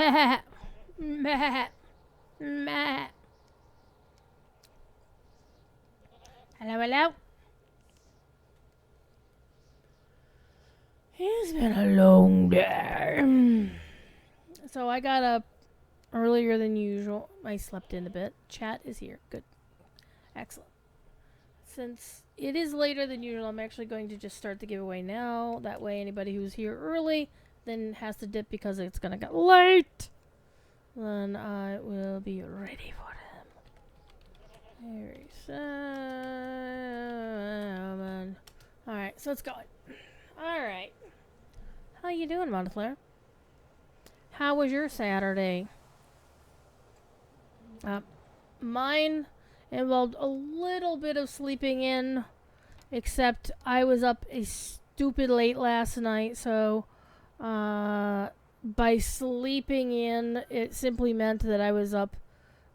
Meh. Meh. Meh. Hello, hello. It's been a long day. So I got up earlier than usual. I slept in a bit. Chat is here. Good. Excellent. Since it is later than usual, I'm actually going to just start the giveaway now. That way anybody who's here early then has to dip because it's going to get late. Then I will be ready for them. Very sad. Alright, so it's going. Alright. How you doing, Montclair? How was your Saturday? Mine involved a little bit of sleeping in, except I was up a stupid late last night, so by sleeping in, it simply meant that I was up,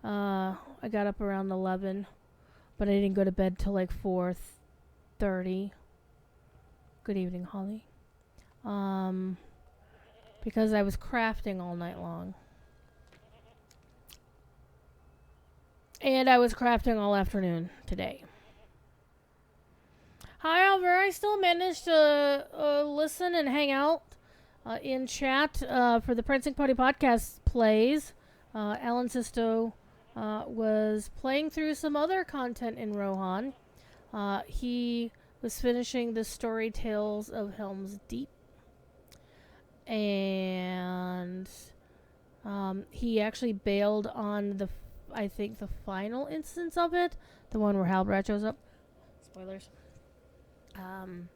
I got up around 11, but I didn't go to bed till like 4:30. Good evening, Holly. Because I was crafting all night long. And I was crafting all afternoon today. However, I still managed to listen and hang out in chat for the Prancing Party podcast plays. Alan Sisto was playing through some other content in Rohan. He was finishing the story Tales of Helm's Deep. And he actually bailed on I think the final instance of it, the one where Halbrad shows up. Spoilers. And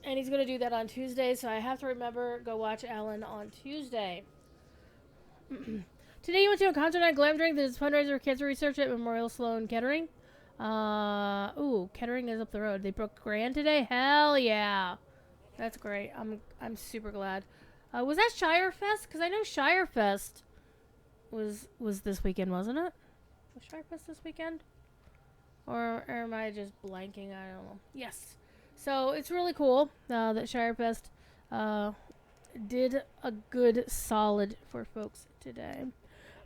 he's going to do that on Tuesday, so I have to remember, go watch Alan on Tuesday. Today you went to a concert at Glam Drink. There's a fundraiser for cancer research at Memorial Sloan Kettering. Kettering is up the road. They broke grand today? Hell yeah. That's great. I'm super glad. Was that Shirefest? Because I know Shirefest was this weekend, wasn't it? Was Shirefest this weekend? Or am I just blanking? I don't know. Yes. So it's really cool that Shirefest did a good solid for folks today.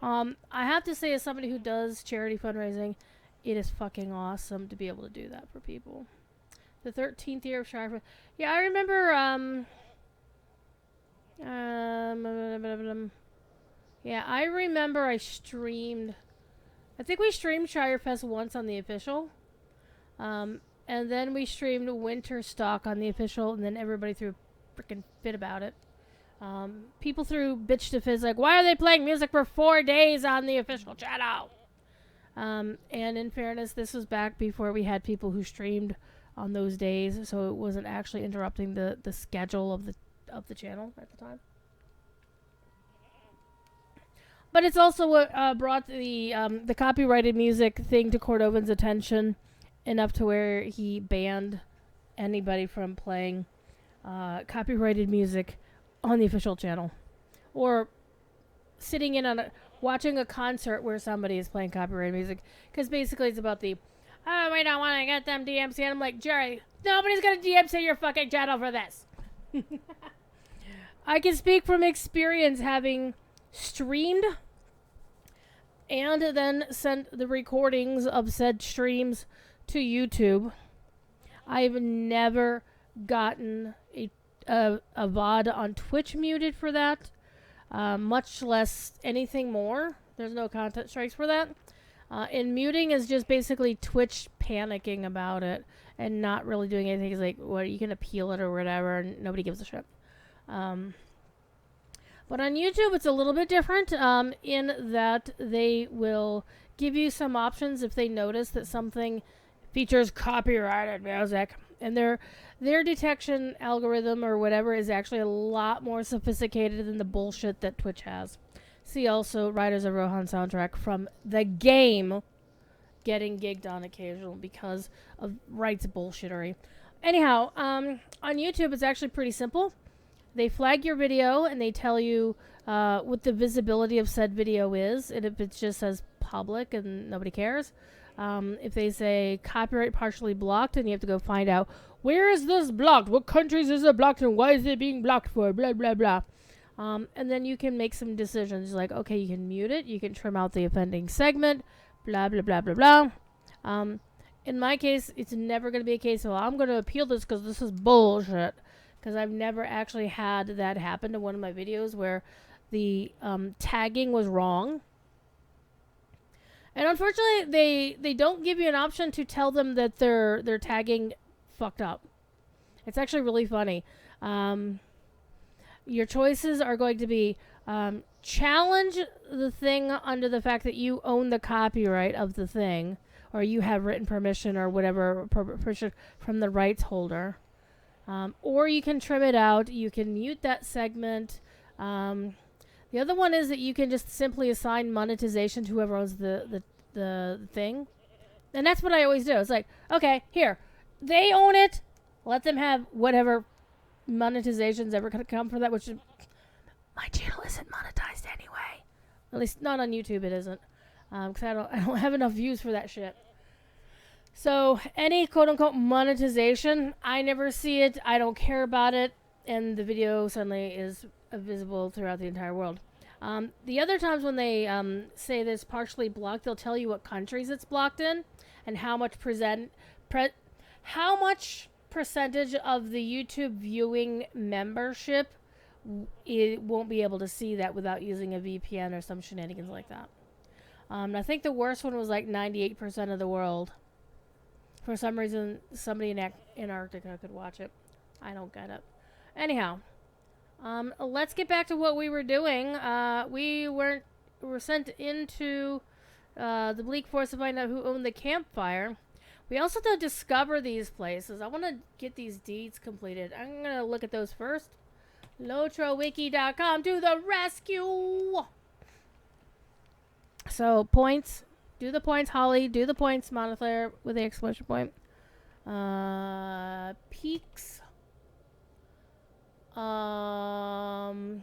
I have to say, as somebody who does charity fundraising, it is fucking awesome to be able to do that for people. The 13th year of Shirefest. Yeah, I remember, yeah, I remember I streamed, I think we streamed Shirefest once on the official, and then we streamed Winter Stock on the official, and then everybody threw a freaking fit about it. People threw bitch to fizz, like, why are they playing music for 4 days on the official channel? And in fairness, this was back before we had people who streamed on those days, so it wasn't actually interrupting the schedule of the channel at the time. But it's also what brought the copyrighted music thing to Cordovan's attention enough to where he banned anybody from playing copyrighted music on the official channel, or sitting in on watching a concert where somebody is playing copyrighted music, because basically it's about we don't want to get them DMC, and I'm like, Jerry, nobody's gonna DMC your fucking channel for this. I can speak from experience, having streamed and then sent the recordings of said streams to YouTube. I've never gotten a VOD on Twitch muted for that, much less anything more. There's no content strikes for that. And muting is just basically Twitch panicking about it and not really doing anything. It's like, well, you can appeal it or whatever, and nobody gives a shit. But on YouTube, it's a little bit different in that they will give you some options if they notice that something features copyrighted music. And their detection algorithm or whatever is actually a lot more sophisticated than the bullshit that Twitch has. See also Riders of Rohan soundtrack from the game getting gigged on occasionally because of rights bullshittery. Anyhow, on YouTube, it's actually pretty simple. They flag your video and they tell you what the visibility of said video is, and if it just says public and nobody cares. If they say copyright partially blocked, and you have to go find out, where is this blocked? What countries is it blocked and why is it being blocked for? Blah, blah, blah. And then you can make some decisions like, okay, you can mute it, you can trim out the offending segment, blah, blah, blah, blah, blah. In my case, it's never going to be a case of, I'm going to appeal this because this is bullshit. Because I've never actually had that happen to one of my videos where the tagging was wrong. And unfortunately, they don't give you an option to tell them that their tagging fucked up. It's actually really funny. Your choices are going to be challenge the thing under the fact that you own the copyright of the thing, or you have written permission or whatever permission from the rights holder. Or you can trim it out. You can mute that segment. The other one is that you can just simply assign monetization to whoever owns the thing. And that's what I always do. It's like, okay, here. They own it. Let them have whatever monetization's ever going to come from that, which is, my channel isn't monetized anyway. At least not on YouTube it isn't. Because I don't have enough views for that shit. So any quote-unquote monetization, I never see it. I don't care about it. And the video suddenly is visible throughout the entire world. The other times when they say this partially blocked, they'll tell you what countries it's blocked in and how much percentage of the YouTube viewing membership it won't be able to see that without using a VPN or some shenanigans like that. I think the worst one was like 98% of the world. For some reason, somebody in Antarctica could watch it. I don't get it. Anyhow, let's get back to what we were doing. We were sent into the Bleak Forest to find out who owned the campfire. We also have to discover these places. I want to get these deeds completed. I'm going to look at those first. LotROwiki.com to the rescue! So, points. Do the points, Holly. Do the points, Monoflare, with the exclamation point. Peaks. Of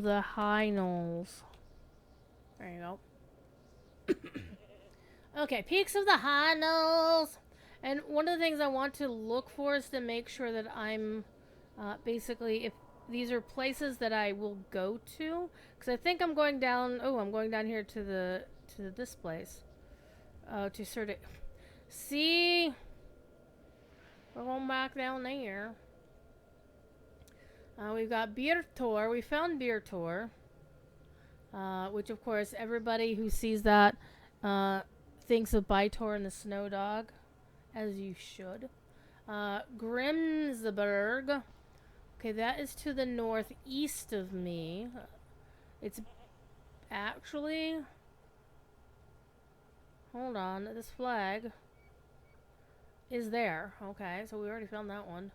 the high knolls. There you go. Okay, peaks of the high knolls. And one of the things I want to look for is to make sure that I'm basically, if these are places that I will go to, because I think I'm going down. Oh, I'm going down here to this place. To sort of see. We're going back down there. We've got Beer Tour. We found Beer Tour, which of course everybody who sees that thinks of Bytor and the Snow Dog, as you should. Grimsberg. Okay, that is to the northeast of me. It's actually... Hold on, this flag is there. Okay, so we already found that one.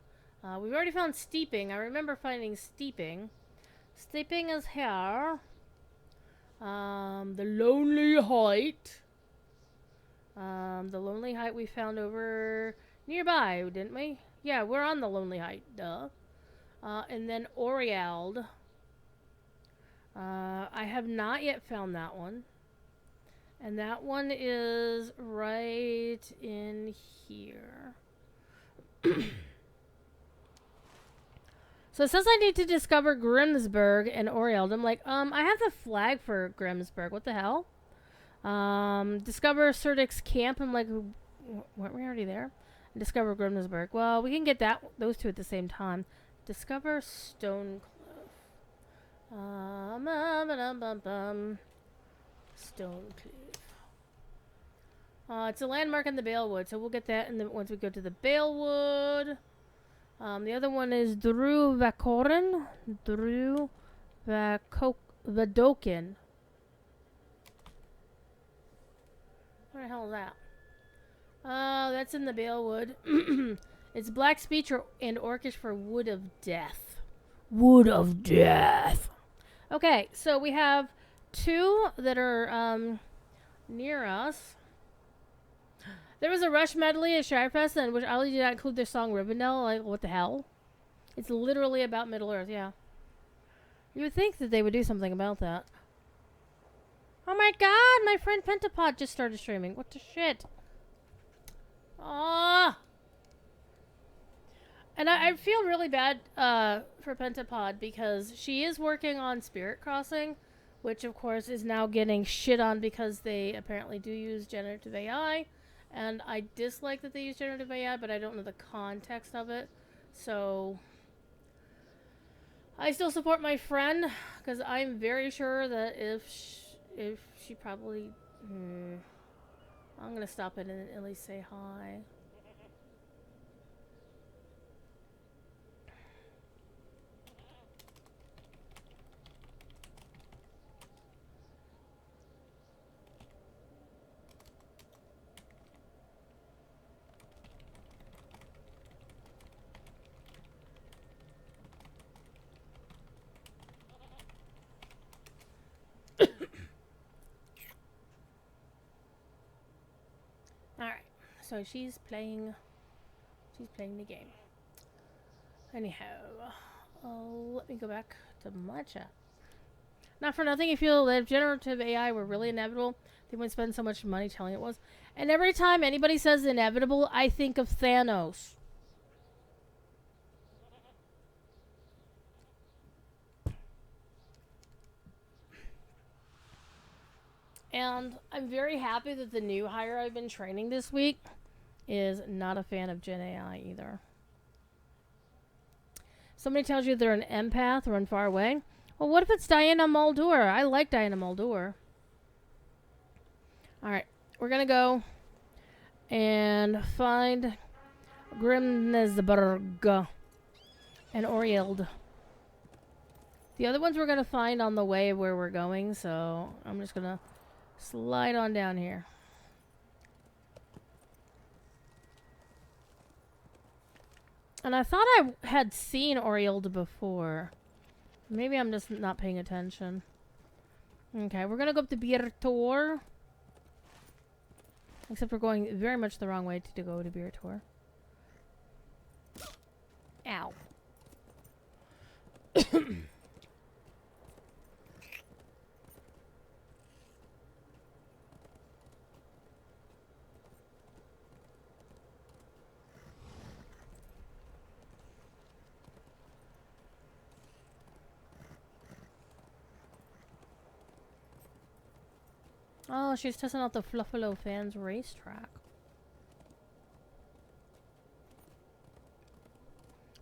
We've already found Steeping. I remember finding Steeping. Steeping is here. The Lonely Height. The Lonely Height we found over nearby, didn't we? Yeah, we're on the Lonely Height, duh. And then Oriald. I have not yet found that one. And that one is right in here. So it says I need to discover Grimsberg and Oriald. I'm like, I have the flag for Grimsberg. What the hell? Discover Serdic's camp. I'm like, weren't we already there? And discover Grimsberg. Well, we can get those two at the same time. Discover Stonecliff. Stonecliff. It's a landmark in the Balewood, so we'll get that once we go to the Balewood. The other one is Druvakorin. Druvadokin. Where the hell is that? That's in the Balewood. It's black speech and Orcish for Wood of Death. Wood of Death. Okay, so we have two that are near us. There was a Rush medley at Shirefest, in which I did not include their song Rivendell. Like, what the hell? It's literally about Middle Earth, yeah. You would think that they would do something about that. Oh my god, my friend Pentapod just started streaming. What the shit? Ah! And I feel really bad for Pentapod because she is working on Spirit Crossing, which of course is now getting shit on because they apparently do use generative AI. And I dislike that they use generative AI, but I don't know the context of it. So I still support my friend because I'm very sure that if she probably... I'm going to stop it and at least say hi. Alright, so she's playing the game. Anyhow, let me go back to my chat. Not for nothing, you feel that if generative AI were really inevitable, they wouldn't spend so much money telling it was. And every time anybody says inevitable, I think of Thanos. And I'm very happy that the new hire I've been training this week is not a fan of Gen AI either. Somebody tells you they're an empath, run far away. Well, what if it's Diana Muldour? I like Diana Muldour. Alright, we're gonna go and find Grimnesberg and Orield. The other ones we're gonna find on the way where we're going, so I'm just gonna slide on down here. And I thought I had seen Orield before. Maybe I'm just not paying attention. Okay, we're gonna go up to Biertor. Except we're going very much the wrong way to go to Biertor. Ow. Oh, she's testing out the Fluffalo Fans racetrack.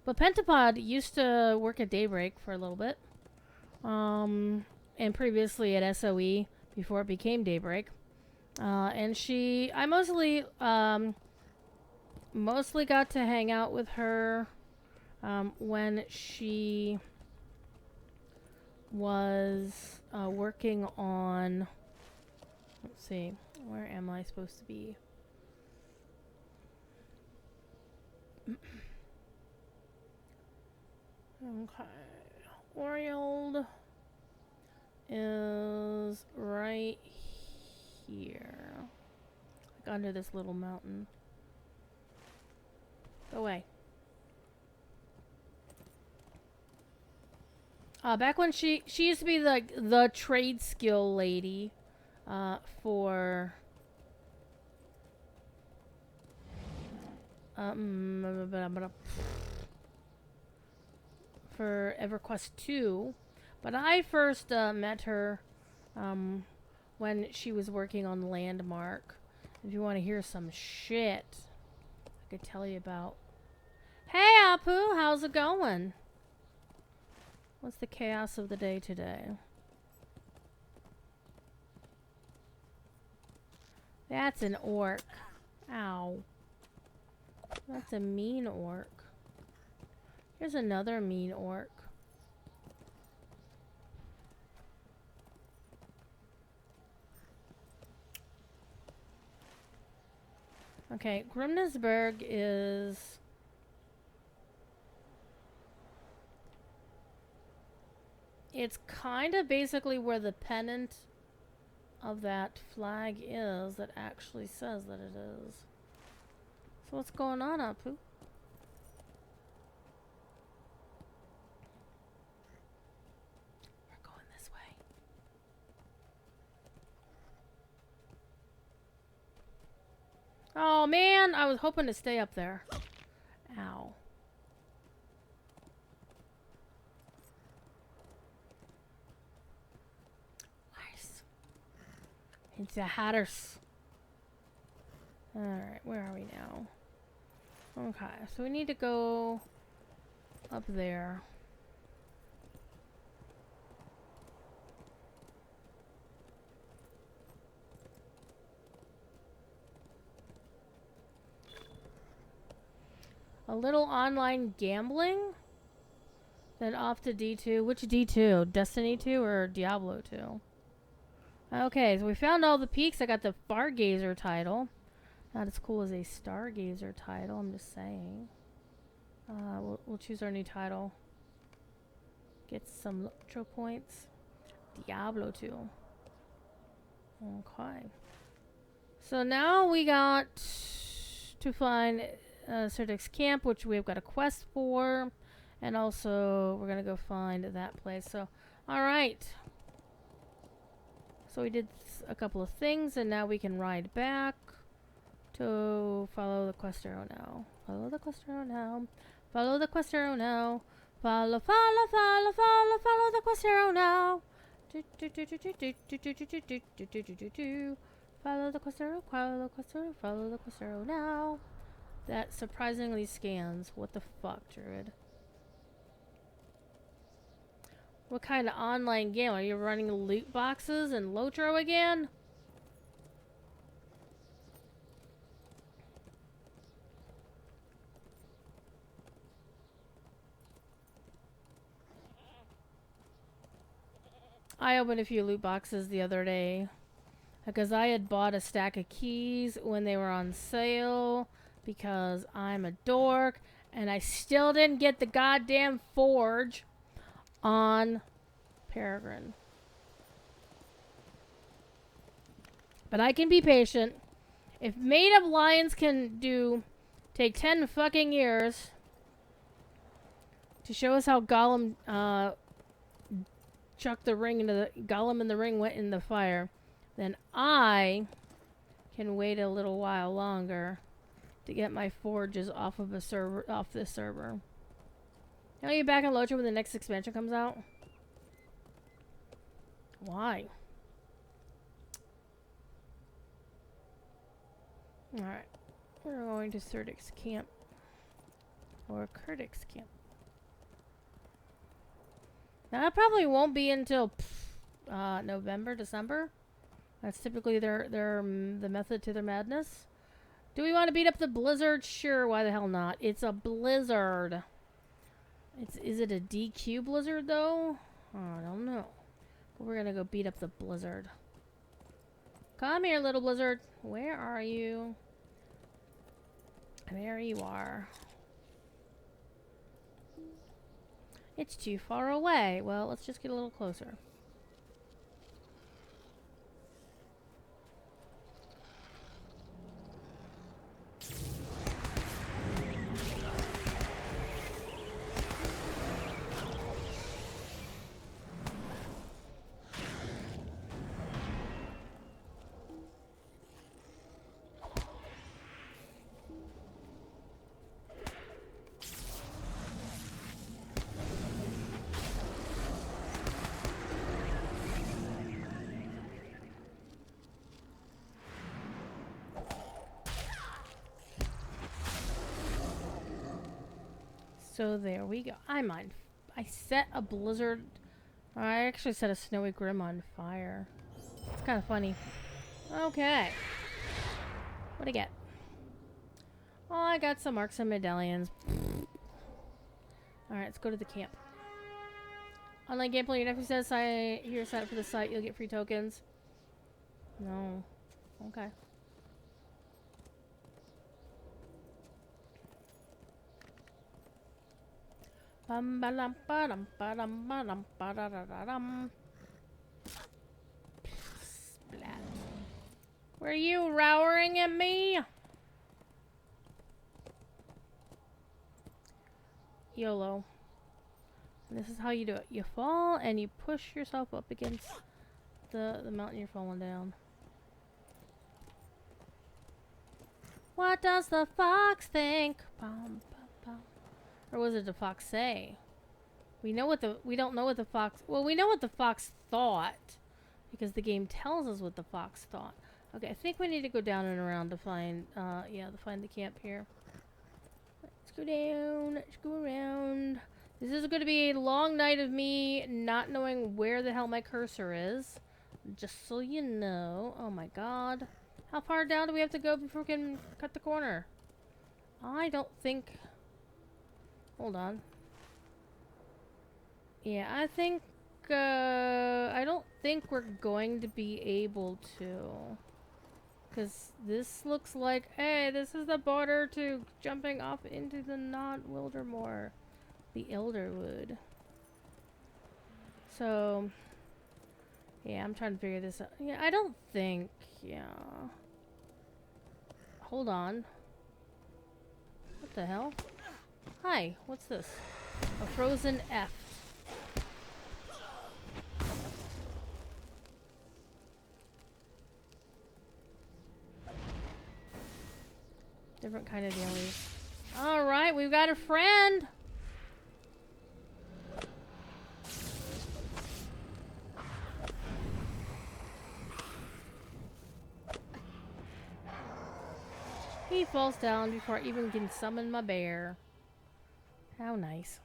But Pentapod used to work at Daybreak for a little bit. And previously at SOE before it became Daybreak. And I mostly got to hang out with her when she was working on... Let's see, where am I supposed to be? Okay, Orield is right here, like under this little mountain. Go away. Back when she used to be the trade skill lady. For EverQuest 2, but I first met her when she was working on Landmark. If you want to hear some shit, I could tell you about. Hey Apu, how's it going? What's the chaos of the day today? That's an orc. Ow. That's a mean orc. Here's another mean orc. Okay, Grimnesberg is... It's kind of basically where the pennant of that flag is that actually says that it is. So what's going on, Apu? We're going this way. Oh man, I was hoping to stay up there. Ow. It's a hatters. Alright, where are we now? Okay, so we need to go up there. A little online gambling. Then off to D2. Which D2? Destiny 2 or Diablo 2? Okay, so we found all the peaks. I got the Fargazer title. Not as cool as a Stargazer title, I'm just saying. We'll choose our new title. Get some LotRO points. Diablo 2. Okay. So now we got to find Serdek's camp, which we've got a quest for. And also, we're going to go find that place. So, alright. So we did a couple of things, and now we can ride back to follow the quest arrow now. Follow the quest arrow now. Follow the quest arrow now. Follow, follow, follow, follow, follow the quest arrow now. Follow the quest arrow, follow the quest arrow, follow the quest arrow now. That surprisingly scans. What the fuck, Druid? What kind of online game? Are you running loot boxes and LotRO again? I opened a few loot boxes the other day because I had bought a stack of keys when they were on sale because I'm a dork and I still didn't get the goddamn forge on Peregrine. But I can be patient. If Made Up Lions can take 10 fucking years to show us how Gollum chucked the ring into the Gollum and the ring went in the fire, then I can wait a little while longer to get my forges off of this server. I'll get back on LotRO when the next expansion comes out. Why? Alright. We're going to Serdek's camp. Or Kurdik's camp. Now, that probably won't be until November, December. That's typically the method to their madness. Do we want to beat up the blizzard? Sure, why the hell not? It's a blizzard. Is it a DQ blizzard, though? I don't know. But we're gonna go beat up the blizzard. Come here, little blizzard. Where are you? There you are. It's too far away. Well, let's just get a little closer. So there we go. I set a blizzard. I actually set a snowy grim on fire. It's kind of funny. Okay. What'd I get? Oh, I got some marks and medallions. Alright, let's go to the camp. Online gameplay, your nephew says here sign up for the site, you'll get free tokens. No. Okay. Bum ba dum ba dum ba dum ba dum ba da da da dum. Splat. Were you rowering at me? YOLO. And this is how you do it. You fall and you push yourself up against the mountain you're falling down. What does the fox think? Bum, bum, bum. Or was it the fox say? We don't know what the fox... Well, we know what the fox thought. because the game tells us what the fox thought. Okay, I think we need to go down and around to find, to find the camp here. Let's go down. Let's go around. This is going to be a long night of me not knowing where the hell my cursor is. Just so you know. Oh my god. How far down do we have to go before we can cut the corner? I don't think... Hold on. Yeah, I think... I don't think we're going to be able to. Because this looks like... Hey, this is the border to jumping off into the not-Wildermore. The Elderwood. So... Yeah, I'm trying to figure this out. Yeah, I don't think... Yeah... Hold on. What the hell? Hi, what's this? A frozen F. Different kind of dealies. Alright, we've got a friend! He falls down before I even can summon my bear. How nice.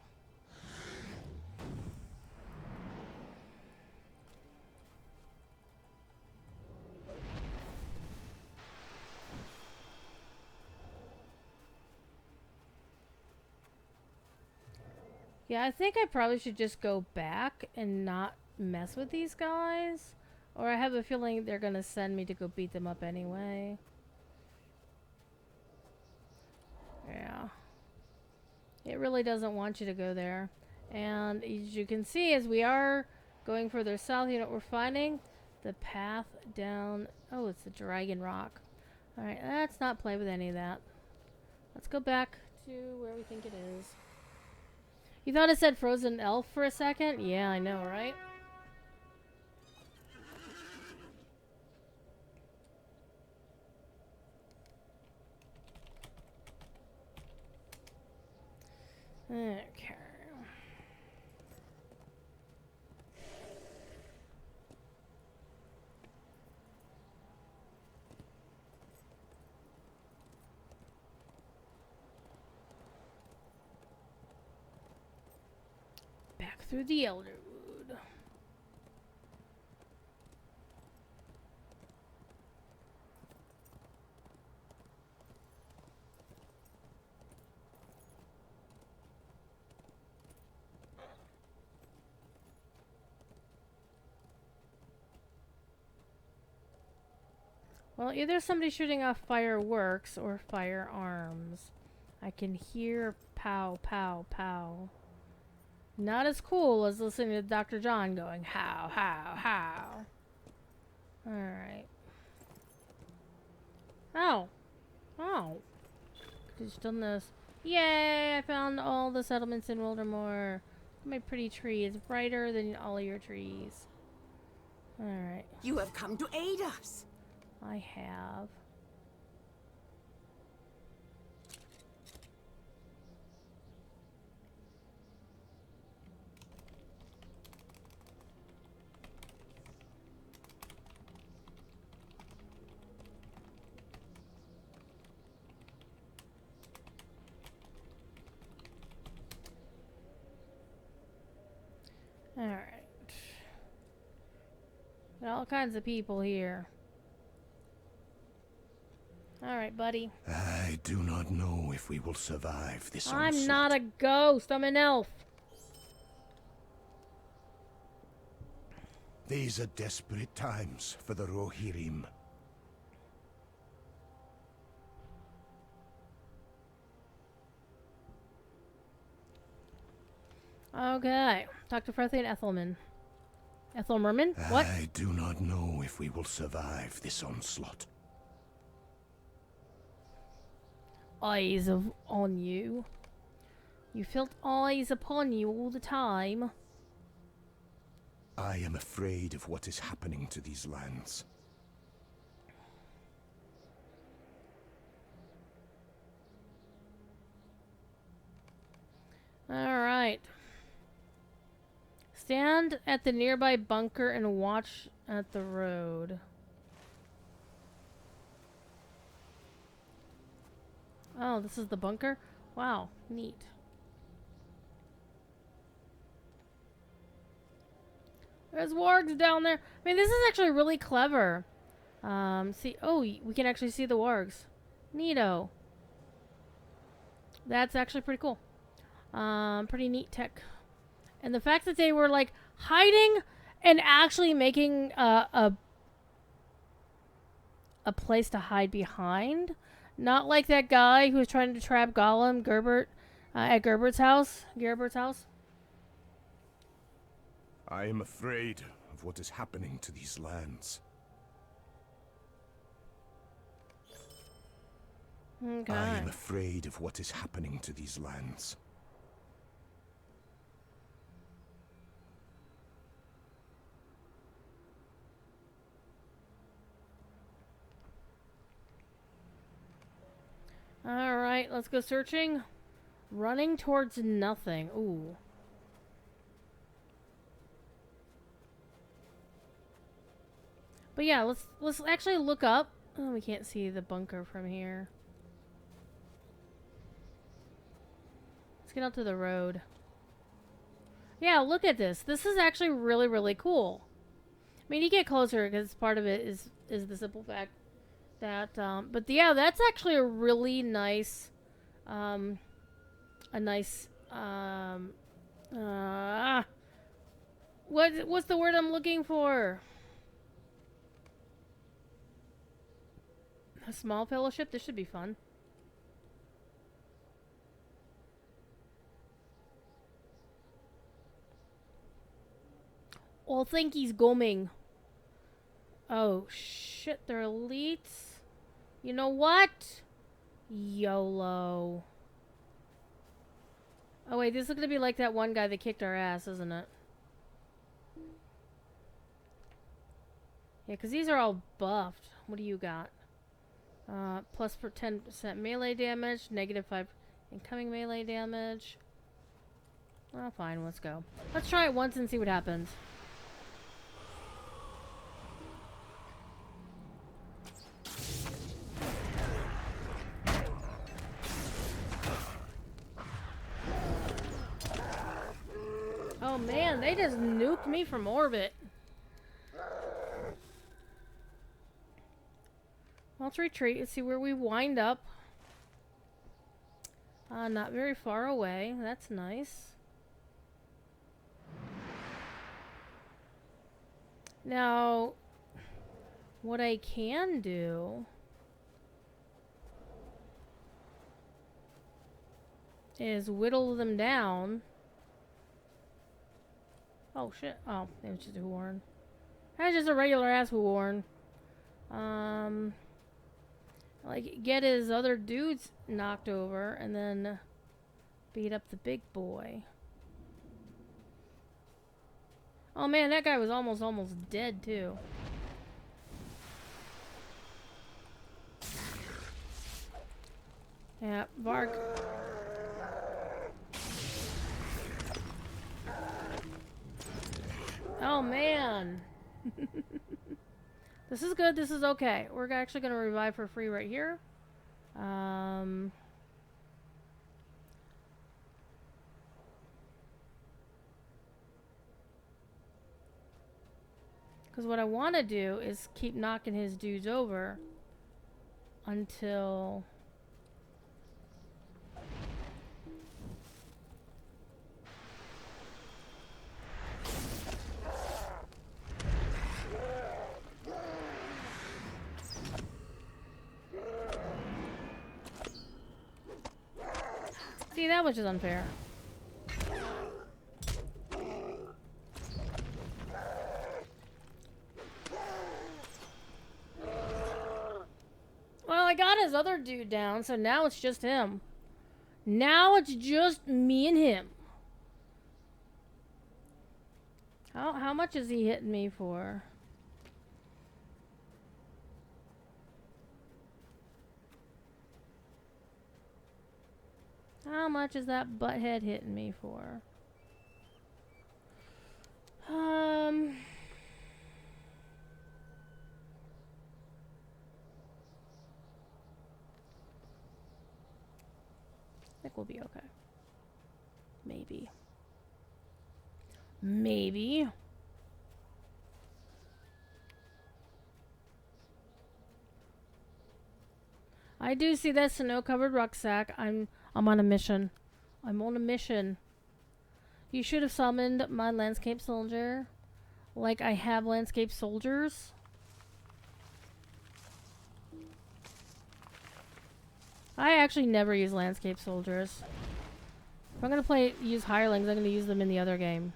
Yeah, I think I probably should just go back and not mess with these guys. Or I have a feeling they're gonna send me to go beat them up anyway. Yeah. It really doesn't want you to go there. And as you can see, as we are going further south, you know what we're finding? The path down... Oh, it's the Dragon Rock. Alright, let's not play with any of that. Let's go back to where we think it is. You thought it said Frozen Elf for a second? Yeah, I know, right? Okay. Back through the Elderwood. Well, either somebody shooting off fireworks or firearms. I can hear pow, pow, pow. Not as cool as listening to Dr. John going, how, how. Alright. Oh. Oh. Just done this. Yay! I found all the settlements in Wildermore. My pretty tree is brighter than all your trees. Alright. You have come to aid us. I have. Alright. Got all kinds of people here. Alright, buddy. I do not know if we will survive this onslaught. I'm not a ghost. I'm an elf. These are desperate times for the Rohirrim. Okay. Talk to Frothy and Ethelman. Ethelmerman? What? I do not know if we will survive this onslaught. Eyes on you. You felt eyes upon you all the time. I am afraid of what is happening to these lands. Alright. Stand at the nearby bunker and watch at the road. Oh, this is the bunker? Wow, neat. There's wargs down there. I mean, this is actually really clever. See, oh, we can actually see the wargs. Neato. That's actually pretty cool. Pretty neat tech. And the fact that they were like hiding and actually making a place to hide behind. Not like that guy who was trying to trap Gollum, Gerbert, at Gerbert's house. I am afraid of what is happening to these lands. Okay. I am afraid of what is happening to these lands. Alright, let's go searching. Running towards nothing. Ooh. But yeah, let's actually look up. Oh, we can't see the bunker from here. Let's get out to the road. Yeah, look at this. This is actually really, really cool. I mean, you get closer because part of it is the simple fact that, but yeah, that's actually a really nice, what's the word I'm looking for? A small fellowship? This should be fun. Oh, think he's coming. Oh, shit, they're elites. You know what? YOLO. Oh, wait, this is going to be like that one guy that kicked our ass, isn't it? Yeah, because these are all buffed. What do you got? Plus for 10% melee damage, -5 incoming melee damage. Well, fine, let's go. Let's try it once and see what happens. Oh man, they just nuked me from orbit. Let's retreat and see where we wind up. Not very far away. That's nice. Now, what I can do is whittle them down. Oh shit. Oh, it was just a warren. That's just a regular ass warren. Like, get his other dudes knocked over and then beat up the big boy. Oh man, that guy was almost dead too. Yeah, Varg. Oh man. This is good. This is okay. We're actually going to revive for free right here. Because what I want to do is keep knocking his dudes over until... See, that was just unfair. Well, I got his other dude down, so now it's just him. Now it's just me and him. How much is he hitting me for? How much is that butthead hitting me for? I think we'll be okay. Maybe. Maybe. I do see that snow-covered rucksack. I'm on a mission. I'm on a mission. You should have summoned my landscape soldier. Like I have landscape soldiers. I actually never use landscape soldiers. If I'm gonna use hirelings, I'm gonna use them in the other game.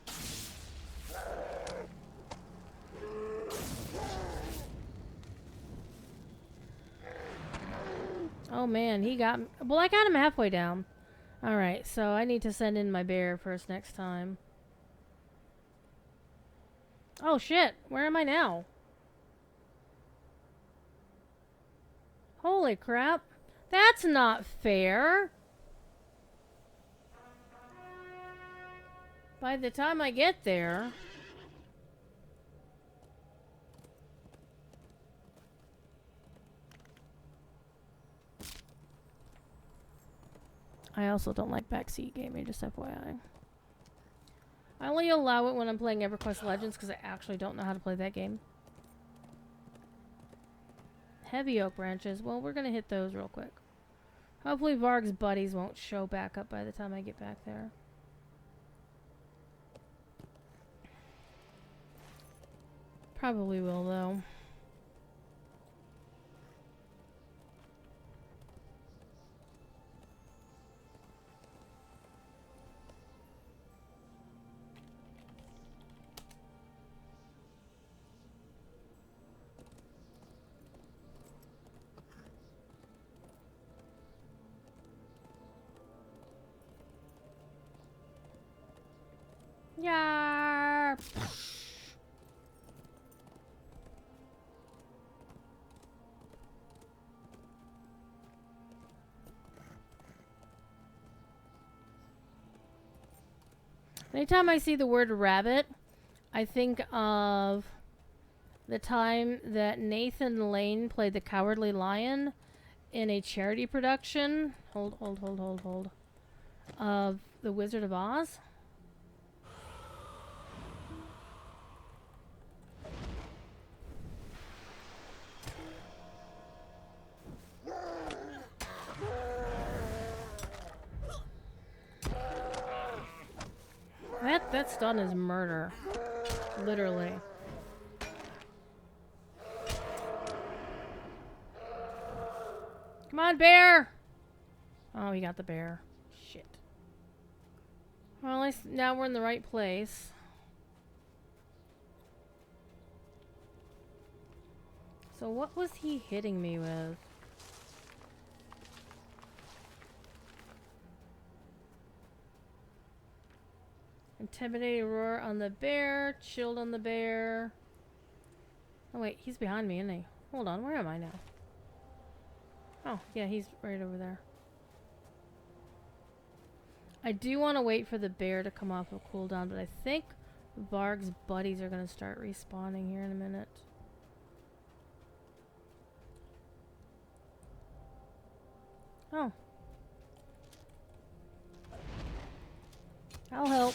Oh man, he got me. Well, I got him halfway down. Alright, so I need to send in my bear first next time. Oh shit, where am I now? Holy crap. That's not fair. By the time I get there... I also don't like backseat gaming, just FYI. I only allow it when I'm playing EverQuest Legends because I actually don't know how to play that game. Heavy oak branches. Well, we're going to hit those real quick. Hopefully Varg's buddies won't show back up by the time I get back there. Probably will, though. Yeah. Anytime I see the word rabbit, I think of the time that Nathan Lane played the Cowardly Lion in a charity production. Hold. Of The Wizard of Oz. That stun is murder. Literally. Come on, bear! Oh, he got the bear. Shit. Well, at least now we're in the right place. So what was he hitting me with? Intimidating roar on the bear. Chilled on the bear. Oh wait, he's behind me, isn't he? Hold on, where am I now? Oh, yeah, he's right over there. I do want to wait for the bear to come off of cooldown, but I think Varg's buddies are going to start respawning here in a minute. Oh. I'll help.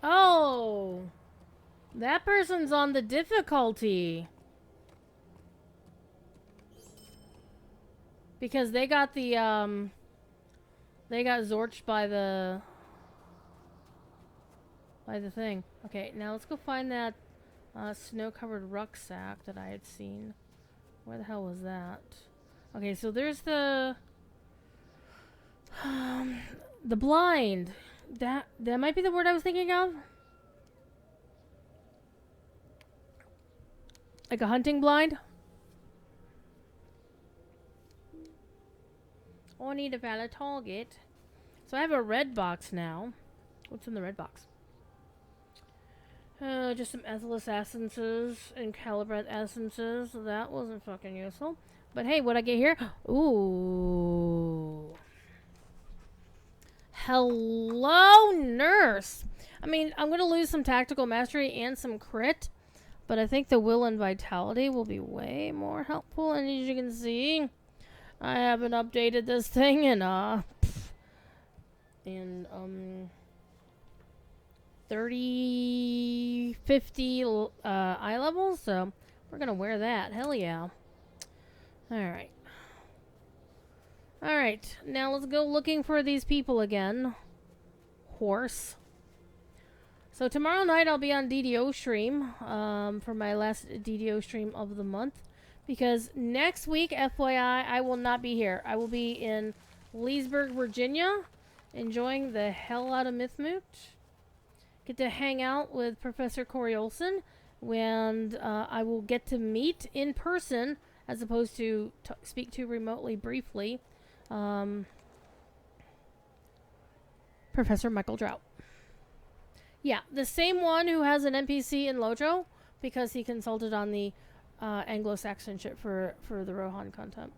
Oh, that person's on the difficulty. Because they got the, they got zorched by the thing. Okay, now let's go find that, snow-covered rucksack that I had seen. Where the hell was that? Okay, so there's the blind. That might be the word I was thinking of. Like a hunting blind? Oh, I need to find a target. So I have a red box now. What's in the red box? Just some Ethelus essences and Calibrant essences. So that wasn't fucking useful. But hey, what'd I get here? Ooh. Hello, nurse. I mean, I'm going to lose some tactical mastery and some crit. But I think the will and vitality will be way more helpful. And as you can see, I haven't updated this thing in 30, 50 eye levels. So we're going to wear that. Hell yeah. Alright. Alright. Now let's go looking for these people again. Horse. So tomorrow night I'll be on DDO stream for my last DDO stream of the month. Because next week, FYI, I will not be here. I will be in Leesburg, Virginia, enjoying the hell out of Mythmoot. Get to hang out with Professor Corey Olson, and I will get to meet in person, as opposed to speak to remotely briefly, Professor Michael Drought. Yeah, the same one who has an NPC in LotRO, because he consulted on the Anglo-Saxon shit for the Rohan content.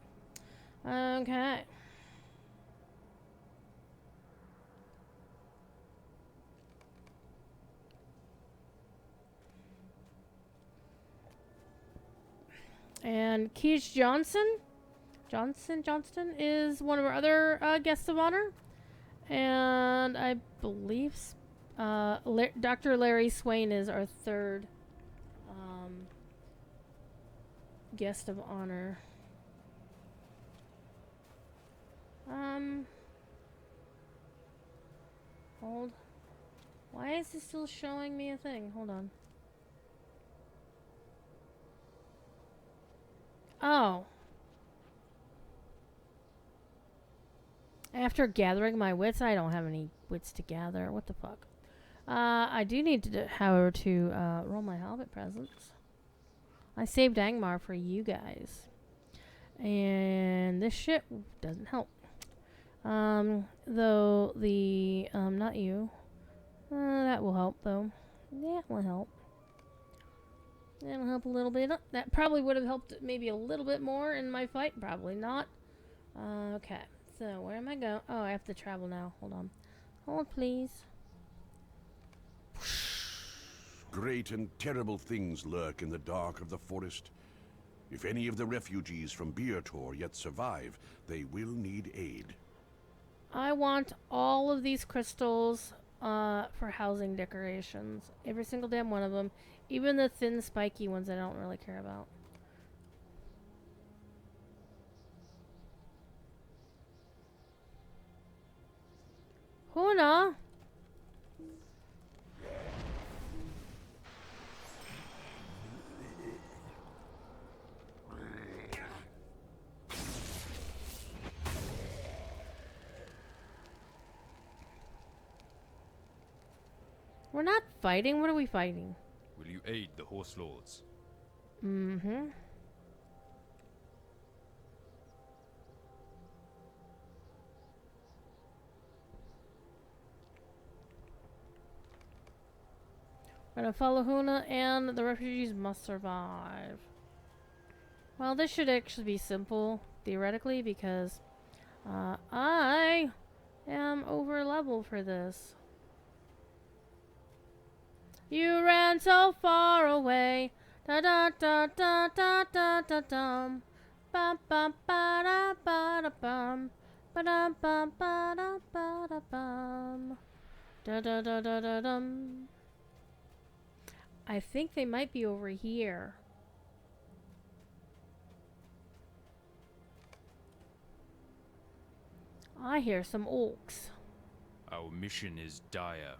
Okay. And Keith Johnston is one of our other guests of honor. And I believe Dr. Larry Swain is our third guest of honor. Hold. Why is this still showing me a thing? Hold on. Oh. After gathering my wits, I don't have any wits to gather. What the fuck? I do need to, however, to roll my Hobbit presents. I saved Angmar for you guys. And this shit doesn't help. Though the, not you. That will help, though. That will help. That'll help a little bit. That probably would have helped maybe a little bit more in my fight. Probably not. Okay. So, where am I going? Oh, I have to travel now. Hold on. Hold, please. Great and terrible things lurk in the dark of the forest. If any of the refugees from Beertor yet survive, they will need aid. I want all of these crystals for housing decorations. Every single damn one of them. Even the thin, spiky ones I don't really care about. Huna! We're not fighting. What are we fighting? Will you aid the Horse Lords? Mm-hmm. We're gonna follow Huna, and the refugees must survive. Well, this should actually be simple, theoretically, because I am over level for this. You ran so far away. Da da da da da da da dum. Ba ba ba da ba da bum. Ba da ba ba da ba da bum. Da da da da da dum. I think they might be over here. I hear some orcs. Our mission is dire.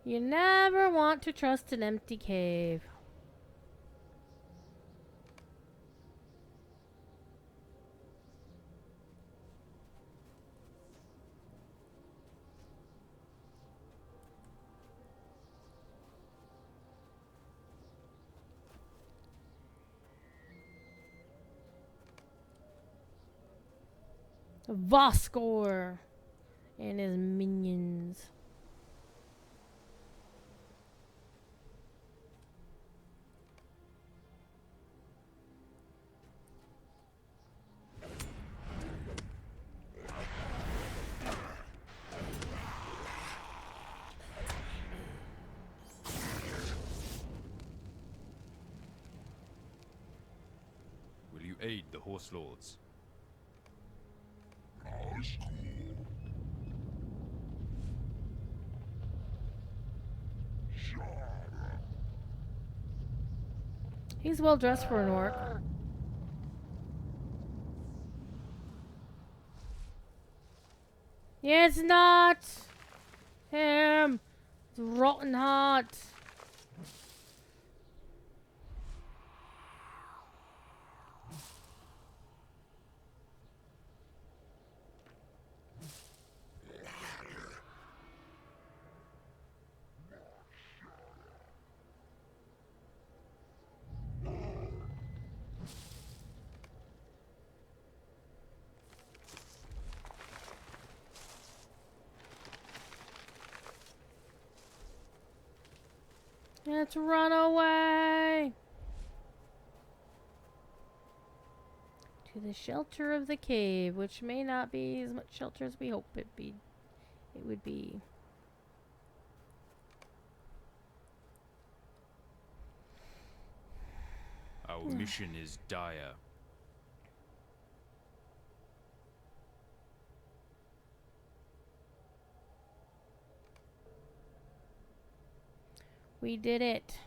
You never want to trust an empty cave. Voskor and his minions. Will you aid the Horse Lords? He's well dressed for an orc. Yeah, it's not him. It's rotten hot. Let's run away to the shelter of the cave, which may not be as much shelter as we hope it would be. Our mission is dire. We did it.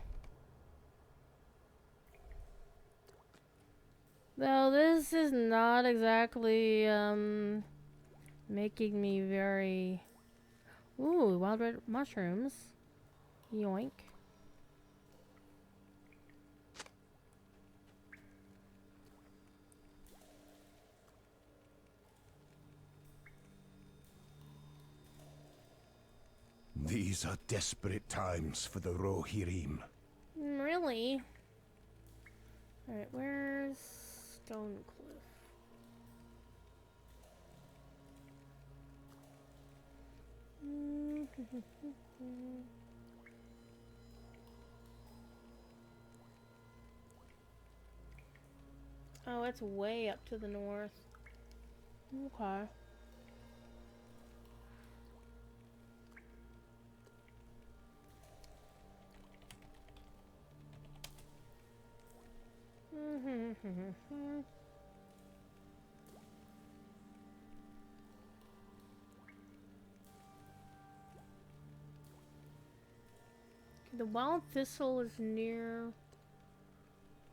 Though this is not exactly making me very... Ooh, wild red mushrooms. Yoink. These are desperate times for the Rohirrim. Really? Alright, where's Stonecliff? Oh, it's way up to the north. Okay. The wild thistle is near.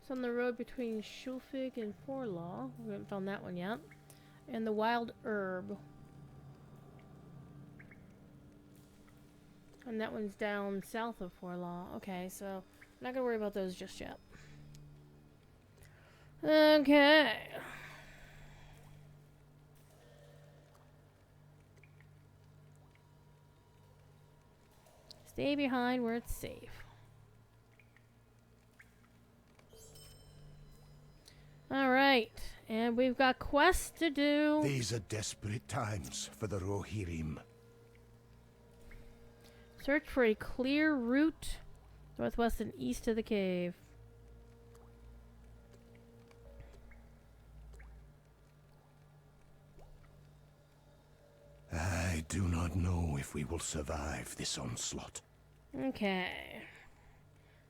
It's on the road between Shulfig and Forlaw. We haven't found that one yet. And the wild herb. And that one's down south of Forlaw. Okay, so I'm not gonna worry about those just yet. Okay. Stay behind where it's safe. Alright, and we've got quests to do. These are desperate times for the Rohirrim. Search for a clear route northwest and east of the cave. I do not know if we will survive this onslaught. Okay.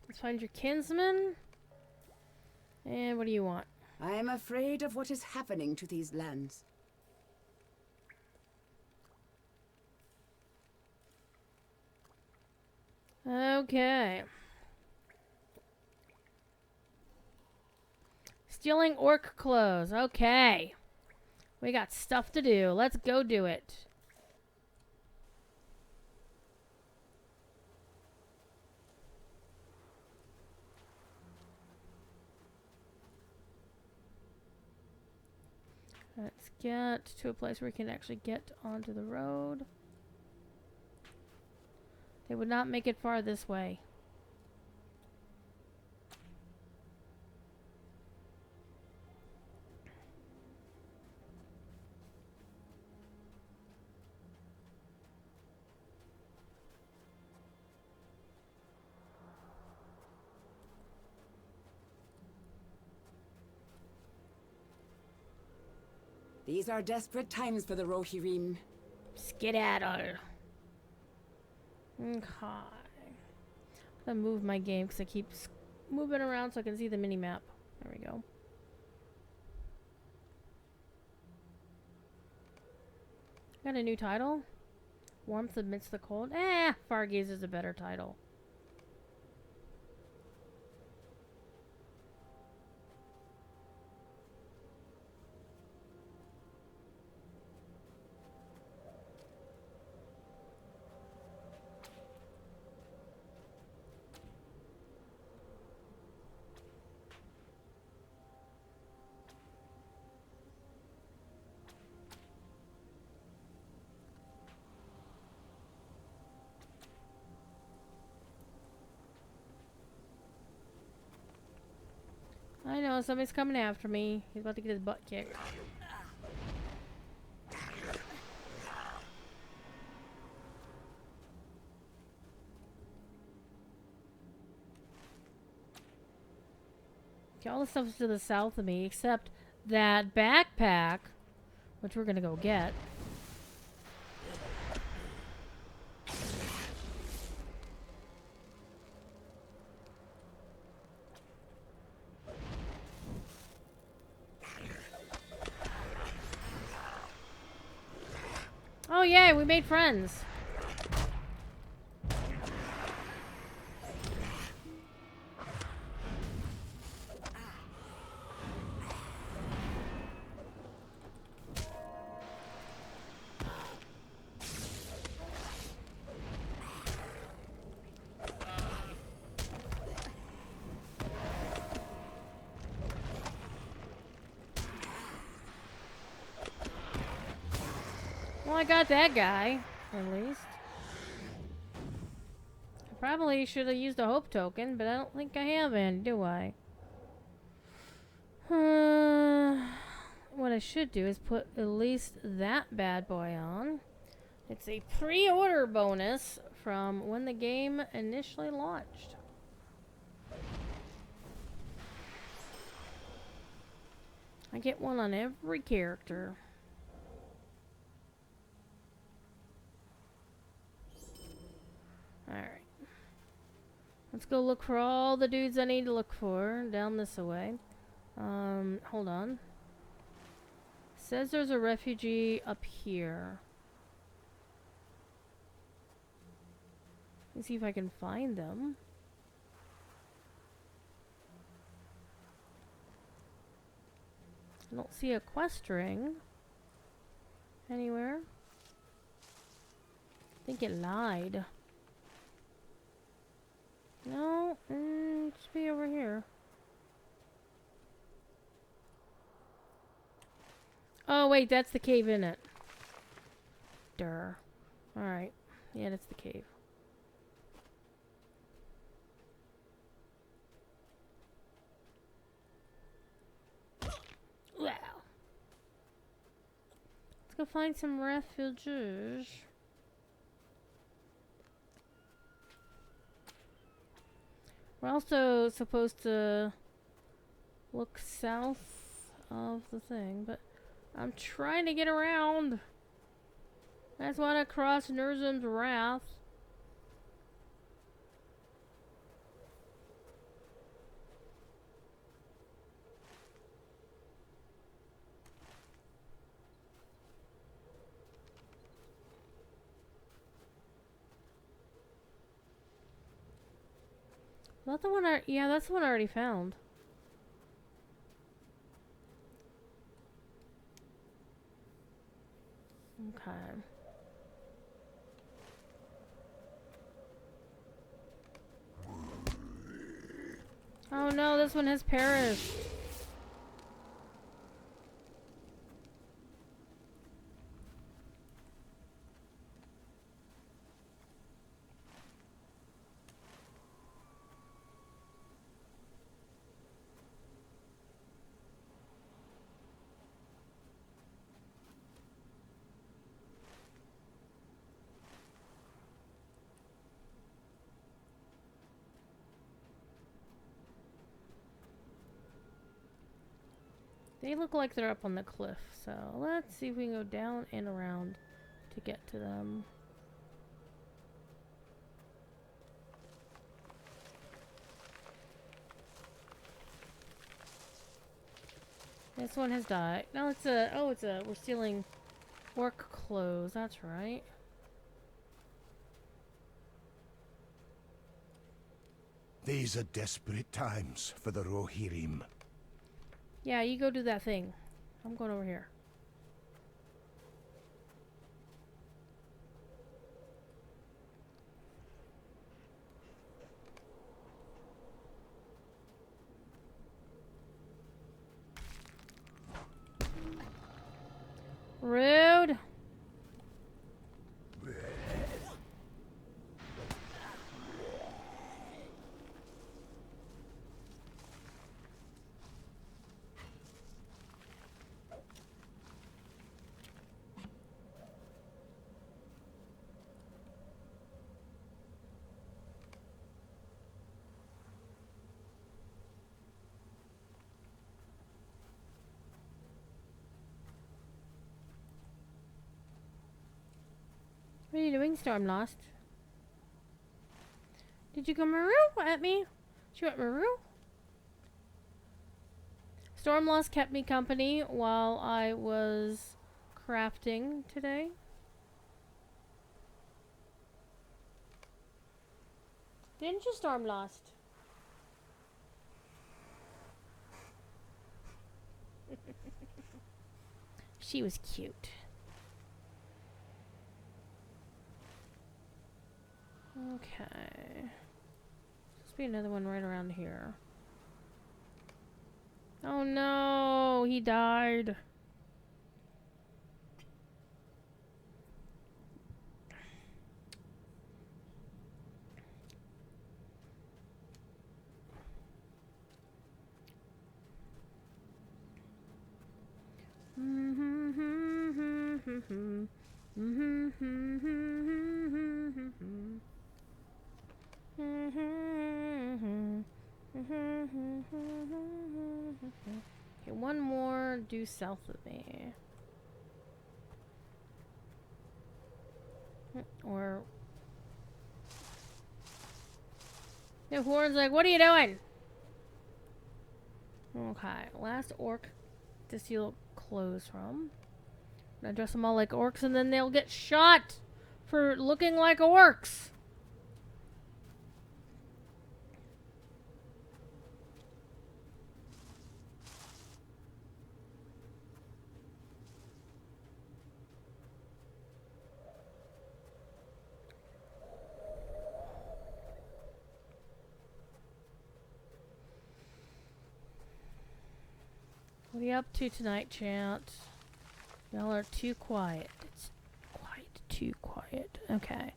Let's find your kinsman. And what do you want? I am afraid of what is happening to these lands. Okay. Stealing orc clothes. Okay. We got stuff to do. Let's go do it. Let's get to a place where we can actually get onto the road. They would not make it far this way. These are desperate times for the Rohirrim. Skedaddle. Okay. I'm gonna move my game because I keep moving around so I can see the mini map. There we go. Got a new title. Warmth amidst the cold. Fargaze is a better title. I know, somebody's coming after me. He's about to get his butt kicked. Okay, all the stuff's to the south of me, except that backpack, which we're gonna go get. Oh yay, we made friends. Well, I got that guy, at least. I probably should have used a hope token, but I don't think I have any, do I? What I should do is put at least that bad boy on. It's a pre-order bonus from when the game initially launched. I get one on every character. Alright. Let's go look for all the dudes I need to look for down this way. Hold on. Says there's a refugee up here. Let's see if I can find them. I don't see a quest ring anywhere. I think it lied. No, it should be over here. Oh wait, that's the cave in it. Durr. Alright. Yeah, that's the cave. Wow. Let's go find some refugees. We're also supposed to look south of the thing, but I'm trying to get around. I just want to cross Nurzum's Wrath. Is that the one yeah, that's the one I already found. Okay. Oh no, this one has perished. They look like they're up on the cliff, so let's see if we can go down and around to get to them. This one has died. No, it's a... Oh, it's a... We're stealing work clothes. That's right. These are desperate times for the Rohirrim. Yeah, you go do that thing. I'm going over here. Rude. What are you doing, Stormlost? Did you go Maru at me? Did you at Maru? Stormlost kept me company while I was crafting today. Didn't you, Stormlost? She was cute. Okay. Must be another one right around here. Oh no, he died. Okay, one more due south of me. Or the horn's like, what are you doing? Okay, last orc to steal clothes from. I dress them all like orcs and then they'll get shot for looking like orcs. What are you up to tonight, chat? Y'all are too quiet. It's quite too quiet. Okay.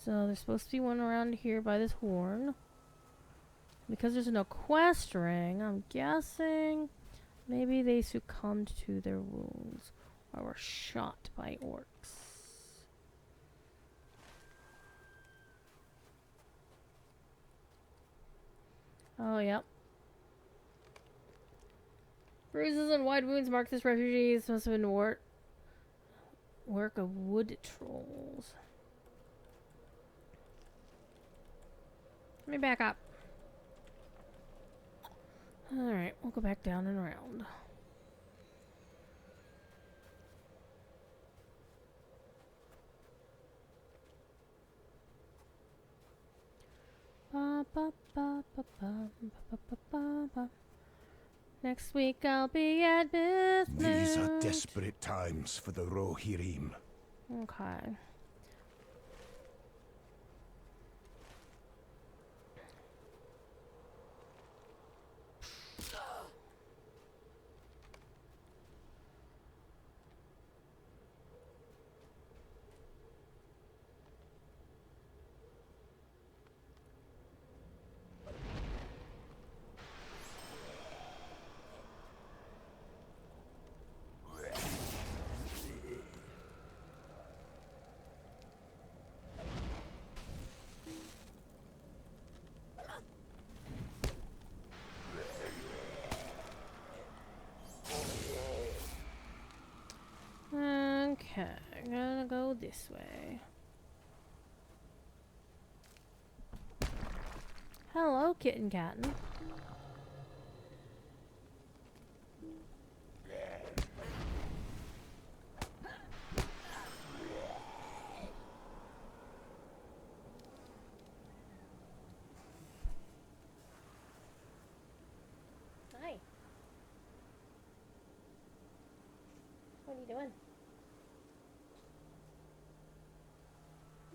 So there's supposed to be one around here by this horn. Because there's no quest ring, I'm guessing maybe they succumbed to their wounds or were shot by orcs. Oh, yep. Bruises and wide wounds mark this refugee. This must have been work of wood trolls. Let me back up. Alright, we'll go back down and around. Ba, ba, ba, ba, ba, ba, ba, ba, ba. Next week I'll be at Bithmoot. These are desperate times for the Rohirrim. Okay. go this way. Hello, kitten cattin. Hi. What are you doing?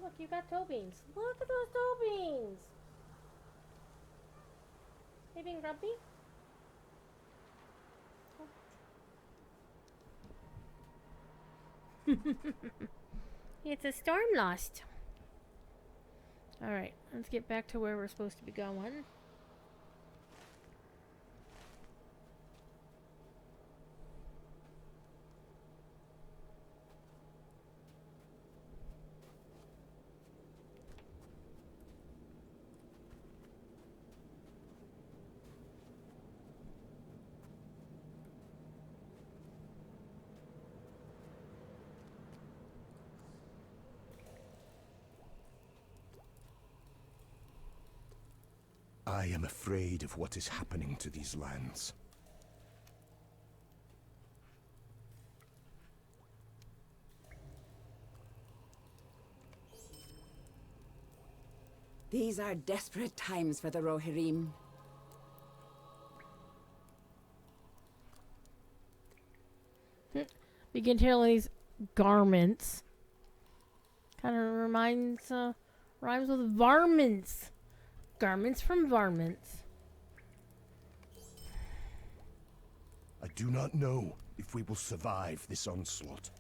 Look, you got toe beans. Look at those toe beans. You being grumpy? It's a storm lost. Alright, let's get back to where we're supposed to be going. I am afraid of what is happening to these lands. These are desperate times for the Rohirrim. Begin tailoring these garments. Kind of rhymes with varmints. Garments from varmints. I do not know if we will survive this onslaught.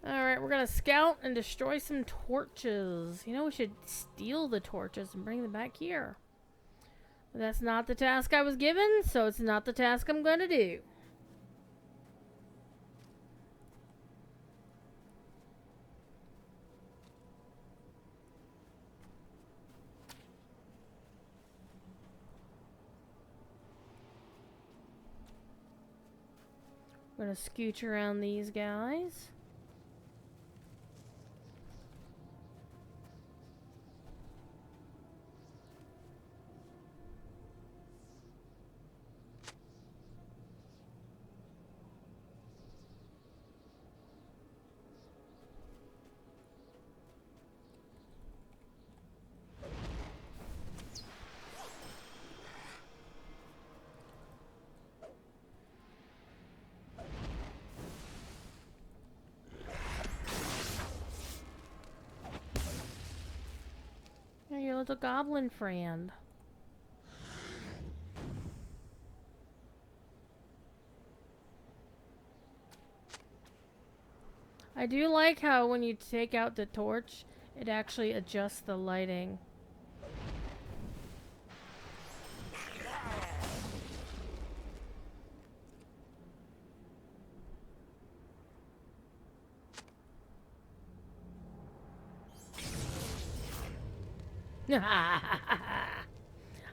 Alright, we're gonna scout and destroy some torches. You know, we should steal the torches and bring them back here. But that's not the task I was given, so it's not the task I'm gonna do. We're gonna scooch around these guys. Your little goblin friend. I do like how when you take out the torch, it actually adjusts the lighting.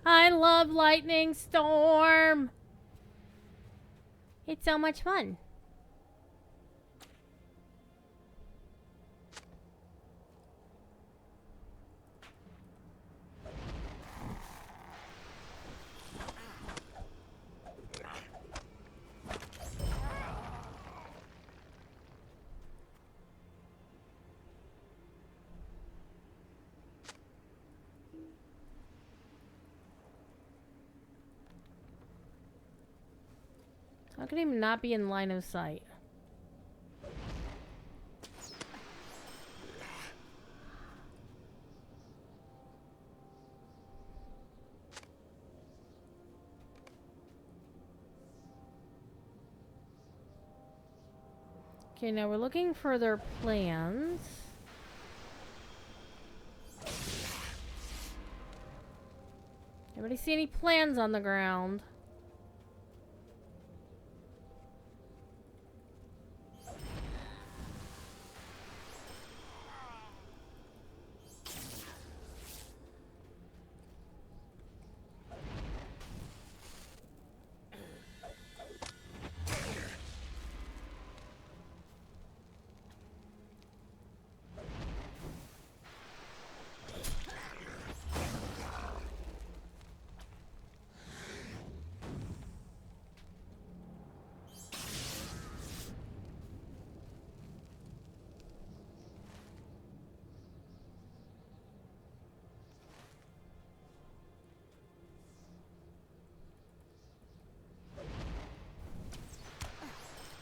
I love Lightning Storm. It's so much fun. How can he not be in line of sight? Okay, now we're looking for their plans. Anybody see any plans on the ground?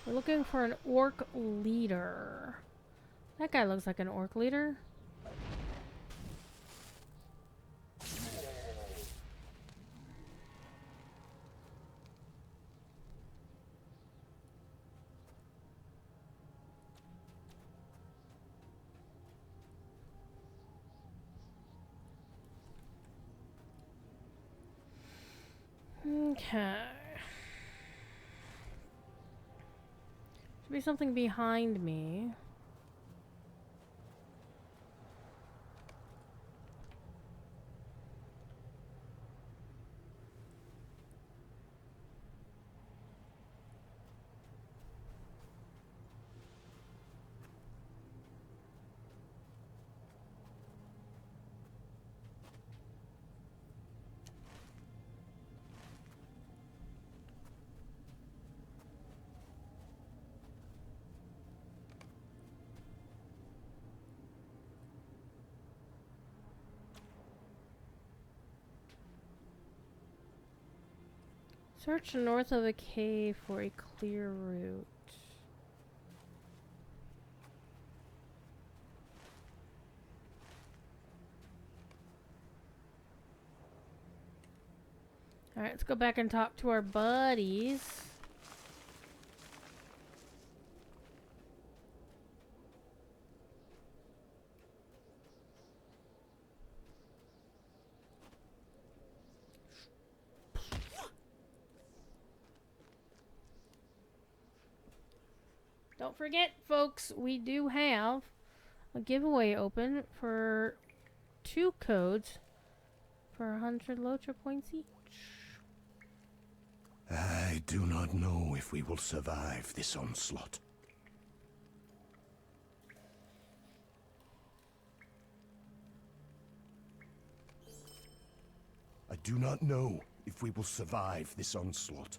We're looking for an orc leader. That guy looks like an orc leader. Okay. Should be something behind me. Search north of the cave for a clear route. Alright, let's go back and talk to our buddies. Don't forget, folks, we do have a giveaway open for 2 codes for 100 LotRO points each. I do not know if we will survive this onslaught. I do not know if we will survive this onslaught.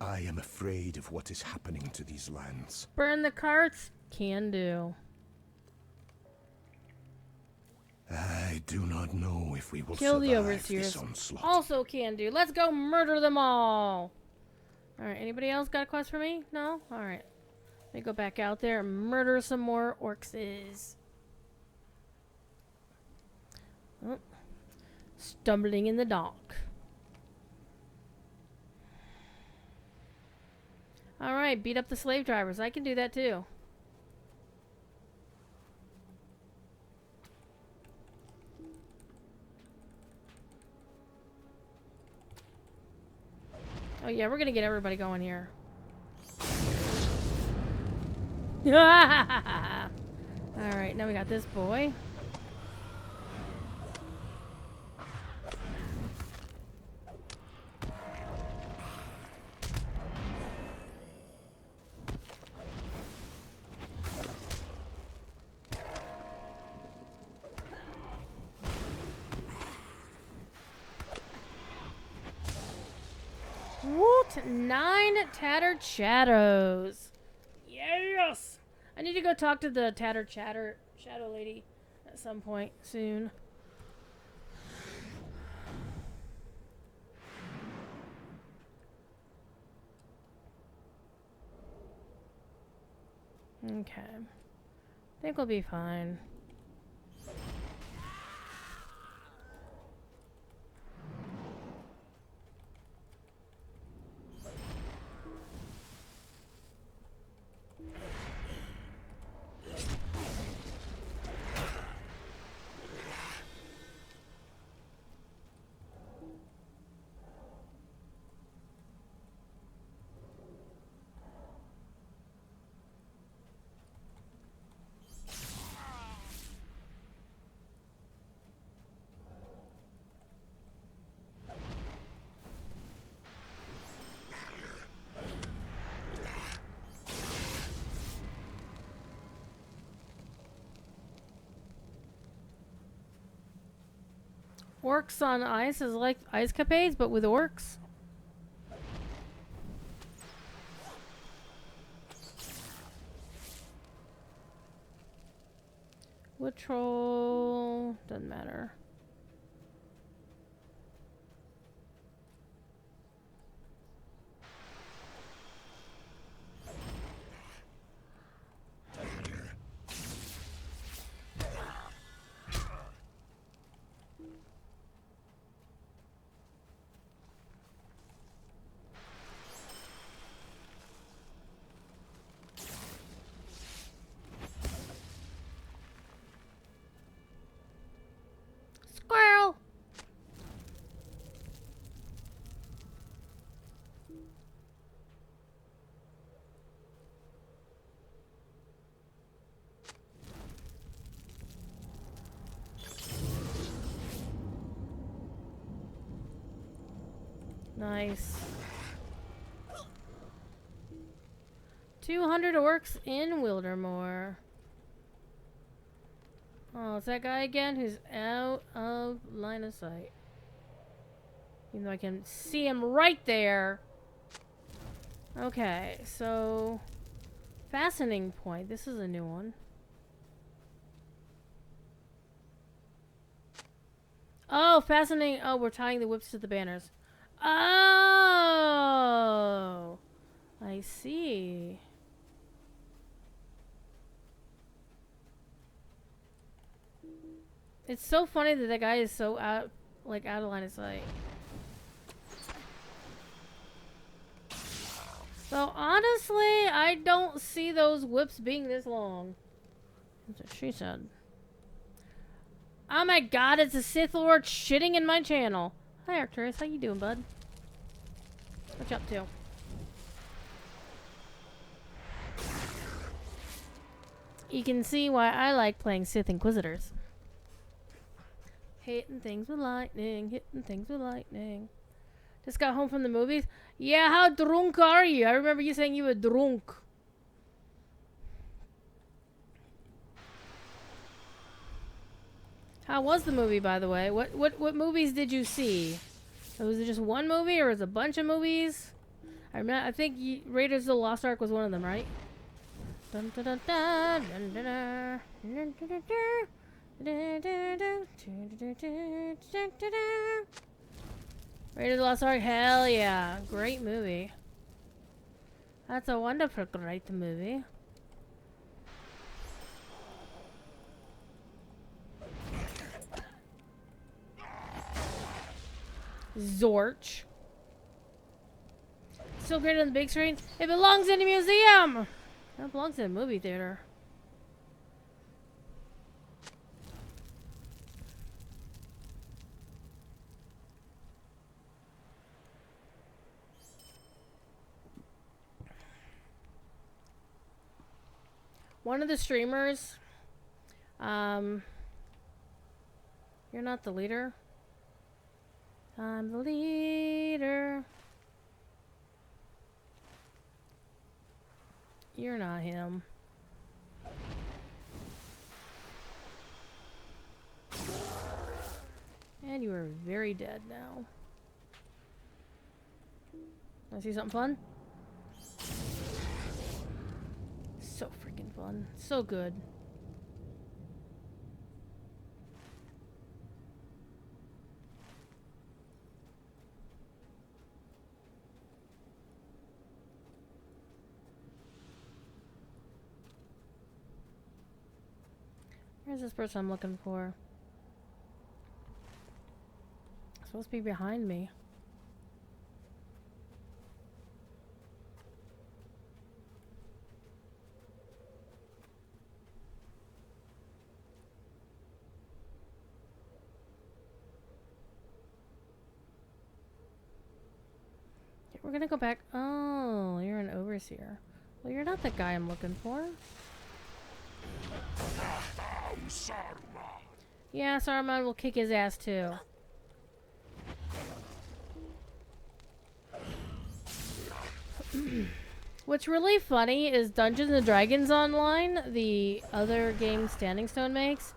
I am afraid of what is happening to these lands. Burn the carts? Can do. I do not know if we will Kill the survive overseers. this onslaught. Also can do. Let's go murder them all. Alright, anybody else got a quest for me? No? Alright. Let me go back out there and murder some more orcses. Oh. Stumbling in the dark. Alright, beat up the slave drivers. I can do that too. Oh yeah, we're gonna get everybody going here. Alright, now we got this boy. Woot! 9 tattered shadows. Yes! I need to go talk to the tattered shadow lady at some point soon. Okay. I think we'll be fine. Orcs on ice is like ice capades, but with orcs. Wood troll. Doesn't matter. Squirrel! Nice. 200 orcs in Wildermore. Oh, it's that guy again who's out of line of sight. Even though I can see him right there. Okay, so... Fastening point. This is a new one. Oh, fastening... Oh, we're tying the whips to the banners. Oh! I see. It's so funny that guy is so out of line of sight. So honestly, I don't see those whips being this long. That's what she said. Oh my god, it's a Sith Lord shitting in my channel. Hi Arcturus, how you doing, bud? What you up to? You can see why I like playing Sith Inquisitors. Hitting things with lightning, hitting things with lightning. Just got home from the movies. Yeah, how drunk are you? I remember you saying you were drunk. How was the movie, by the way? What movies did you see? Was it just one movie or was it a bunch of movies? I think Raiders of the Lost Ark was one of them, right? Dun, dun, dun, dun, dun, dun, dun, dun, dun, dun, dun. Raiders of the Lost Ark, hell yeah. Great movie. That's a wonderful great movie. Zorch. Still great on the big screen. It belongs in a museum! That belongs in a movie theater. One of the streamers, you're not the leader. I'm the leader. You're not him. And you are very dead now. Want to see something fun? So freaking fun. So good. Where's this person I'm looking for? It's supposed to be behind me. We're gonna go back. Oh, you're an overseer. Well, you're not the guy I'm looking for. Yeah, Saruman will kick his ass too. What's really funny is Dungeons and Dragons Online, the other game Standing Stone makes.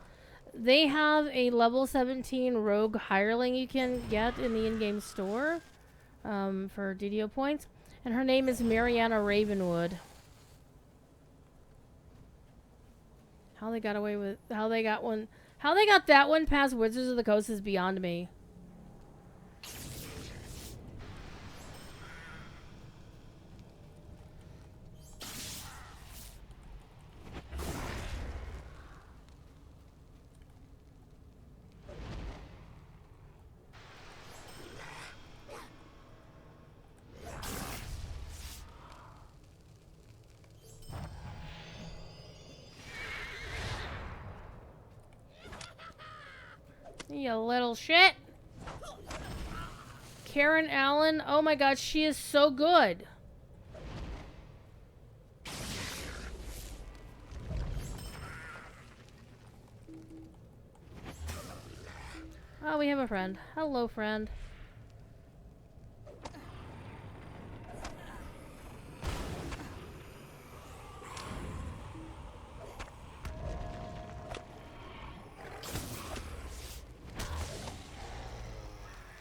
They have a level 17 rogue hireling you can get in the in-game store. For DDO points, and her name is Mariana Ravenwood. How they got away with... How they got one... How they got that one past Wizards of the Coast is beyond me. You little shit. Karen Allen. Oh my god, she is so good. Oh, we have a friend. Hello, friend.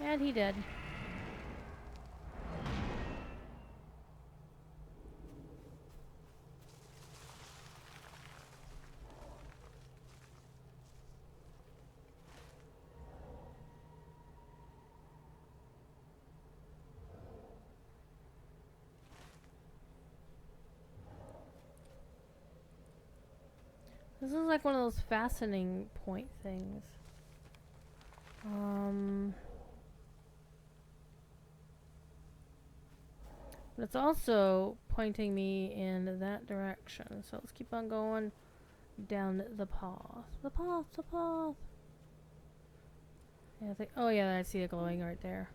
And he did. This is like one of those fastening point things. But it's also pointing me in that direction. So let's keep on going down the path. The path, the path. Yeah, oh yeah, I see it glowing right there.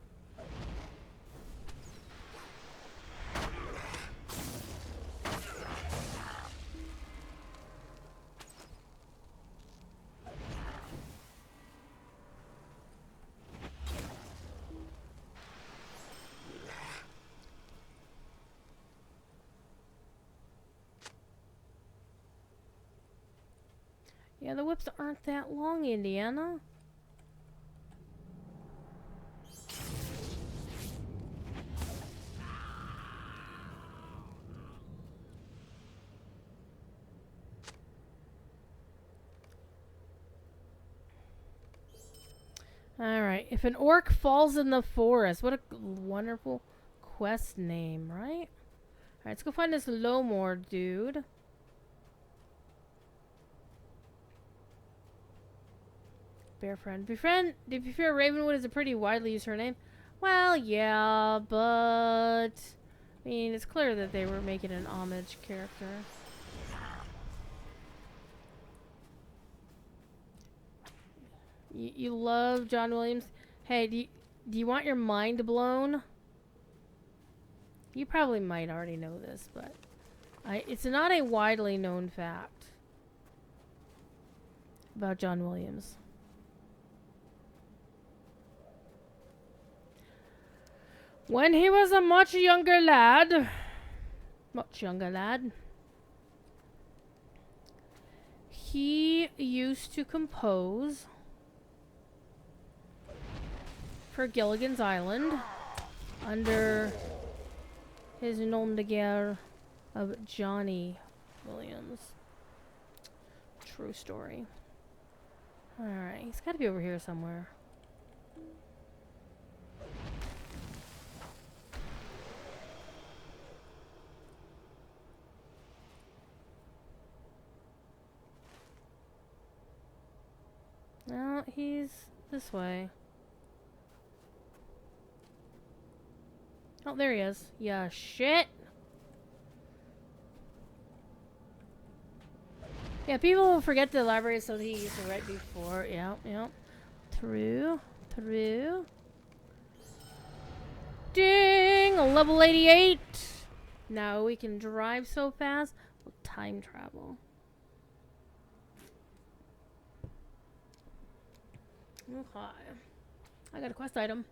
Yeah, the whips aren't that long, Indiana. Alright, if an orc falls in the forest, what a wonderful quest name, right? Alright, let's go find this Lowmore dude. Bear friend. Befriend. To be fair, Ravenwood is a pretty widely used surname. Well, yeah, but I mean, it's clear that they were making an homage character. You love John Williams. Hey, do you want your mind blown? You probably might already know this, but it's not a widely known fact about John Williams. When he was a much younger lad, he used to compose for Gilligan's Island under his nom de guerre of Johnny Williams. True story. Alright, he's got to be over here somewhere. No, he's this way. Oh, there he is. Yeah, shit. Yeah, people will forget the library, so he used it right before. Yep. True. Ding! Level 88! Now we can drive so fast. We'll time travel. Okay. I got a quest item.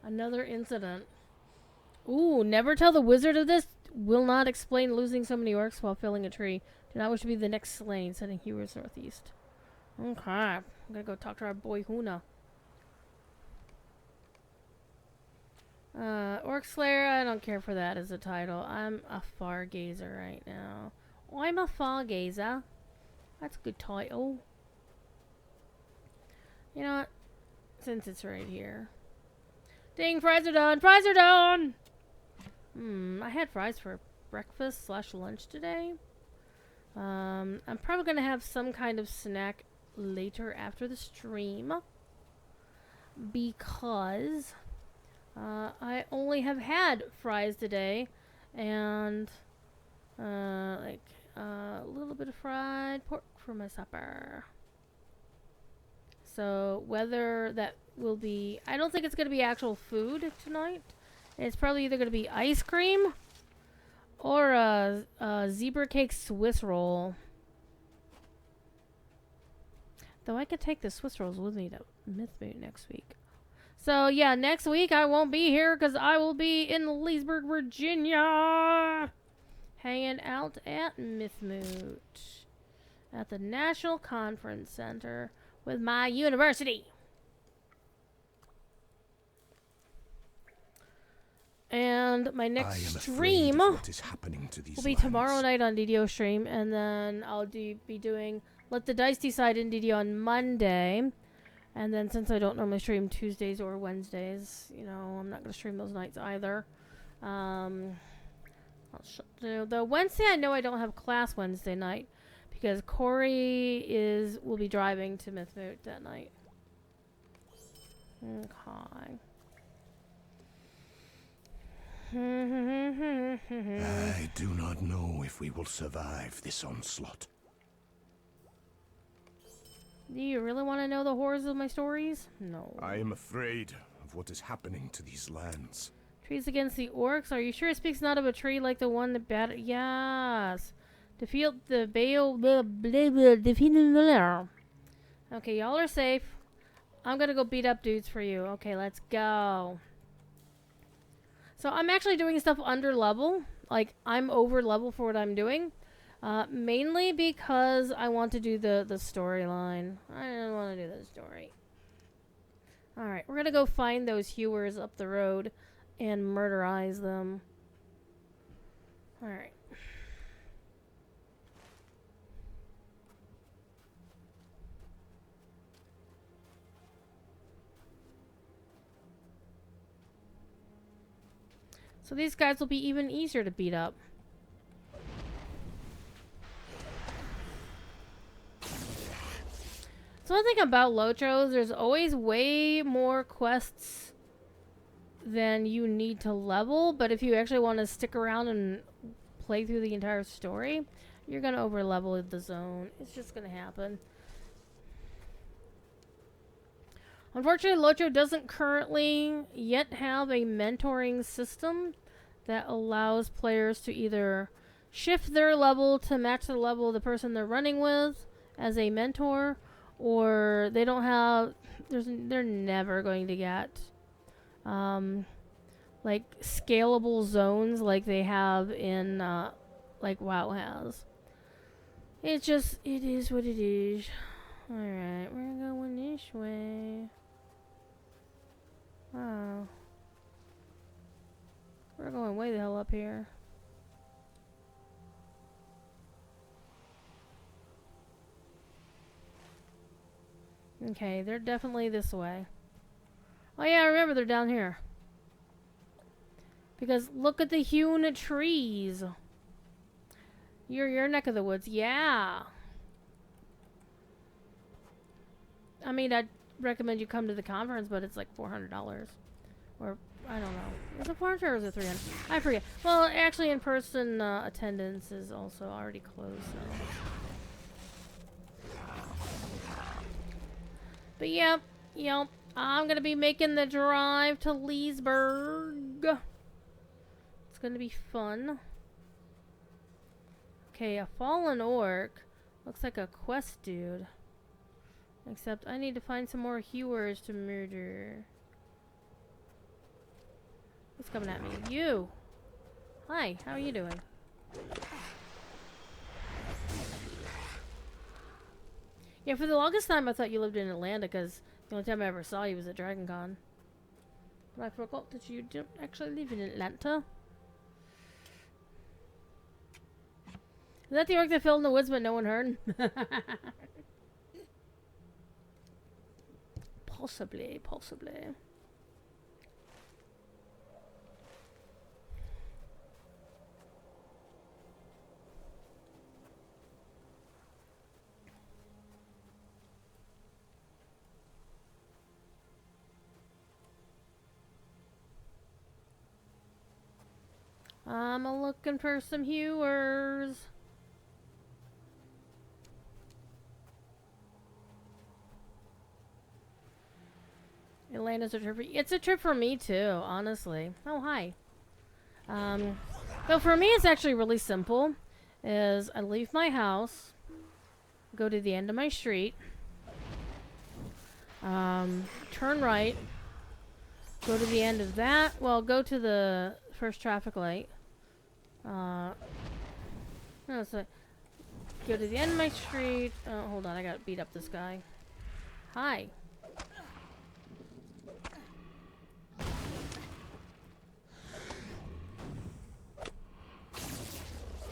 Another incident. Ooh, never tell the wizard of this. Will not explain losing so many orcs while felling a tree. Do not wish to be the next slain, sending hewers northeast. Okay. I'm gonna go talk to our boy Huna. Orc Slayer, I don't care for that as a title. I'm a Fargazer right now. I'm a Fargazer. That's a good title. You know what? Since it's right here. Ding, fries are done! Fries are done! I had fries for breakfast / lunch today. I'm probably gonna have some kind of snack later after the stream. Because I only have had fries today. And like a little bit of fried pork for my supper. So whether that will be, I don't think it's going to be actual food tonight. It's probably either going to be ice cream or a zebra cake Swiss roll. Though I could take the Swiss rolls with me to Mythmoot next week. So yeah, next week I won't be here because I will be in Leesburg, Virginia, hanging out at Mythmoot at the National Conference Center with my university. And my next stream what is happening to these will be lands. tomorrow night on DDO stream, and then I'll be doing Let the Dice Decide in DDO on Monday. And then since I don't normally stream Tuesdays or Wednesdays, you know, I'm not going to stream those nights either. The Wednesday I know I don't have class Wednesday night because Corey will be driving to Mythmoot that night. Okay. I do not know if we will survive this onslaught. Do you really want to know the horrors of my stories? No. I am afraid of what is happening to these lands. Trees against the orcs? Are you sure it speaks not of a tree like the one that battered? Yes. Defeat the Okay, y'all are safe. I'm gonna go beat up dudes for you. Okay, let's go. So I'm actually doing stuff under level. Like, I'm over level for what I'm doing. Mainly because I want to do the storyline. I don't want to do the story. Alright, we're gonna go find those hewers up the road and murderize them. Alright. So these guys will be even easier to beat up. So one thing about LotRO is there's always way more quests than you need to level, but if you actually want to stick around and play through the entire story, you're going to over level the zone. It's just going to happen. Unfortunately, LotRO doesn't currently yet have a mentoring system that allows players to either shift their level to match the level of the person they're running with as a mentor, or they don't have, they're never going to get like scalable zones like they have in like WoW has. It is what it is. Alright, we're going this way. Oh. We're going way the hell up here. Okay, they're definitely this way. Oh yeah, I remember they're down here. Because look at the hewn trees. Your neck of the woods, yeah. I mean, I'd recommend you come to the conference, but it's like $400. Or, I don't know. Is it 400 or is it 300? I forget. Well, actually, in-person attendance is also already closed, so. But yep. I'm going to be making the drive to Leesburg. It's going to be fun. Okay, a fallen orc. Looks like a quest dude. Except I need to find some more hewers to murder. Who's coming at me? You! Hi, how are you doing? Yeah, for the longest time I thought you lived in Atlanta because the only time I ever saw you was at Dragon Con. But I forgot that you don't actually live in Atlanta. Is that the orc that fell in the woods but no one heard? Possibly, possibly. I'm looking for some hewers. Atlanta's a trip for you. It's a trip for me too, honestly. Oh, hi. So for me it's actually really simple. Is I leave my house, go to the end of my street, turn right, go to the end of that. Well, go to the first traffic light. No, so go to the end of my street. Oh, hold on, I gotta beat up this guy. Hi.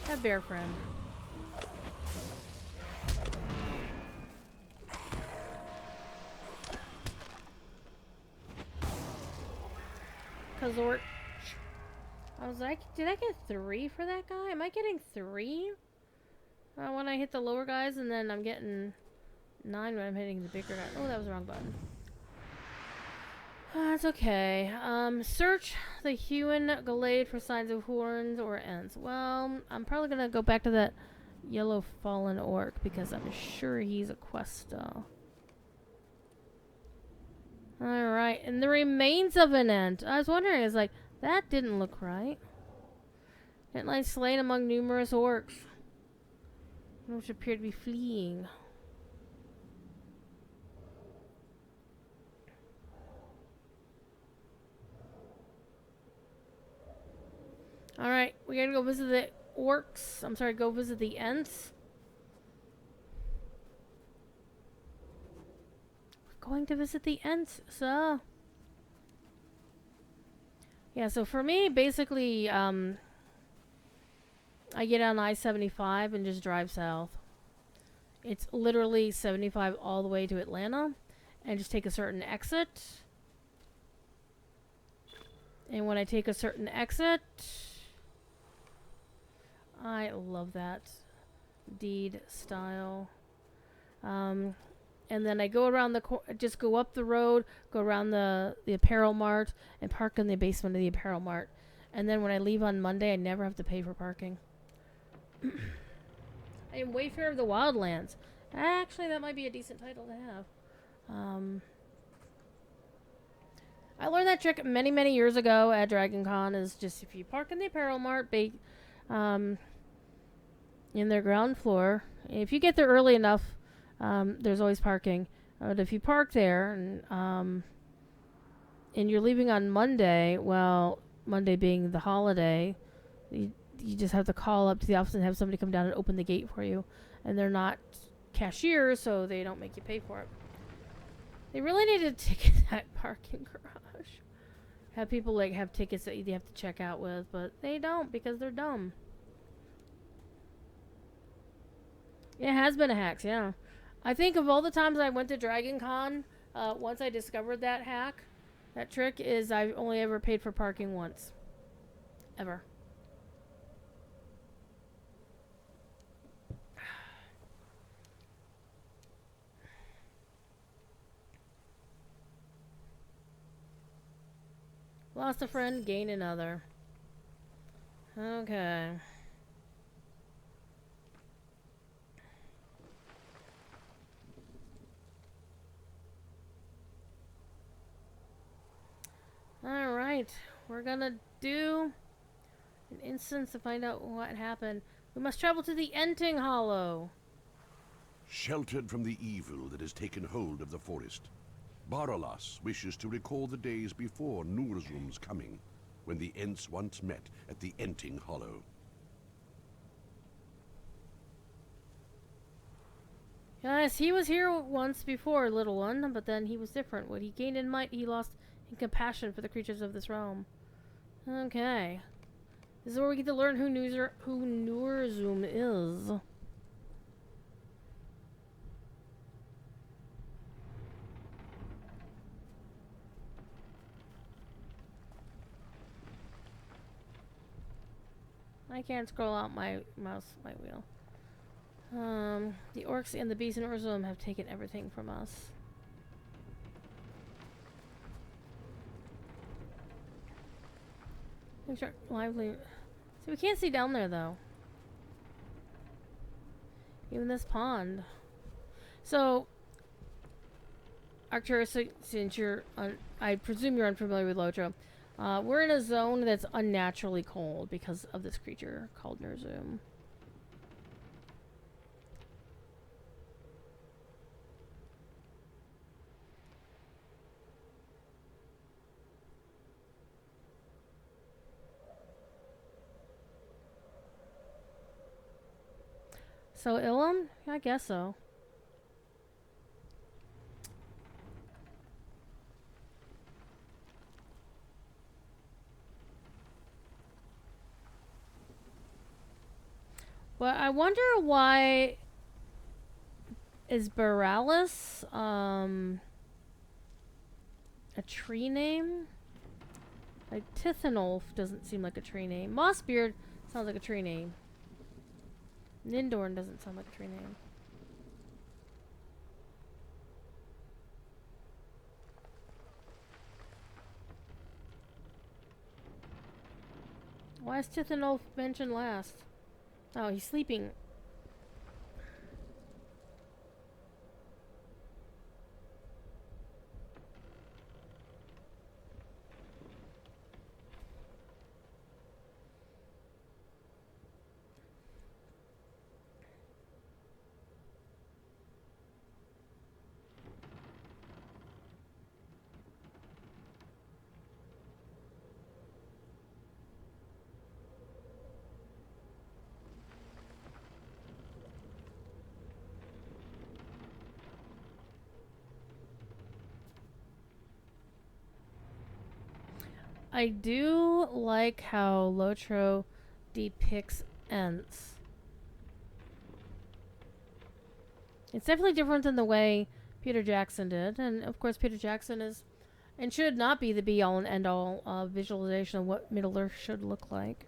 Have bear friend. Kazort. I was like, did I get 3 for that guy? Am I getting 3? When I hit the lower guys, and then I'm getting 9 when I'm hitting the bigger guy. Oh, that was the wrong button. That's okay. Search the hewn glade for signs of horns or ents. Well, I'm probably gonna go back to that yellow fallen orc because I'm sure he's a questa. Alright, and the remains of an ent. I was wondering, it's like, that didn't look right. Ent lies slain among numerous orcs, which appear to be fleeing. Alright, we're gonna go visit the orcs. I'm sorry, go visit the ents. We're going to visit the ents, so. Yeah, so for me, basically, I get on I-75 and just drive south. It's literally 75 all the way to Atlanta, and just take a certain exit. And when I take a certain exit, I love that deed style. And then I go around the just go up the road, go around the apparel mart, and park in the basement of the apparel mart. And then when I leave on Monday, I never have to pay for parking. I am Wayfarer of the Wildlands. Actually, that might be a decent title to have. I learned that trick many, many years ago at Dragon Con. Is just if you park in the apparel mart, in their ground floor, if you get there early enough, there's always parking. But if you park there and you're leaving on Monday, well, Monday being the holiday, you just have to call up to the office and have somebody come down and open the gate for you. And they're not cashiers, so they don't make you pay for it. They really need to ticket that parking garage. Have people like have tickets that you have to check out with, but they don't because they're dumb. It has been a hack, yeah. I think of all the times I went to Dragon Con, once I discovered that hack, that trick, is I've only ever paid for parking once. Ever. Lost a friend, gain another. Okay. Alright, we're gonna do an instance to find out what happened. We must travel to the Enting Hollow. Sheltered from the evil that has taken hold of the forest, Baralas wishes to recall the days before Nurzum's coming, when the Ents once met at the Enting Hollow. Yes, he was here once before, little one, but then he was different. What he gained in might, he lost in compassion for the creatures of this realm. Okay. This is where we get to learn who Nurzum is. I can't scroll out my wheel. The orcs and the beasts in Urzum have taken everything from us. Lively. See, we can't see down there though. Even this pond. So, Arcturus, since you're, I presume you're unfamiliar with LotRO. We're in a zone that's unnaturally cold because of this creature called Nurzum. So Ilum? I guess so. Well, I wonder why is Borealis a tree name? Like Tithanolf doesn't seem like a tree name. Mossbeard sounds like a tree name. Nindorn doesn't sound like a tree name. Why is Tithanolf mentioned last? Oh, he's sleeping. I do like how LotRO depicts Ents. It's definitely different than the way Peter Jackson did, and of course Peter Jackson is and should not be the be-all and end-all visualization of what Middle-earth should look like.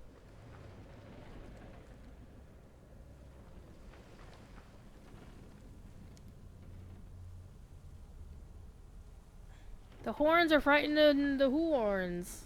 The horns are frightening the horns.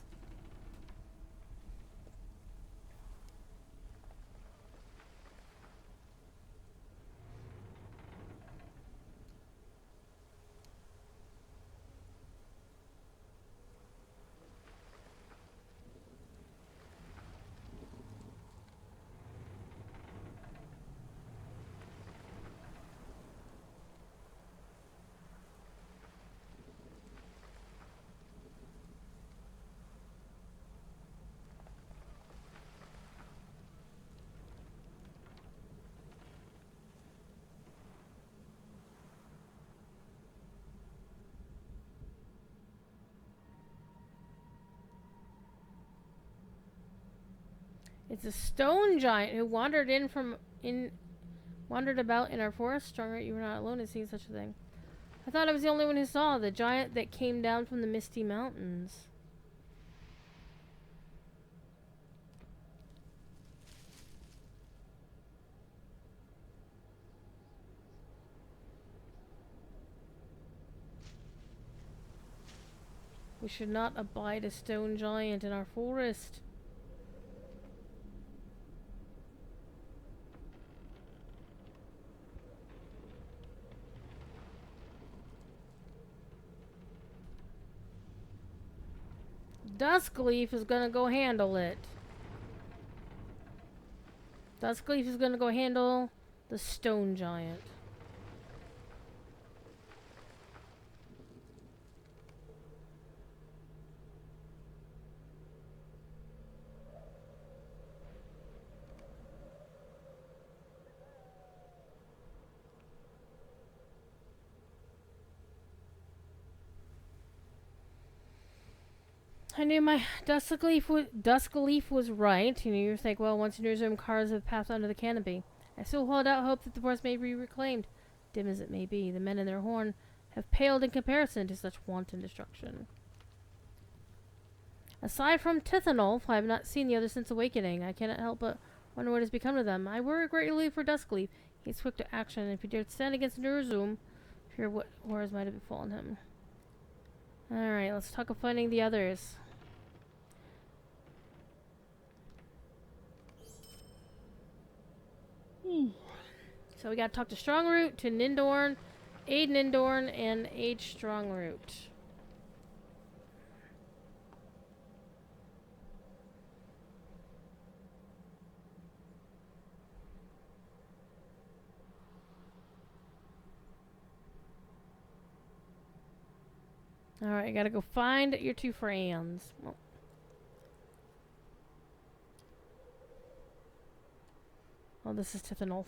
It's a stone giant who wandered about in our forest. Stronger, you were not alone in seeing such a thing. I thought I was the only one who saw the giant that came down from the misty mountains. We should not abide a stone giant in our forest. Duskleaf is gonna go handle it. Duskleaf is gonna go handle the stone giant. I knew my Duskleaf was right. You know, you think, well, once in resume, cars have passed under the canopy. I still hold out hope that the forest may be reclaimed. Dim as it may be, the men in their horn have paled in comparison to such wanton destruction. Aside from Tithanolf, I have not seen the others since awakening. I cannot help but wonder what has become of them. I worry greatly for Duskleaf. He is quick to action, and if he dared stand against Nurzum, fear what horrors might have befallen him. Alright, let's talk of finding the others. So we gotta talk to Strongroot, to Nindorn, aid Nindorn, and aid Strongroot. Alright, I gotta go find your two friends. Oh, this is Tithanolf.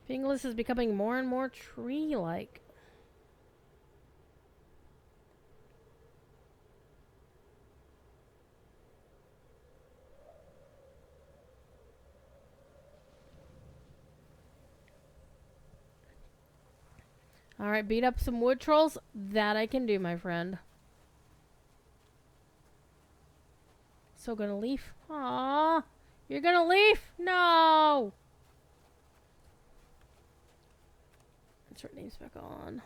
Finglas is becoming more and more tree-like. Alright, beat up some wood trolls. That I can do, my friend. So gonna leave? Aww. You're gonna leave? No! Let's her names back on.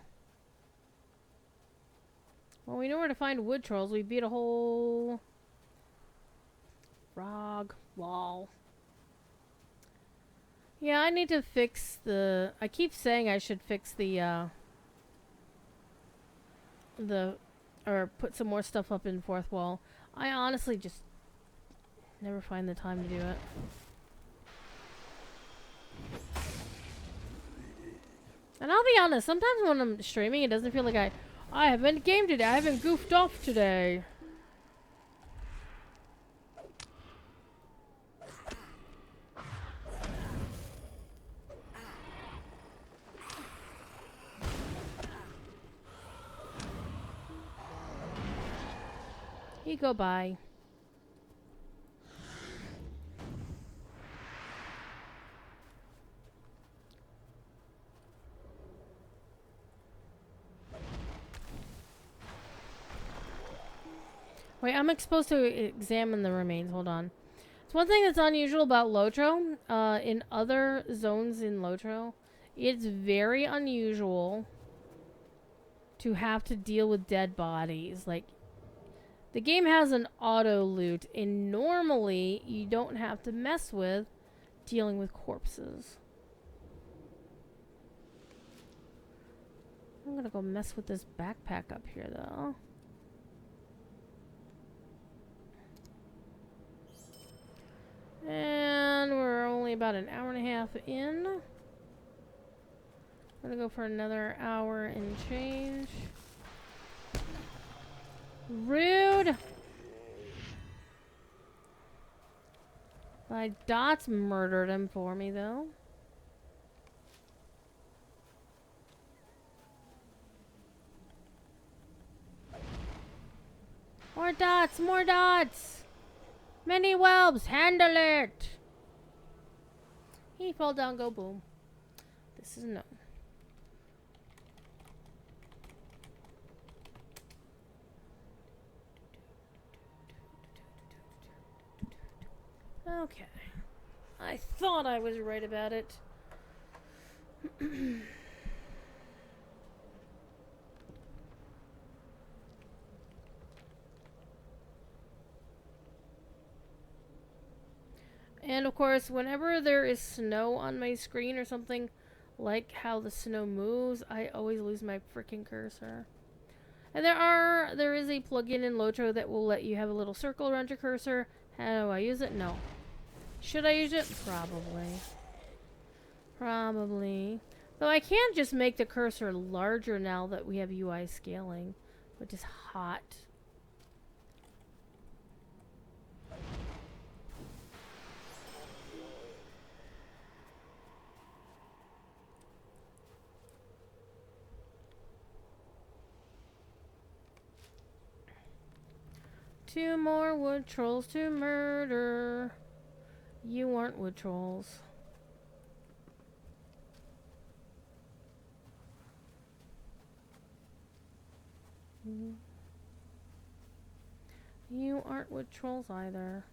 Well, we know where to find wood trolls. We beat a whole frog wall. Yeah, I need to fix the... I keep saying I should fix the or put some more stuff up in fourth wall. I honestly just never find the time to do it. And I'll be honest, sometimes when I'm streaming, it doesn't feel like I haven't gamed today. I haven't goofed off today. You go by. Wait, I'm supposed to examine the remains. Hold on. It's one thing that's unusual about LotRO. In other zones in LotRO, it's very unusual to have to deal with dead bodies. Like, the game has an auto loot, and normally you don't have to mess with dealing with corpses. I'm gonna go mess with this backpack up here, though. And we're only about an hour and a half in. I'm gonna go for another hour and change. Rude! My dots murdered him for me, though. More dots! More dots! Many whelps! Handle it! He fell down, go boom. This is no. Okay. I thought I was right about it. And of course, whenever there is snow on my screen or something, like how the snow moves, I always lose my freaking cursor. And there is a plugin in LotRO that will let you have a little circle around your cursor. How do I use it? No. Should I use it? Probably. Probably. Though I can just make the cursor larger now that we have UI scaling, which is hot. 2 more wood trolls to murder. You aren't wood trolls. You aren't wood trolls either.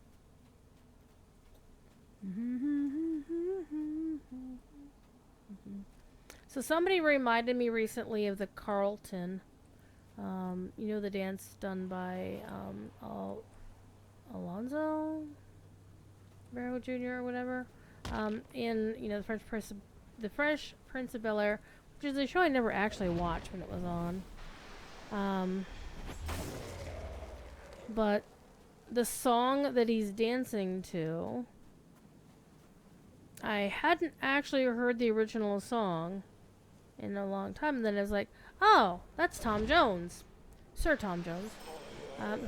So somebody reminded me recently of the Carlton. You know, the dance done by Alonzo Barrow Jr. or whatever. In, you know, the Fresh Prince of Bel-Air, which is a show I never actually watched when it was on. But the song that he's dancing to, I hadn't actually heard the original song in a long time. And then I was like, oh, that's Tom Jones. Sir Tom Jones.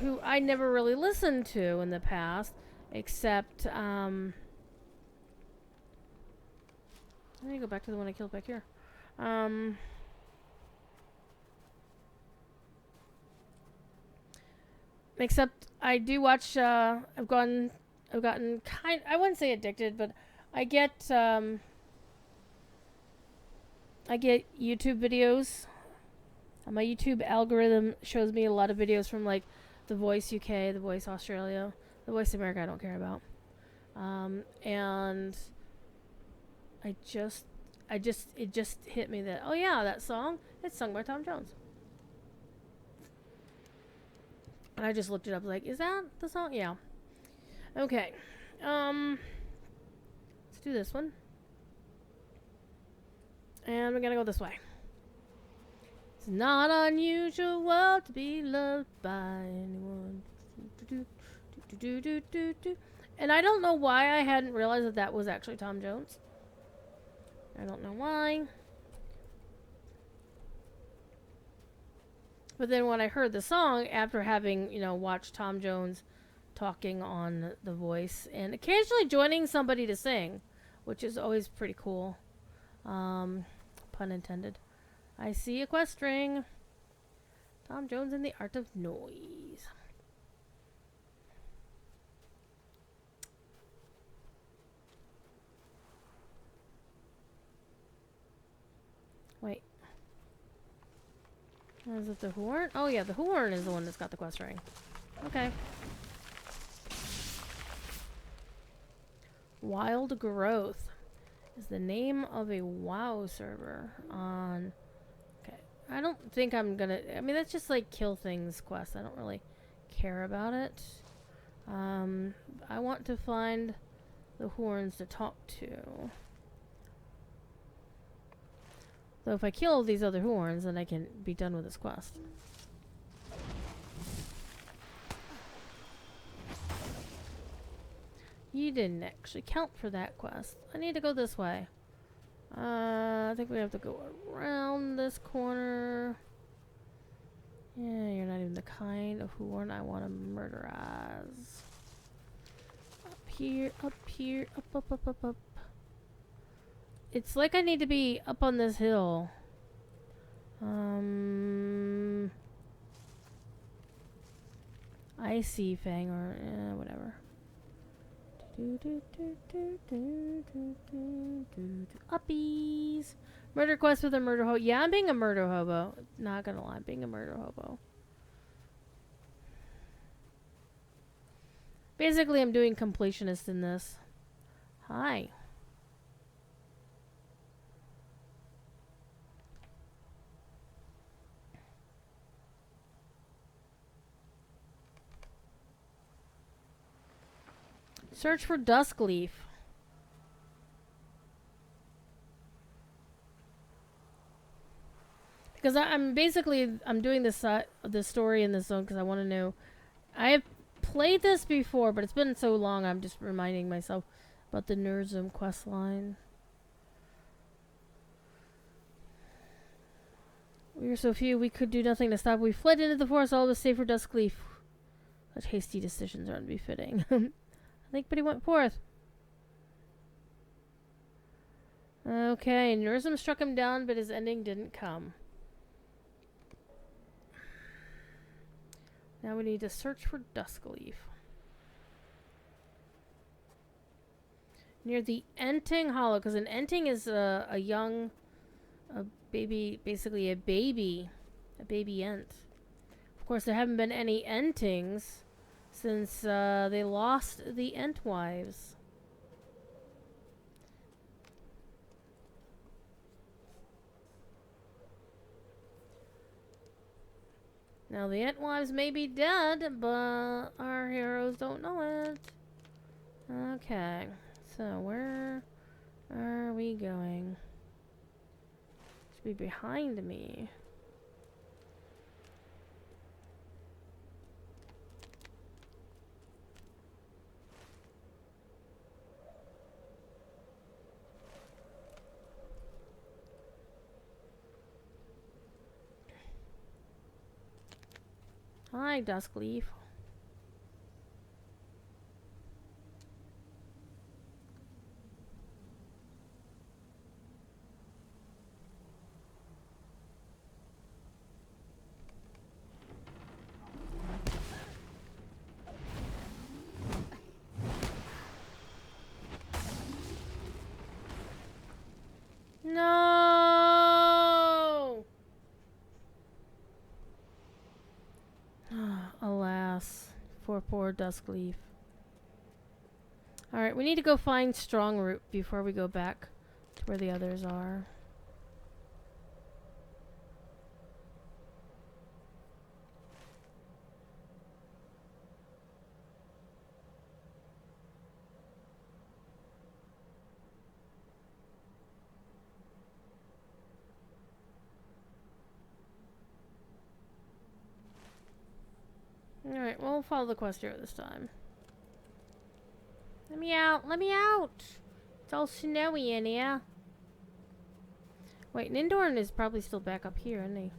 Who I never really listened to in the past, except, let me go back to the one I killed back here. Except I do watch, I've gotten I wouldn't say addicted, but I get YouTube videos. My YouTube algorithm shows me a lot of videos from like The Voice UK, The Voice Australia, The Voice America I don't care about. And it just hit me that, oh yeah, that song, it's sung by Tom Jones. And I just looked it up, like, is that the song? Yeah. Okay. Let's do this one. And we're gonna go this way. It's not unusual to be loved by anyone. And I don't know why I hadn't realized that that was actually Tom Jones. I don't know why. But then when I heard the song, after having, you know, watched Tom Jones talking on The Voice, and occasionally joining somebody to sing, which is always pretty cool. Pun intended. I see a quest ring. Tom Jones in the Art of Noise. Wait. Is it the horn? Oh yeah, the horn is the one that's got the quest ring. Okay. Wild Growth is the name of a WoW server on... Okay. I don't think I'm gonna... I mean, that's just like kill things quest. I don't really care about it. I want to find the horns to talk to. So if I kill these other horns, then I can be done with this quest. You didn't actually count for that quest. I need to go this way. I think we have to go around this corner. Yeah, you're not even the kind of horn I want to murderize. Up here, up, up. It's like I need to be up on this hill. Icy Fang or whatever. Uppies. Murder quest with a murder hobo. Yeah, I'm being a murder hobo. Not gonna lie, I'm being a murder hobo. Basically, I'm doing completionist in this. Hi. Search for Duskleaf. Because I'm doing this story in this zone because I want to know. I have played this before, but it's been so long. I'm just reminding myself about the Nurzum quest line. We were so few, we could do nothing to stop. We fled into the forest, all was safe for Duskleaf. Such hasty decisions are unbefitting. I think, but he went forth. Okay, Nurzum struck him down, but his ending didn't come. Now we need to search for Duskleaf. Near the Enting Hollow, because an Enting is a baby, basically a baby Ent. Of course, there haven't been any Entings since they lost the Entwives. Now, the Entwives may be dead, but our heroes don't know it. Okay, so where are we going? Should be behind me. Hi, Duskleaf. No! Alas, for poor Duskleaf. Alright, we need to go find Strongroot before we go back to where the others are. Alright, we'll follow the quest hero this time. Let me out! Let me out! It's all snowy in here. Wait, Nindorn is probably still back up here, isn't he?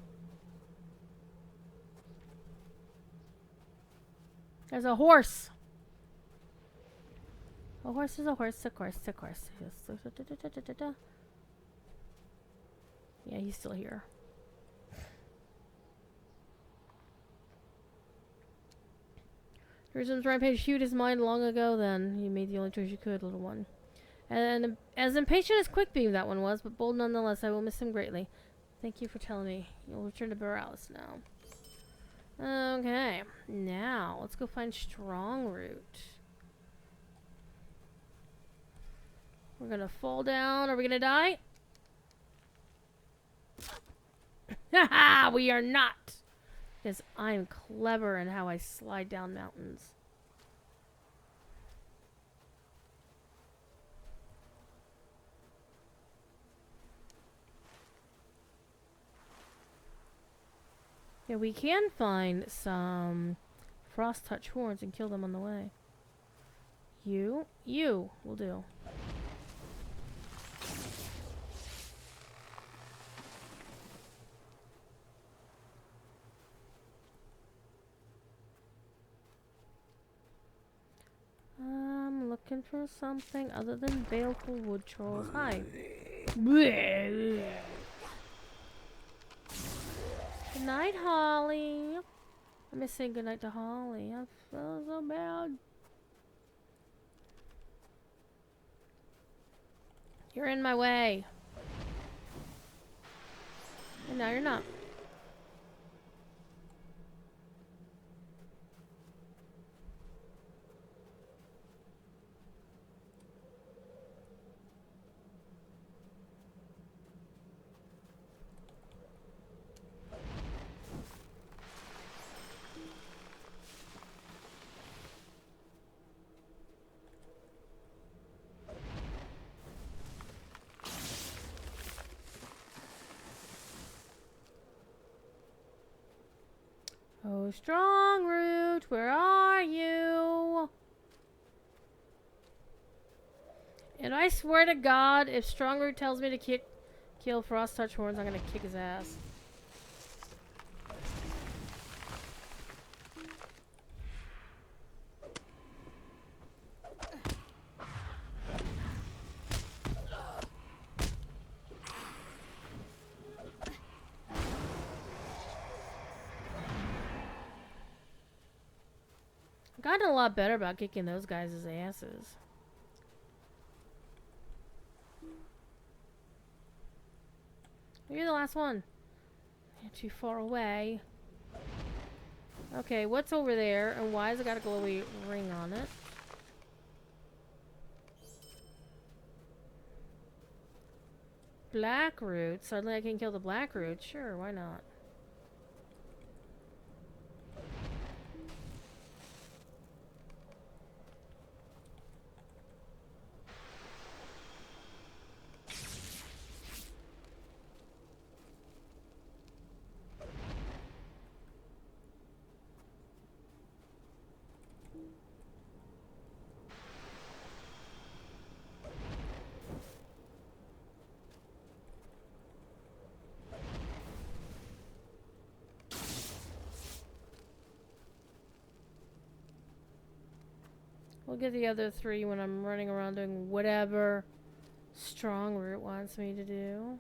There's a horse! A horse is a horse, of course, of course. Yeah, he's still here. Druidsfire Rampage shoot his mind long ago then. You made the only choice you could, little one. And as impatient as Quickbeam that one was, but bold nonetheless, I will miss him greatly. Thank you for telling me. You'll return to Borealis now. Okay. Now, let's go find Strongroot. We're gonna fall down. Are we gonna die? Haha! We are not! Because I'm clever in how I slide down mountains. Yeah, we can find some frost touch horns and kill them on the way. You will do. I'm looking for something other than baleful wood trolls. Hi. Good night, Holly. I miss saying goodnight to Holly. I feel so bad. You're in my way. And now you're not. Oh, Strongroot, where are you? And I swear to God, if Strongroot tells me to kill Frost Touch Horns, I'm gonna kick his ass. I've gotten a lot better about kicking those guys' asses. You're the last one. You're too far away. Okay, what's over there, and why has it got a glowy ring on it? Blackroot. Suddenly I can kill the Blackroot. Sure, why not? We'll get the other 3 when I'm running around doing whatever Strong Root wants me to do.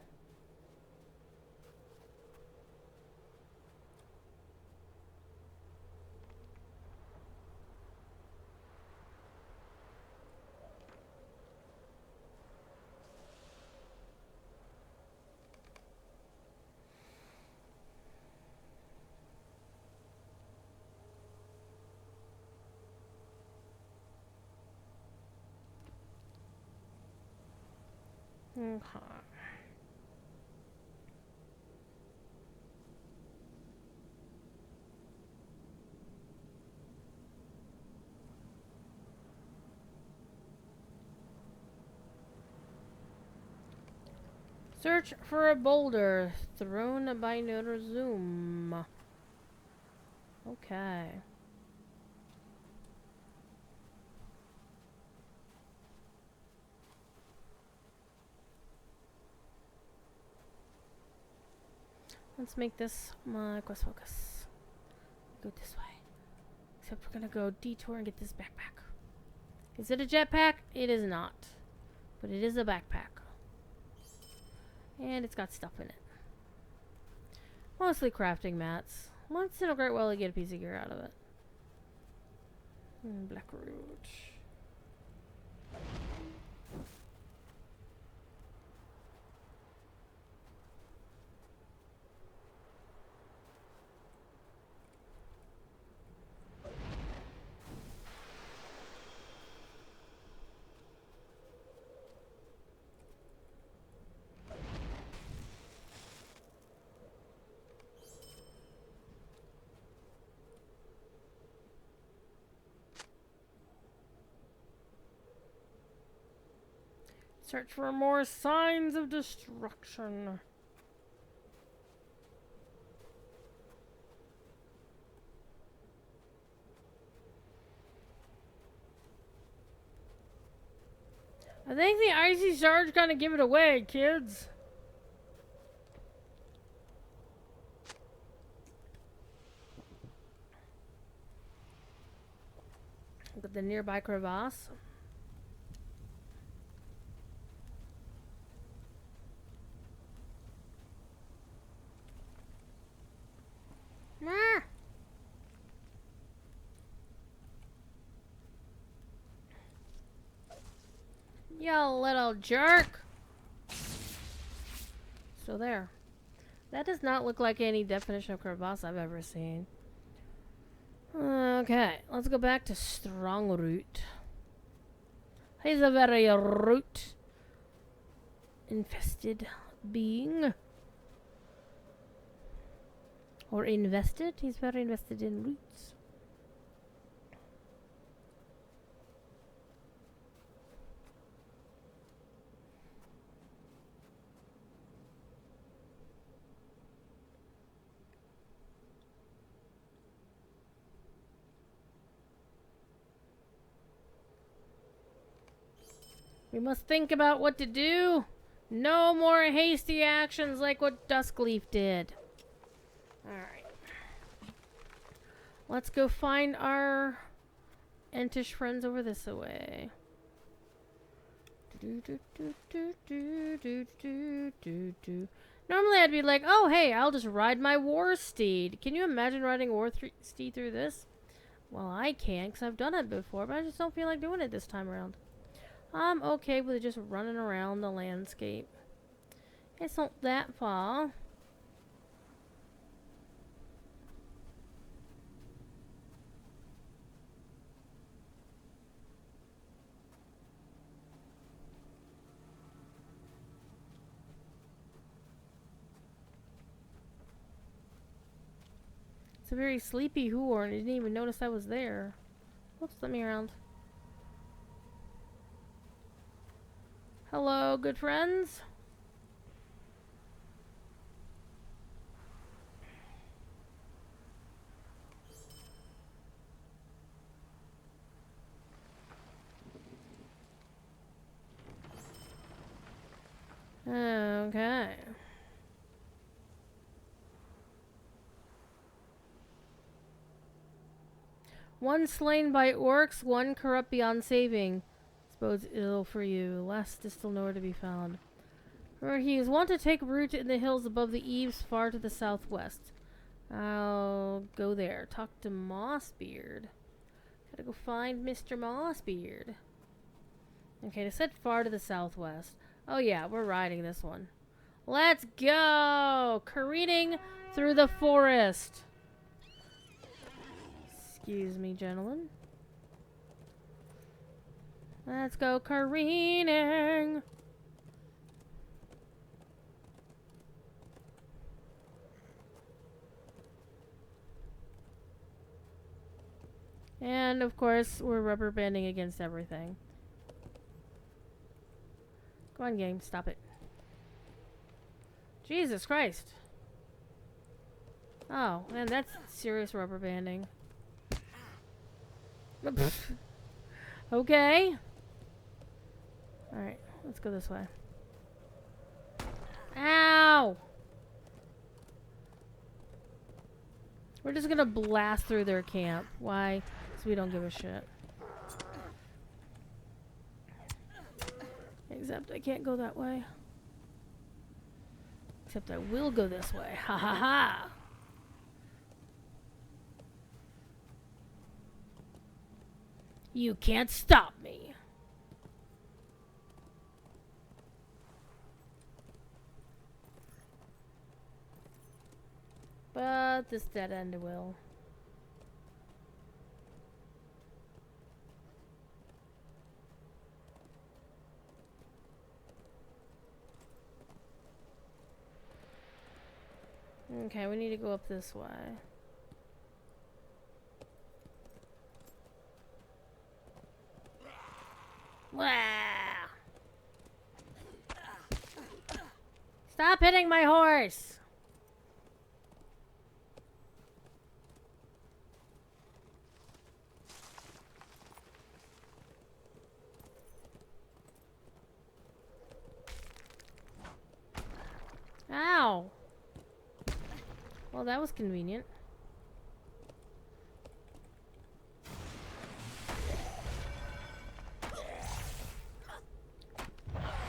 Okay. Search for a boulder thrown by Notre Zoom. Okay. Let's make this my quest focus. Go this way. Except we're gonna go detour and get this backpack. Is it a jetpack? It is not. But it is a backpack. And it's got stuff in it. Mostly crafting mats. Once in a great while you get a piece of gear out of it. Blackroot. Search for more signs of destruction. I think the icy shard's gonna give it away, kids. Look at the nearby crevasse. Ah. You little jerk. So there. That does not look like any definition of crevasse I've ever seen. Okay, let's go back to Strong Root. He's a very root infested being. Or invested. He's very invested in roots. We must think about what to do. No more hasty actions like what Duskleaf did. Alright. Let's go find our Entish friends over this way. Normally I'd be like, oh hey, I'll just ride my war steed. Can you imagine riding a war steed through this? Well, I can, because I've done it before, but I just don't feel like doing it this time around. I'm okay with just running around the landscape. It's not that far. It's a very sleepy horn. I didn't even notice I was there. Oops, let me around. Hello, good friends. Okay. One slain by orcs, one corrupt beyond saving. This bodes ill for you. Last is still nowhere to be found. For he is wont to take root in the hills above the eaves far to the southwest. I'll go there. Talk to Mossbeard. Gotta go find Mr. Mossbeard. Okay, they said far to the southwest. Oh yeah, we're riding this one. Let's go! Careening through the forest. Excuse me, gentlemen. Let's go careening. And of course, we're rubber banding against everything. Go on, game. Stop it. Jesus Christ. Oh, man, that's serious rubber banding. Okay. Alright, let's go this way. Ow! We're just gonna blast through their camp. Why? Because we don't give a shit. Except I can't go that way. Except I will go this way. Ha ha ha! You can't stop me. But this dead end will. Okay, we need to go up this way. Wow. Stop hitting my horse! Ow! Well, that was convenient.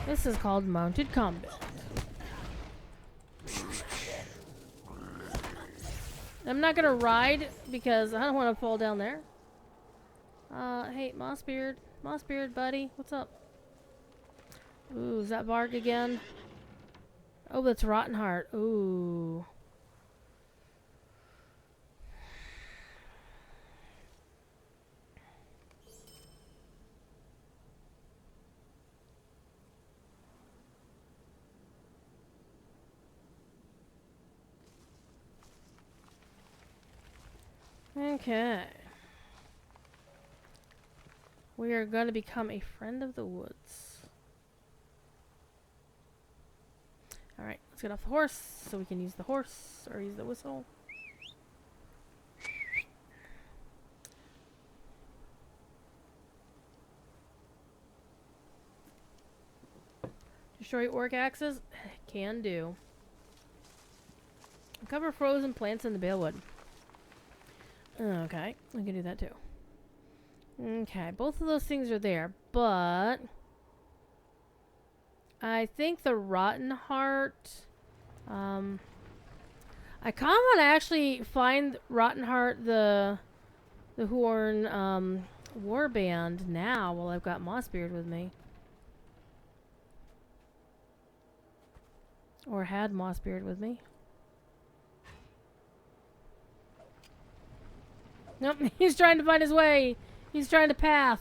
This is called mounted combat. I'm not gonna ride because I don't want to fall down there. Hey, Mossbeard. Mossbeard, buddy. What's up? Ooh, is that Varg again? Oh, that's Rottenheart. Ooh. Okay. We are going to become a friend of the woods. Alright, let's get off the horse so we can use the horse or use the whistle. Destroy orc axes? Can do. Cover frozen plants in the Balewood. Okay, we can do that too. Okay, both of those things are there, but I think the Rotten Heart. I kind of want to actually find Rotten Heart the the Horn warband now while I've got Mossbeard with me. Or had Mossbeard with me. Nope, he's trying to find his way. He's trying to path.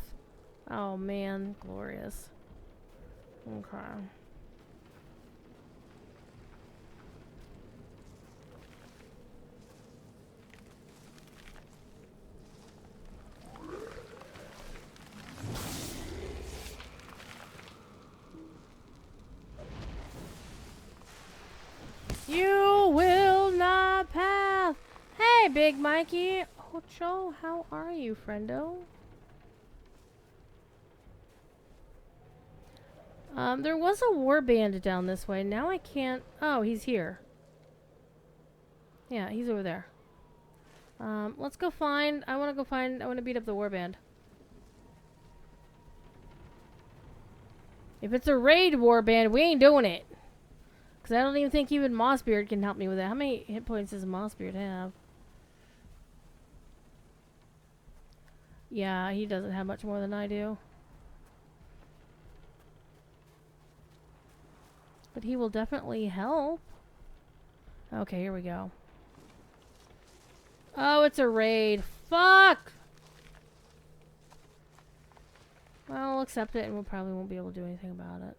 Oh man, glorious. Okay. You will not path. Hey, Big Mikey. Ocho, how are you, friendo? There was a warband down this way. Now I can't. Oh, he's here. Yeah, he's over there. Let's go find. I want to beat up the warband. If it's a raid warband, we ain't doing it. Because I don't even think even Mossbeard can help me with that. How many hit points does Mossbeard have? Yeah, he doesn't have much more than I do. But he will definitely help. Okay, here we go. Oh, it's a raid. Fuck! Well, we'll accept it and we probably won't be able to do anything about it.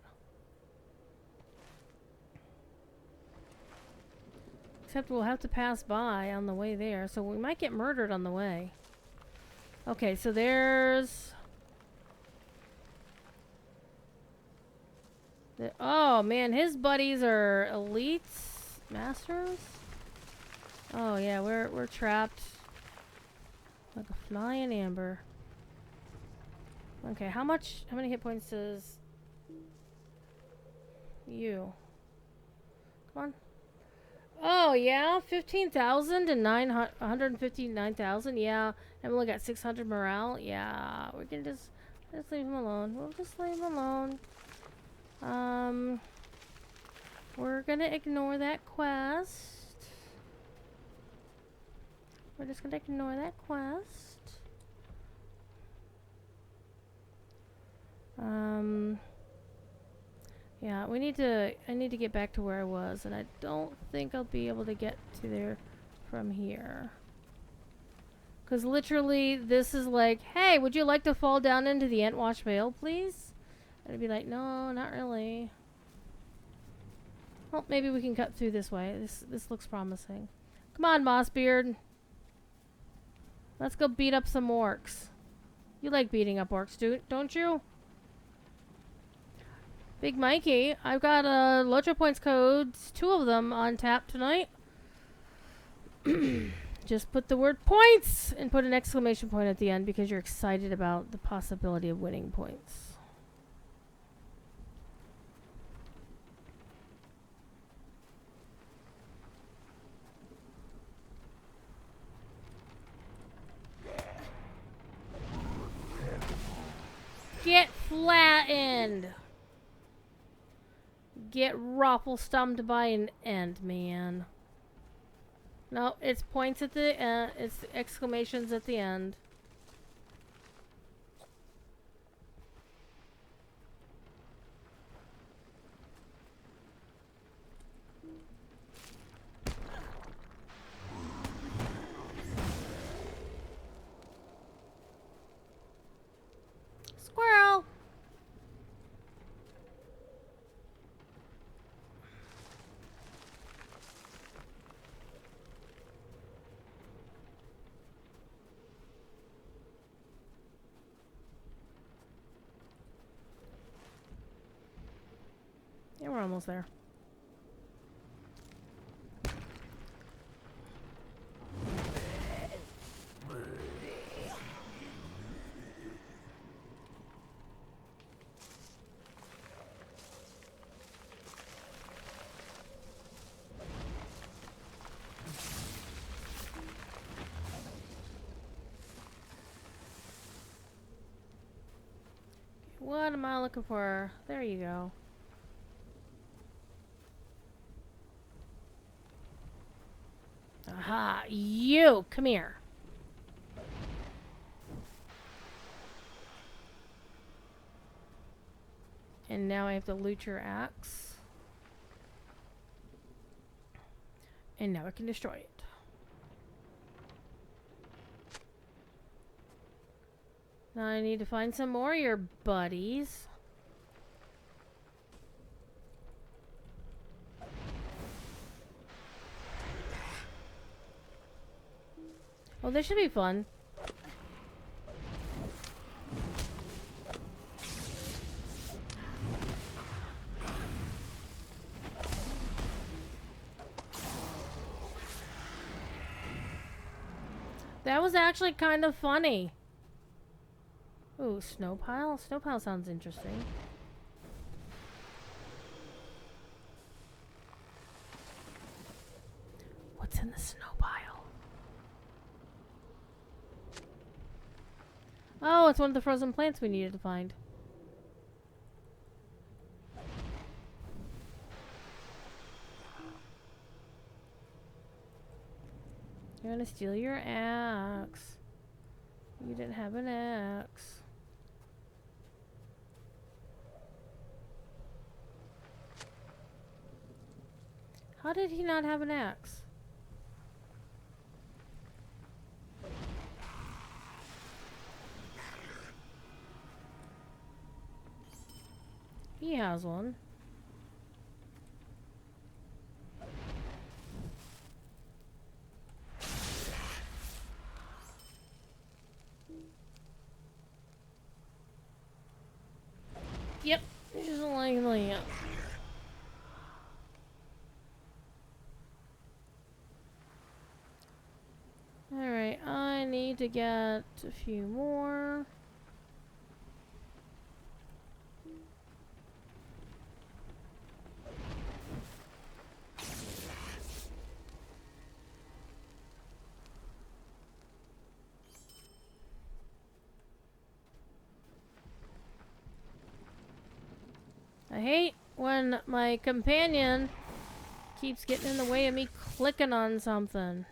Except we'll have to pass by on the way there, so we might get murdered on the way. Okay, so there's... oh, man, his buddies are elites? Masters? Oh, yeah, we're trapped. Like a fly in amber. Okay, how many hit points does... you? Come on. Oh, yeah? 15,000 to 159,000? Yeah. And we only got 600 morale? Yeah. We can just leave him alone. We'll just leave him alone. We're gonna ignore that quest. We're just gonna ignore that quest. Yeah, I need to get back to where I was, and I don't think I'll be able to get to there from here. Because literally, this is like, hey, would you like to fall down into the Entwash Vale, please? And I'd be like, no, not really. Well, maybe we can cut through this way. This looks promising. Come on, Mossbeard. Let's go beat up some orcs. You like beating up orcs, don't you? Big Mikey, I've got LotRO points codes, 2 of them on tap tonight. Just put the word points and put an exclamation point at the end because you're excited about the possibility of winning points. Get flattened! Get ruffle-stumped by an end, man. No, it's points at the end. It's exclamations at the end. Squirrel! Yeah, we're almost there. What am I looking for? There you go. Aha, you! Come here. And now I have to loot your axe. And now I can destroy it. Now I need to find some more of your buddies. Oh, this should be fun. That was actually kind of funny. Ooh, snow pile? Snow pile sounds interesting. What's in the snow pile? Oh, it's one of the frozen plants we needed to find. You're gonna steal your axe. You didn't have an axe. How did he not have an axe? He has one. Yep, just like that. Alright, I need to get a few more. I hate when my companion keeps getting in the way of me clicking on something.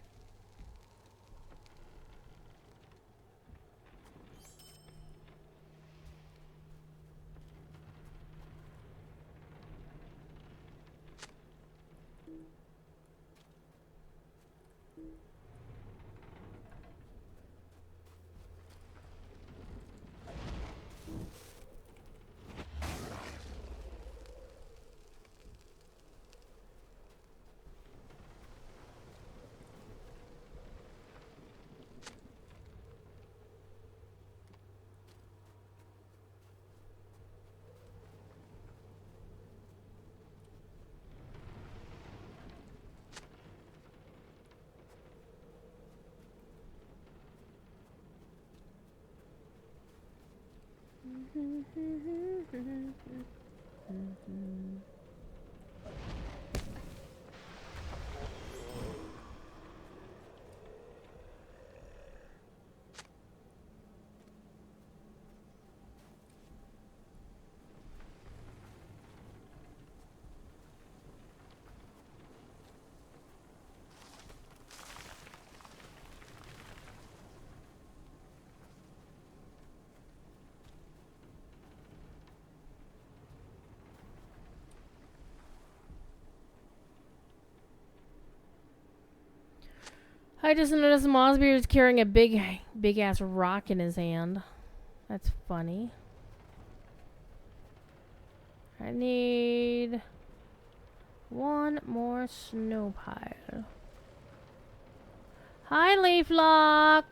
I just noticed Mosbeard is carrying a big ass rock in his hand. That's funny. I need one more snow pile. Hi, Leaflock!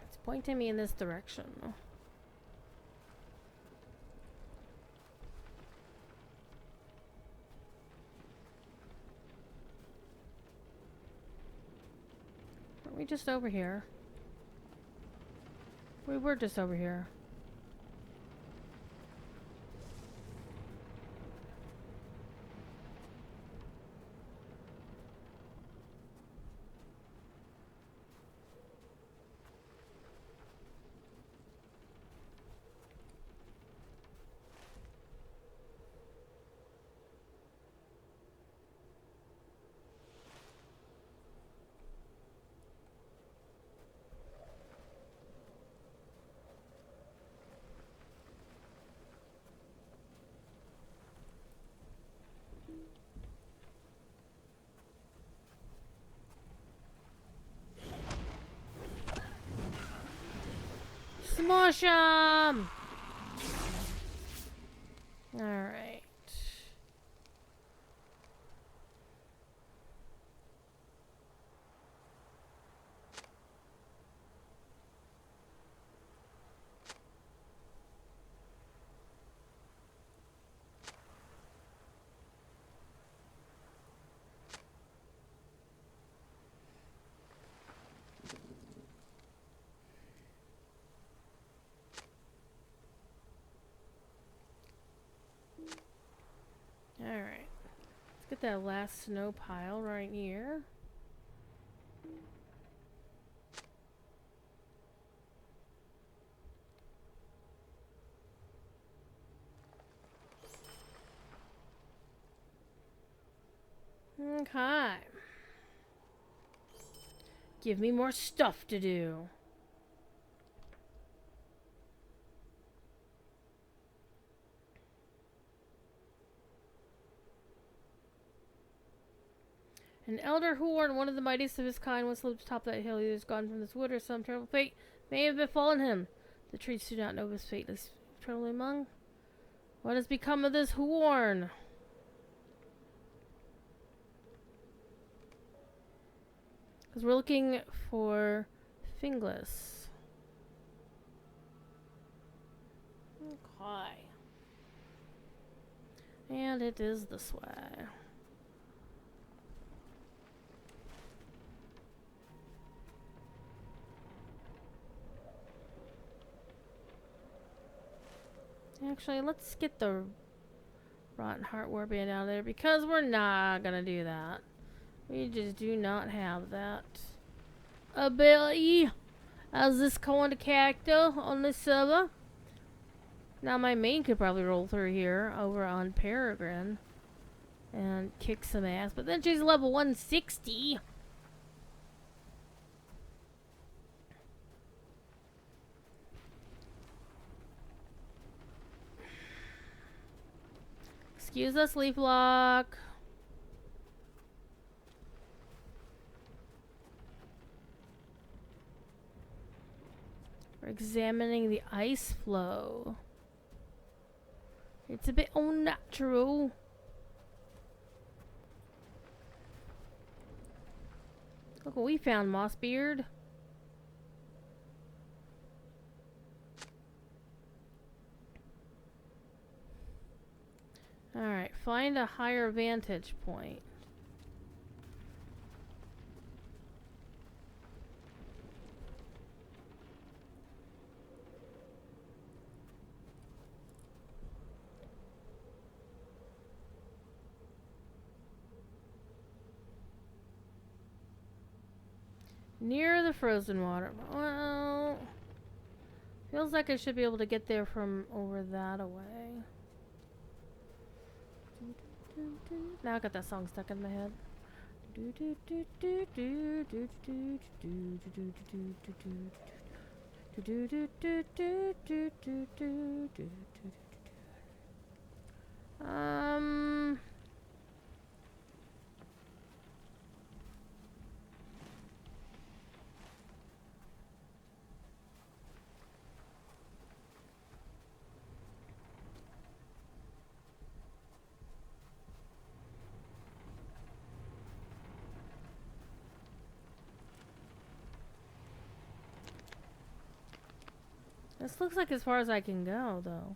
It's pointing me in this direction. Weren't we just over here? We were just over here. Smush 'em! Alright. Alright. Let's get that last snow pile right here. Okay. Give me more stuff to do. An elder horn, one of the mightiest of his kind, once lived atop that hill. He is gone from this wood, or some terrible fate may have befallen him. The trees do not know his fate. Is traveling among. What has become of this horn? Because we're looking for Fingless. Okay. And it is this way. Actually, let's get the Rotten Heart Warband out of there because we're not gonna do that. We just do not have that ability as this kind of character on this server. Now my main could probably roll through here over on Peregrine and kick some ass, but then she's level 160. Excuse us, Leaf Lock. We're examining the ice flow. It's a bit unnatural. Look what we found, Mossbeard. Alright, find a higher vantage point. Near the frozen water. Well, feels like I should be able to get there from over that away. Now I got that song stuck in my head. This looks like as far as I can go, though.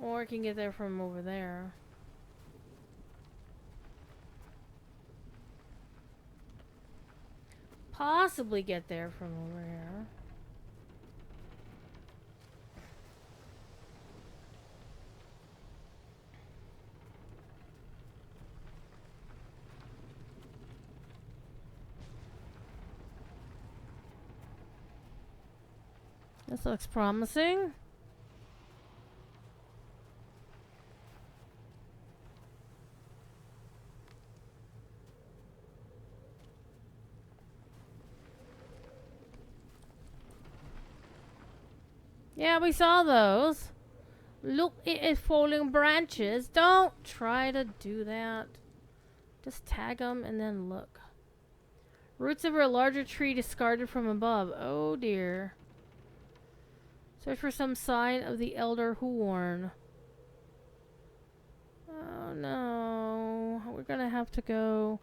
Or I can get there from over there. Possibly get there from over here. This looks promising. Yeah, we saw those. Look, it is falling branches. Don't try to do that. Just tag them and then look. Roots of a larger tree discarded from above. Oh dear. Search for some sign of the elder horn. Oh no. We're gonna have to go.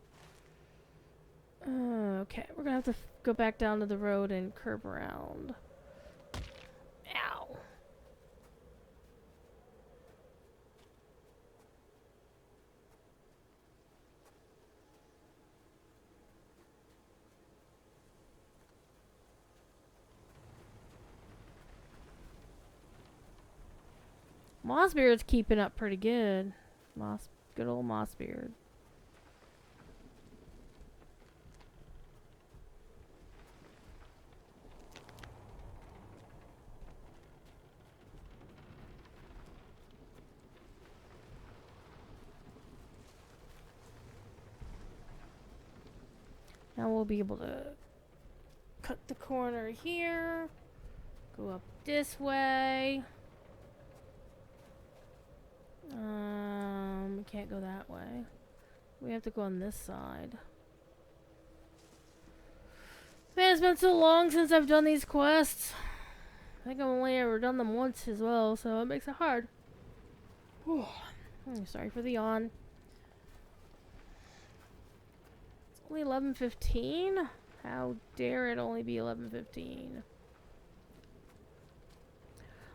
Okay, we're gonna have to go back down to the road and curve around. Ow. Mossbeard's keeping up pretty good. Good old Mossbeard. Now we'll be able to cut the corner here, go up this way. We can't go that way. We have to go on this side. Man, it's been so long since I've done these quests. I think I've only ever done them once as well, so it makes it hard. Whew. Sorry for the yawn. It's only 11:15? How dare it only be 11:15?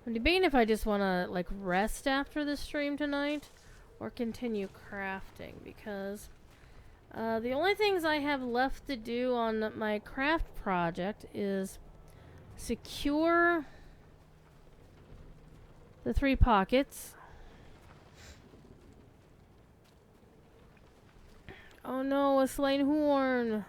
I'm debating if I just want to like rest after this stream tonight or continue crafting, because the only things I have left to do on my craft project is secure the 3 pockets. Oh no, a slain horn.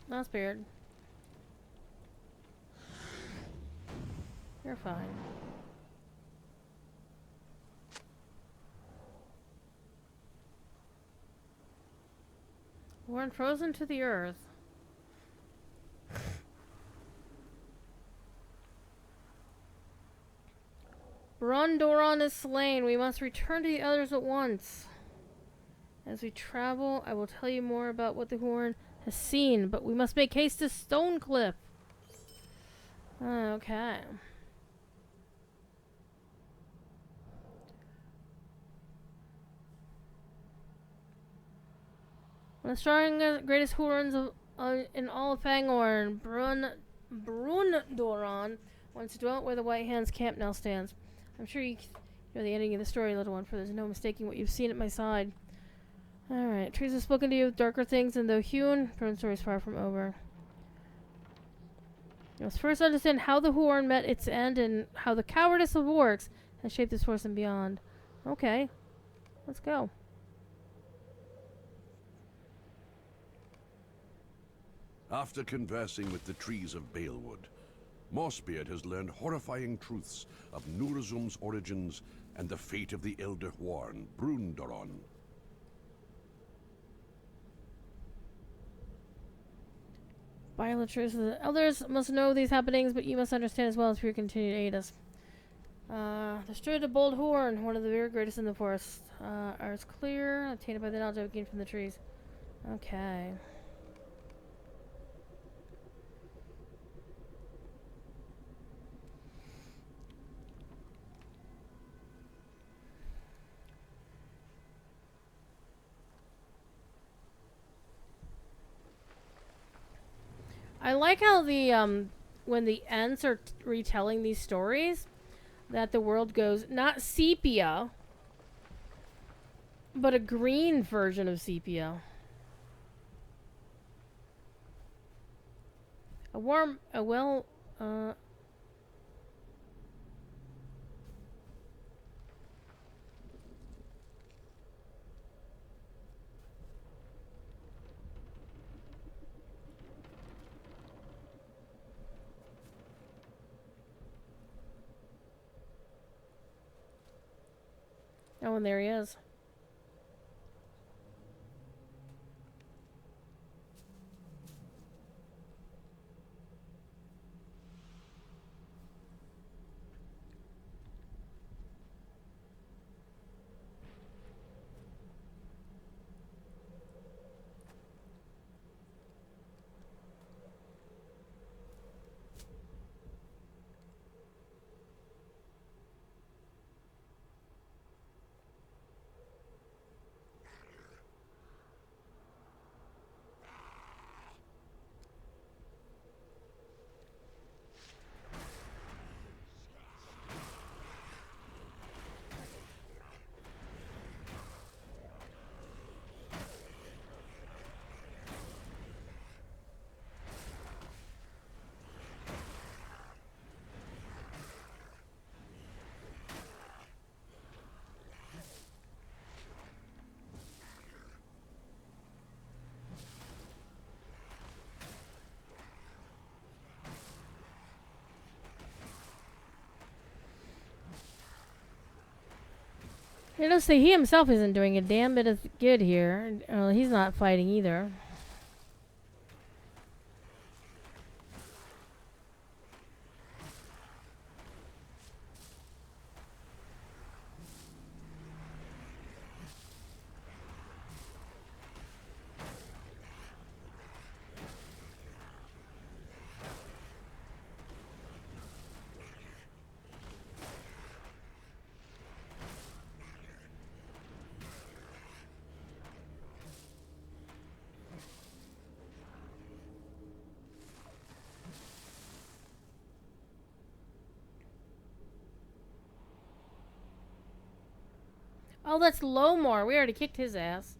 Not spared. You're fine. We're frozen to the earth. Brundoran is slain. We must return to the others at once. As we travel, I will tell you more about what the horn has seen, but we must make haste to Stonecliff. Okay. One of the strongest, greatest horns of, in all of Fangorn, Brundoran, once dwelt where the White Hands camp now stands. I'm sure you know the ending of the story, little one, for there's no mistaking what you've seen at my side. Alright, trees have spoken to you of darker things, and though hewn, Brun's story is far from over. You must first understand how the horn met its end and how the cowardice of orcs has shaped this force and beyond. Okay, let's go. After conversing with the trees of Balewood, Mossbeard has learned horrifying truths of Nurzum's origins and the fate of the Elder Horn, Brundoran. Biolatris, the elders must know these happenings, but you must understand as well if you continue to aid us. Destroyed a bold horn, one of the very greatest in the forest. Ours clear, obtained by the knowledge I've gained from the trees. Okay. I like how the when the Ents are retelling these stories, that the world goes not sepia, but a green version of sepia. Oh, and there he is. Let's say he himself isn't doing a damn bit of good here. He's not fighting either. Oh, that's Lowmore. We already kicked his ass.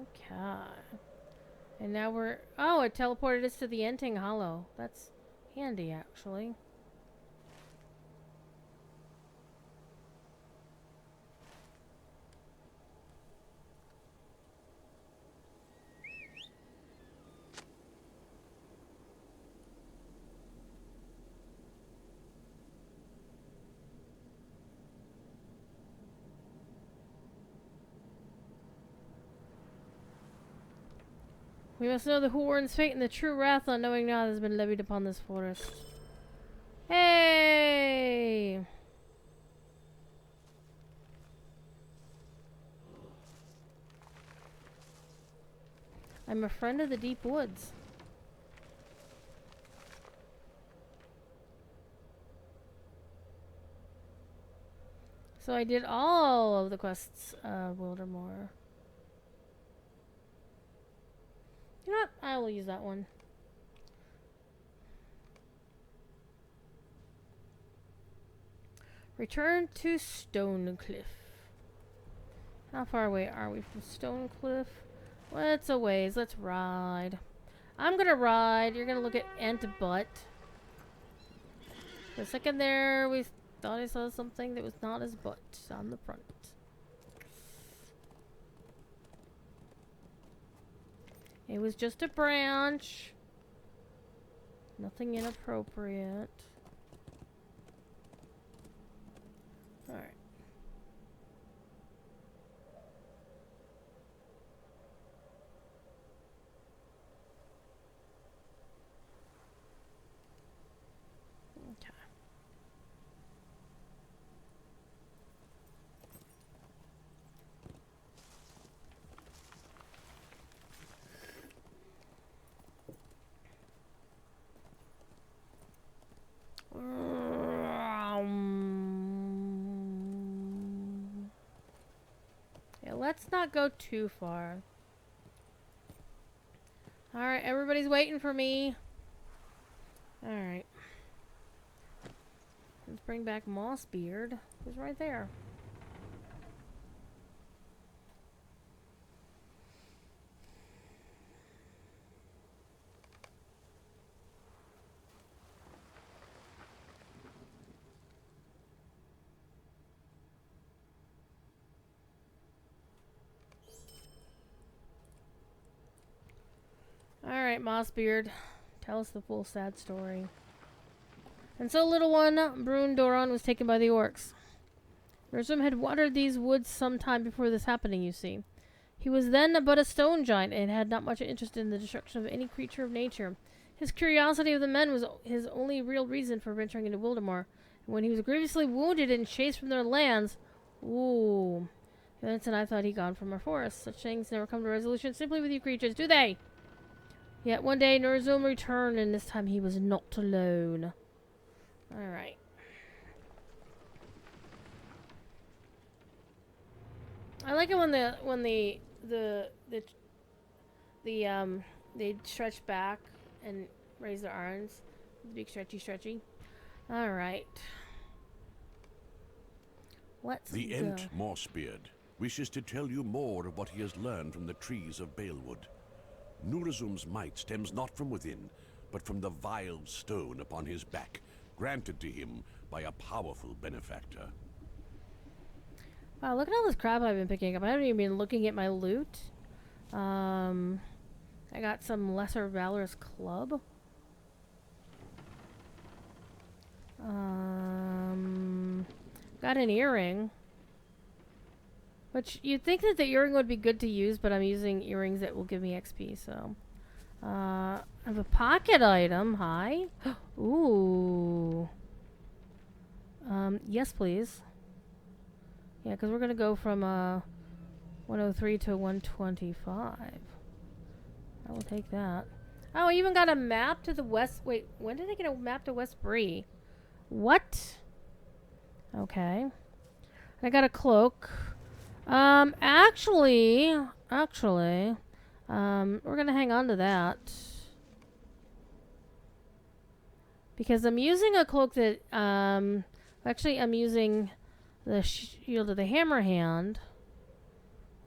Okay. And now we're... Oh, it teleported us to the Enting Hollow. That's handy, actually. We must know the Huorn's fate and the true wrath unknowing now has been levied upon this forest. Hey! I'm a friend of the deep woods. So I did all of the quests, Wildermore. You know what? I will use that one. Return to Stonecliff. How far away are we from Stonecliff? Well, it's a ways. Let's ride. I'm gonna ride. You're gonna look at Antbutt. For a second there, we thought I saw something that was not his butt on the front. It was just a branch. Nothing inappropriate. Alright. Okay. Okay, let's not go too far. Alright, everybody's waiting for me. Alright. Let's bring back Mossbeard. He's right there. Alright, Mossbeard. Tell us the full sad story. And so, little one, Brune Doron was taken by the orcs. Nurzum had wandered these woods some time before this happening, you see. He was then but a stone giant and had not much interest in the destruction of any creature of nature. His curiosity of the men was his only real reason for venturing into Wildermore. And when he was grievously wounded and chased from their lands, ooh, Vance and I thought he'd gone from our forest. Such things never come to resolution simply with you creatures, do they? Yet one day Nurzum returned, and this time he was not alone. Alright. I like it when they stretch back and raise their arms. Big stretchy. Alright. Let's The go. Ent Mossbeard wishes to tell you more of what he has learned from the trees of Balewood. Nurzum's might stems not from within, but from the vile stone upon his back, granted to him by a powerful benefactor. Wow, look at all this crap I've been picking up. I haven't even been looking at my loot. I got some Lesser Valorous Club. Got an earring. Which, you'd think that the earring would be good to use, but I'm using earrings that will give me XP, so... I have a pocket item. Hi. Ooh. Yes, please. Yeah, because we're going to go from 103 to 125. I will take that. Oh, I even got a map to the west. Wait, when did I get a map to West Bree? What? Okay. I got a cloak. Actually, we're going to hang on to that. Because I'm using a cloak that, actually I'm using the Shield of the Hammerhand,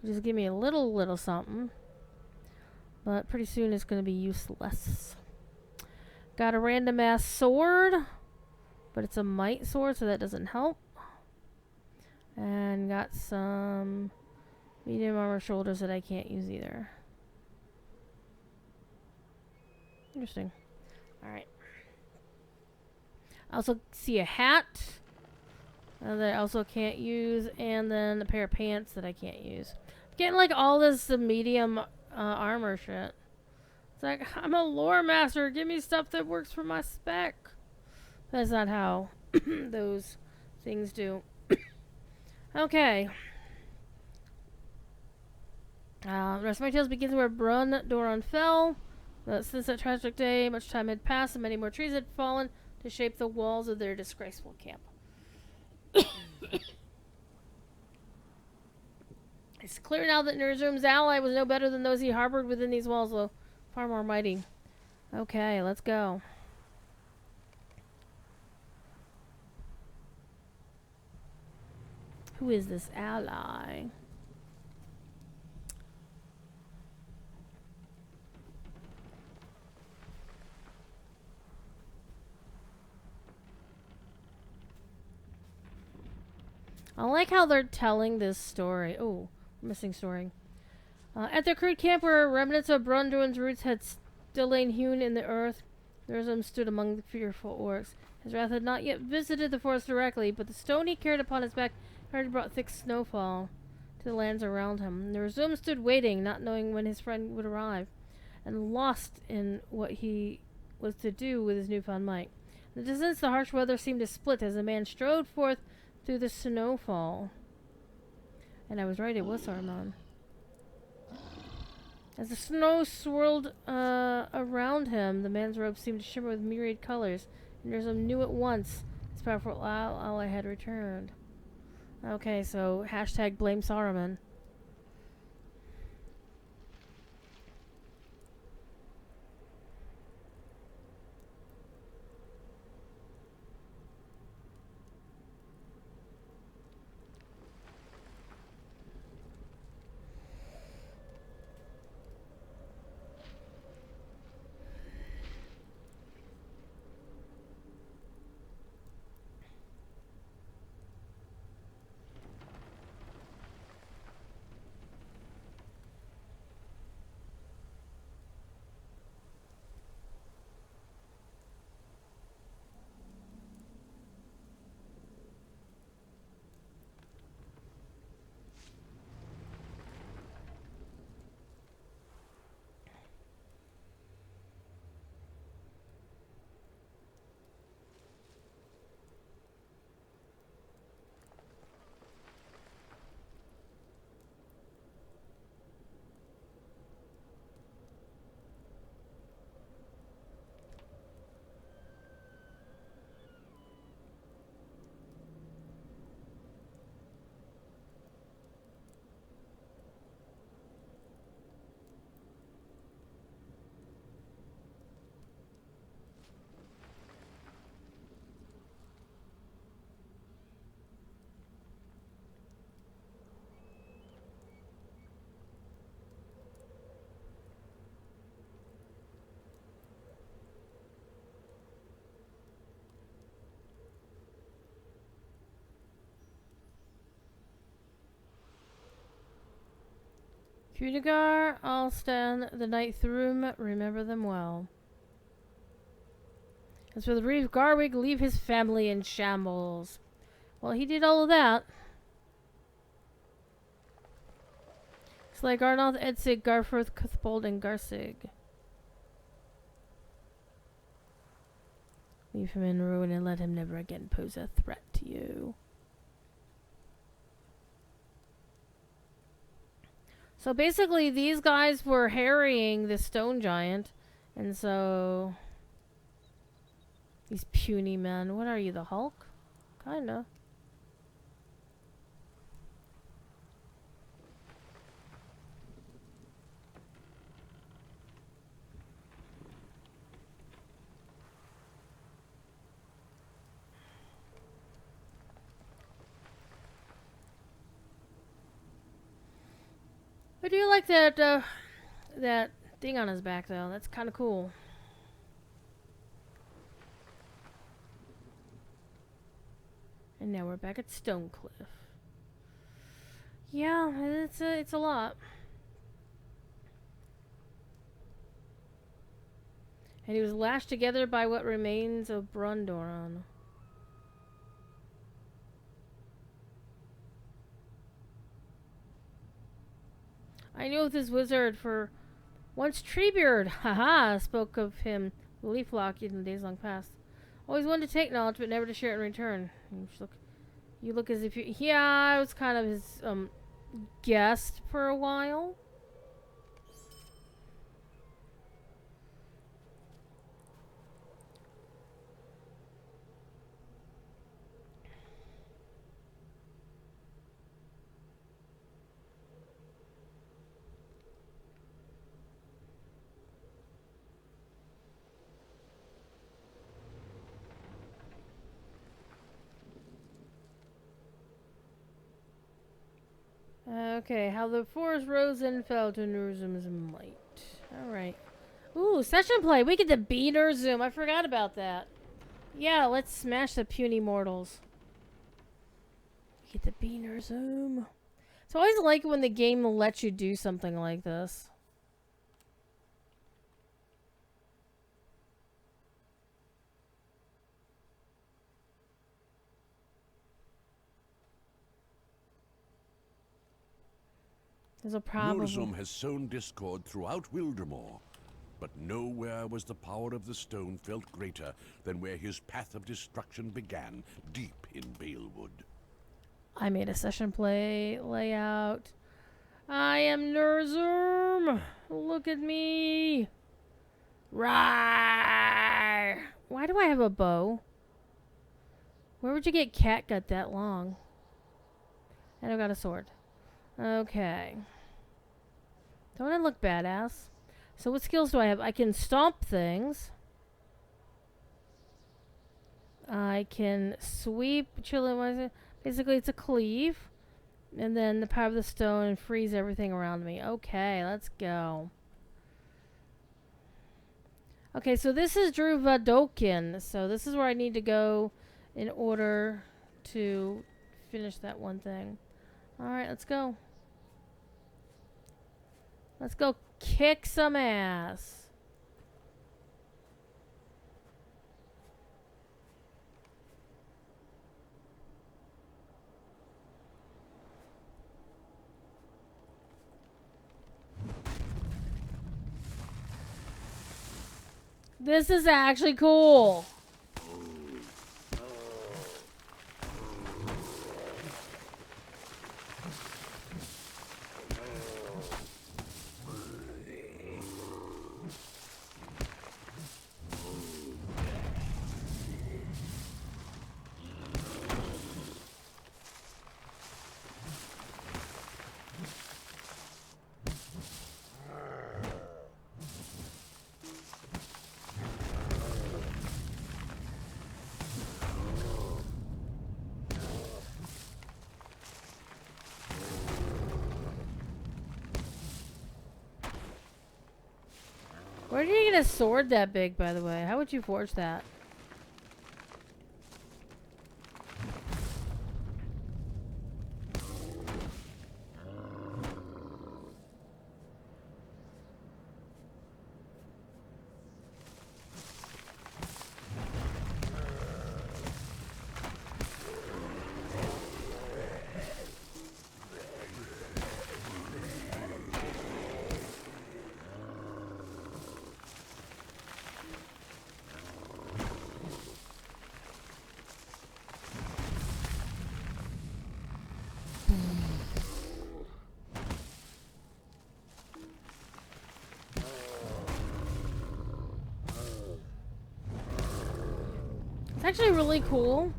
which is give me a little something. But pretty soon it's going to be useless. Got a random ass sword, but it's a might sword, so that doesn't help. And got some medium armor shoulders that I can't use either. Interesting. Alright. I also see a hat that I also can't use, and then a pair of pants that I can't use. Getting like all this medium armor shit. It's like, I'm a lore master, give me stuff that works for my spec. That's not how those things do. Okay. The rest of my tales begins where Brune Doron fell. Since that tragic day, much time had passed and many more trees had fallen to shape the walls of their disgraceful camp. It's clear now that Nurzum's ally was no better than those he harbored within these walls, though far more mighty. Okay, let's go. Who is this ally? I like how they're telling this story. Oh, missing story. At their crude camp where remnants of Brune Doron's roots had still lain hewn in the earth, Nurzum stood among the fearful orcs. His wrath had not yet visited the forest directly, but the stone he carried upon his back had brought thick snowfall to the lands around him. Nurzum stood waiting, not knowing when his friend would arrive, and lost in what he was to do with his newfound might. In the distance, the harsh weather seemed to split as the man strode forth through the snowfall. And I was right, it was Saruman. As the snow swirled around him, the man's robe seemed to shimmer with myriad colors. And Nurzum knew at once his powerful ally had returned. Okay, so hashtag blame Saruman. Kudigar, Alstan, the Night Throom, remember them well. As for the Reeve Garwig, leave his family in shambles. Well, he did all of that. It's like Arnold, Edsig, Garforth, Cuthbold, and Garsig. Leave him in ruin and let him never again pose a threat to you. So basically, these guys were harrying the stone giant, and so these puny men. What are you, the Hulk? Kinda. I do like that that thing on his back though. That's kind of cool. And now we're back at Stonecliff. Yeah, it's a lot. And he was lashed together by what remains of Brundoran. I knew this wizard for once Treebeard, haha, spoke of him, the Leaflock in the days long past. Always wanted to take knowledge, but never to share it in return. You look as if you, yeah, I was kind of his guest for a while. Okay, how the forest rose and fell to Nurzum's might. Alright. Ooh, session play. We get to beat Nurzum. I forgot about that. Yeah, let's smash the puny mortals. We get to beat Nurzum. So I always like it when the game lets you do something like this. There's a problem. Nurzum has sown discord throughout Wildermore, but nowhere was the power of the stone felt greater than where his path of destruction began, deep in Balewood. I made a session play layout. I am Nurzum. Look at me. Rawr. Why do I have a bow? Where would you get catgut that long? And I've got a sword. Okay. Don't I look badass? So what skills do I have? I can stomp things. I can sweep, chill. Basically, it's a cleave. And then the power of the stone and freeze everything around me. Okay, let's go. Okay, so this is Druvadokin. So this is where I need to go in order to finish that one thing. Alright, let's go. Let's go kick some ass. This is actually cool. Where did you get a sword that big, by the way? How would you forge that? It's actually really cool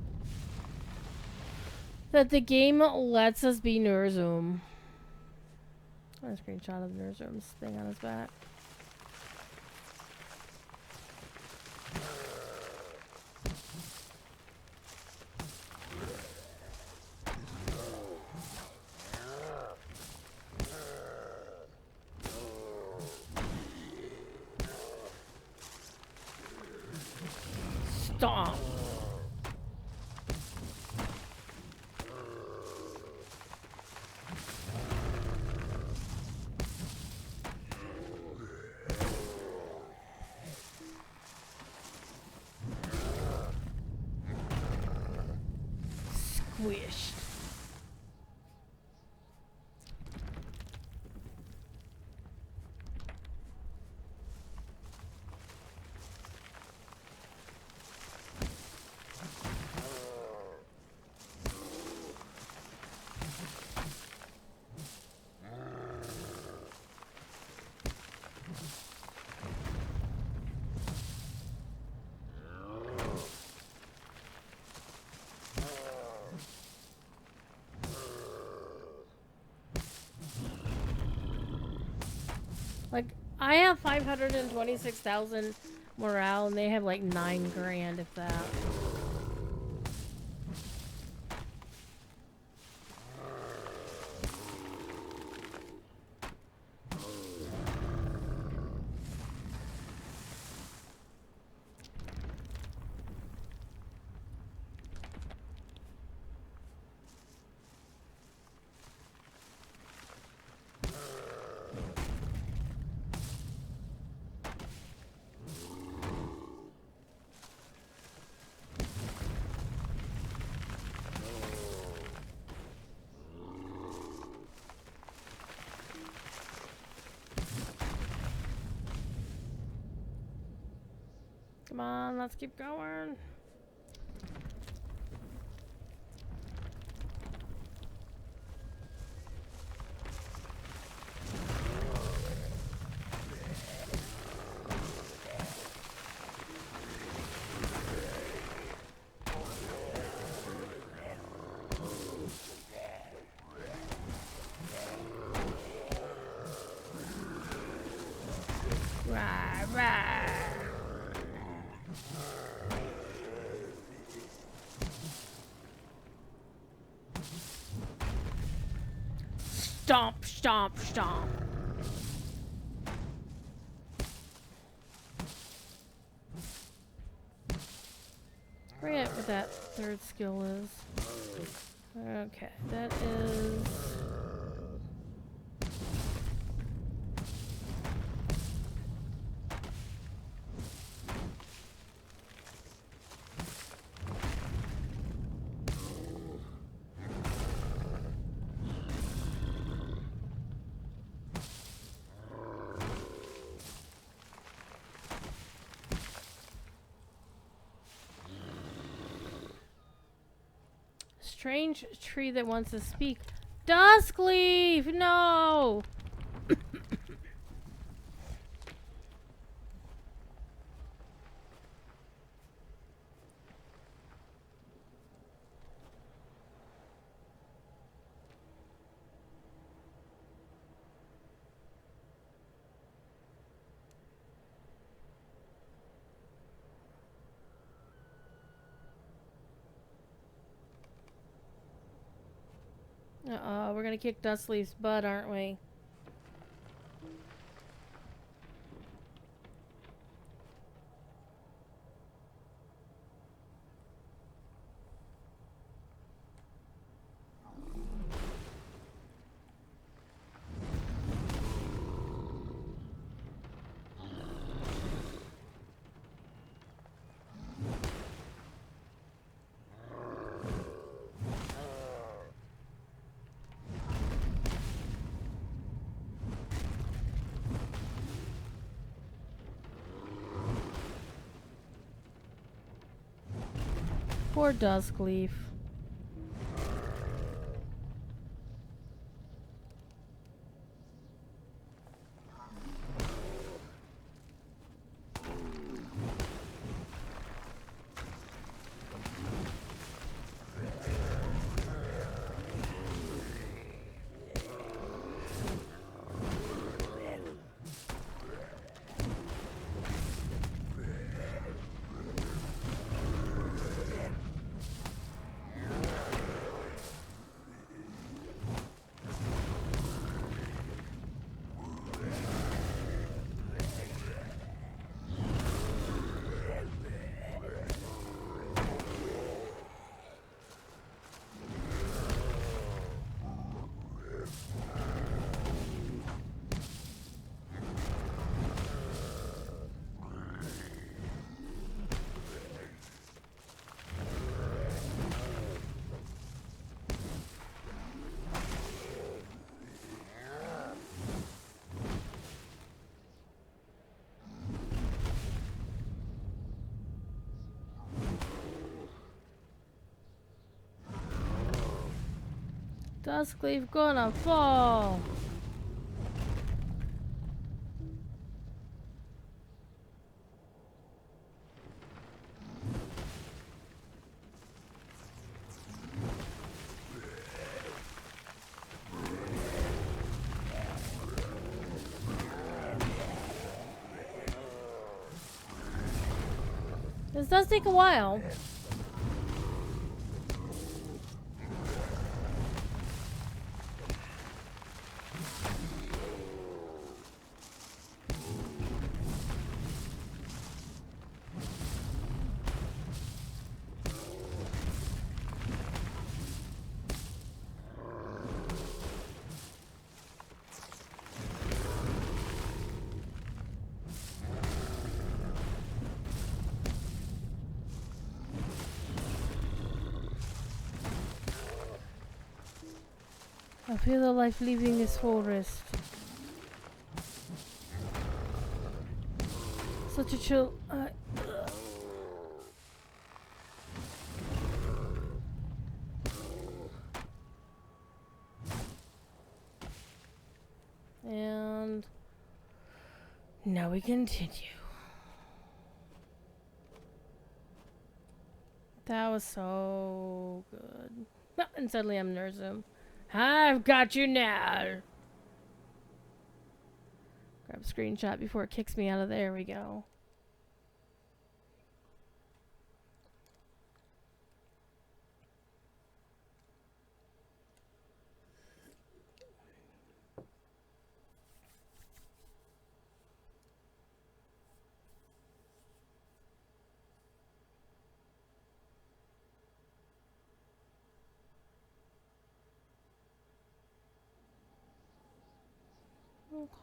that the game lets us be Nurzum. A screenshot of Nurzum's thing on his back. Stomp. Squished. Like, I have 526,000 morale, and they have like 9 grand, if that. Come on, let's keep going. Rah, rah. Stomp, stomp, stomp. I forget what that third skill is. Okay, that is... Strange tree that wants to speak. Duskleaf! No! Uh-oh, we're gonna kick Dustleaf's butt, aren't we? Poor Duskleaf. Duskleaf gonna fall. This does take a while. I feel the life leaving this forest. Such a chill. And now we continue. That was so good. Oh, and suddenly I'm Nerzoom. I've got you now. Grab a screenshot before it kicks me out of there. We go.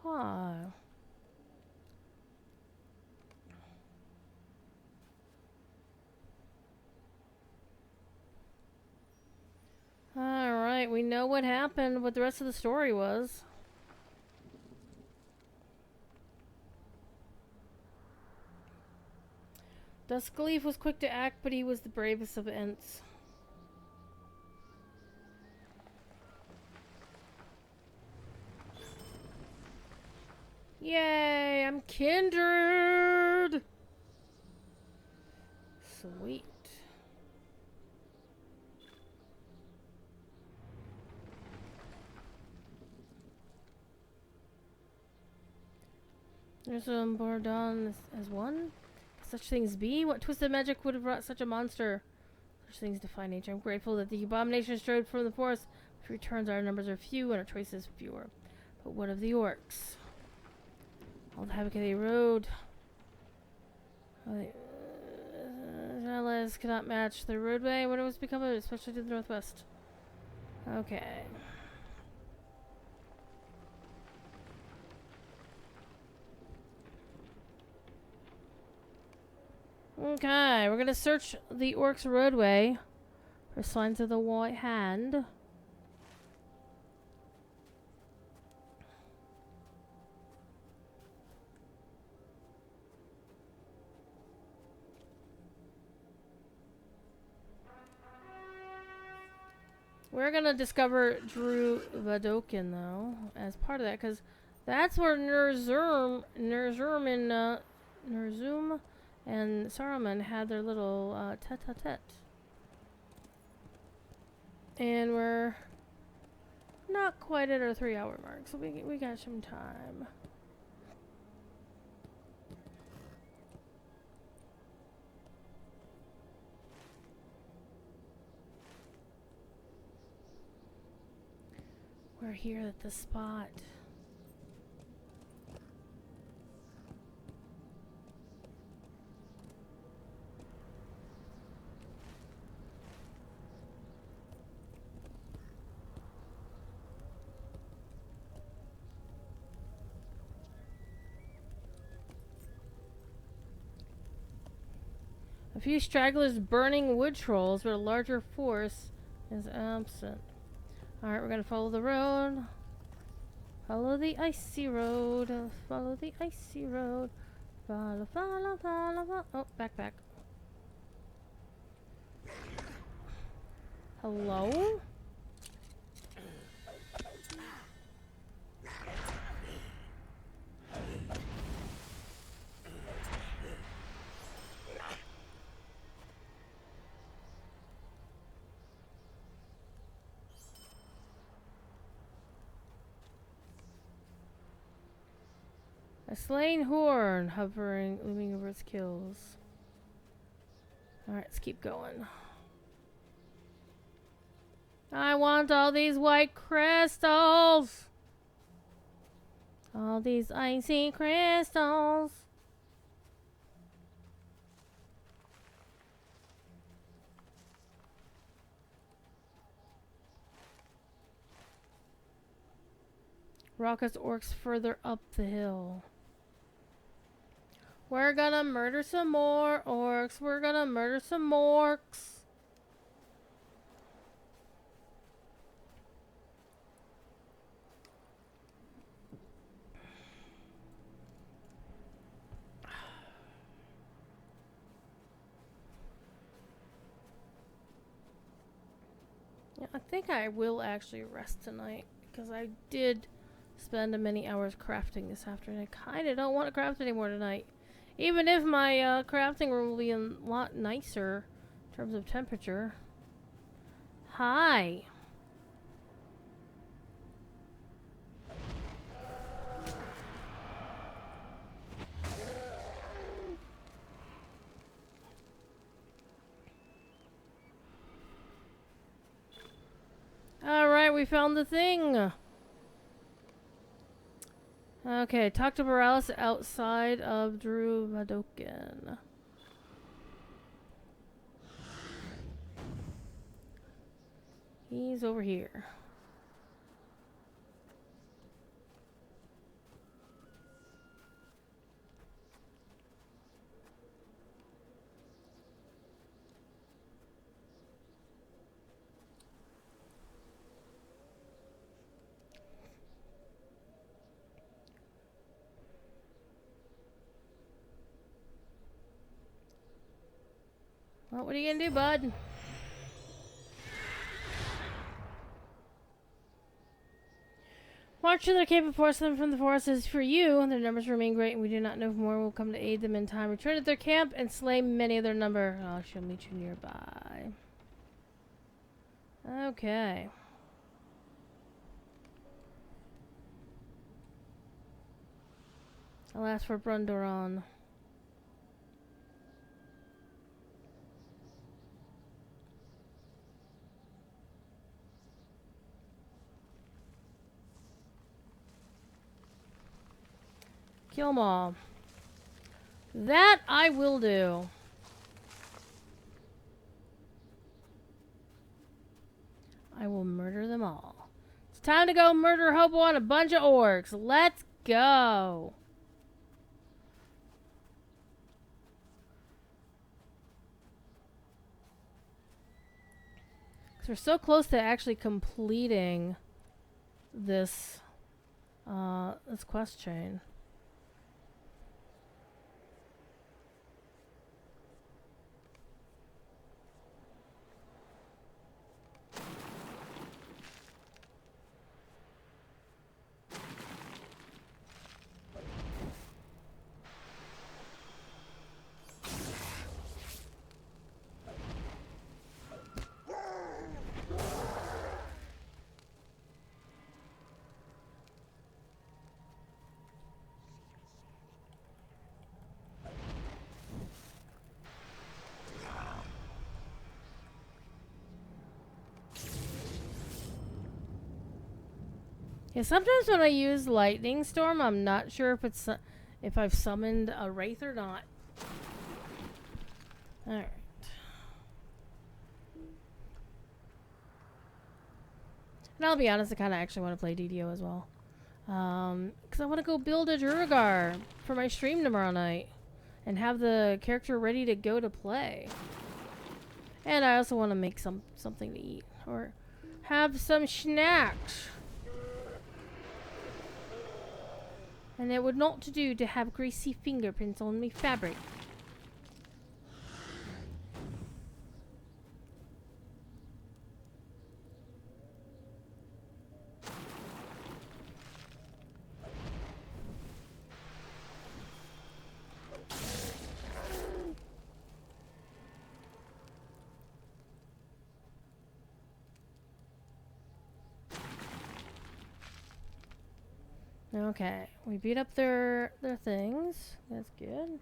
Okay. Alright, we know what happened, what the rest of the story was. Duskleaf was quick to act, but he was the bravest of Ents. Yay, I'm kindred! Sweet. There's a Bordon as one? Such things be? What twisted magic would have brought such a monster? Such things defy nature. I'm grateful that the abomination strode from the forest, which returns our numbers are few and our choices fewer. But what of the orcs? All the havoc they rode. Allies cannot match the roadway. What was become of it, especially to the northwest? Okay. Okay, we're gonna search the orcs' roadway for signs of the White Hand. We're gonna discover Druidsfire though as part of that, because that's where Nerzoom and Saruman had their little tete-a-tete. And we're not quite at our 3-hour mark, so we got some time. We're here at the spot. A few stragglers burning wood trolls, but a larger force is absent. Alright, we're gonna follow the road. Follow the icy road. Follow the icy road. Follow, follow, follow, follow. Oh, back. Hello? A slain horn hovering, looming over its kills. Alright, let's keep going. I want all these white crystals. All these icy crystals. Raucous orcs further up the hill. We're gonna murder some more orcs. We're gonna murder some orcs. Yeah, I think I will actually rest tonight because I did spend many hours crafting this afternoon. I kind of don't want to craft anymore tonight. Even if my crafting room will be a lot nicer in terms of temperature. Hi. Alright, we found the thing. Okay, talk to Borealis outside of Druidsfire. He's over here. Well, what are you gonna do, bud? March to their camp and force them from the forest is for you. Their numbers remain great, and we do not know if more will come to aid them in time. Return to their camp and slay many of their number. I shall meet you nearby. Okay. I'll ask for Brundoran. Kill them all. That I will do. I will murder them all. It's time to go murder Hobo on a bunch of orcs. Let's go. Because we're so close to actually completing this this quest chain. Yeah, sometimes when I use Lightning Storm, I'm not sure if it's if I've summoned a Wraith or not. Alright. And I'll be honest, I kind of actually want to play DDO as well. Because I want to go build a Druigar for my stream tomorrow night. And have the character ready to go to play. And I also want to make something to eat. Or have some snacks. And it would not do to have greasy fingerprints on me fabric. Okay, we beat up their things. That's good.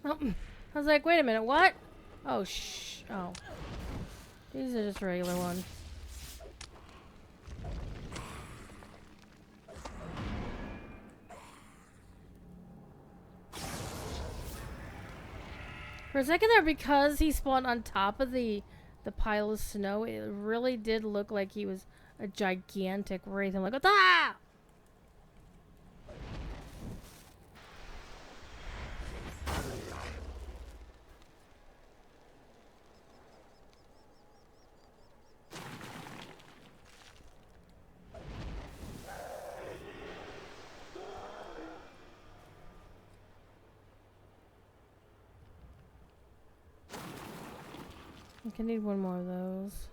Oh, I was like, wait a minute, what? Oh, shh. Oh. These are just regular ones. For a second there, because he spawned on top of the pile of snow, it really did look like he was a gigantic wraith. I'm like, ah! I can need one more of those.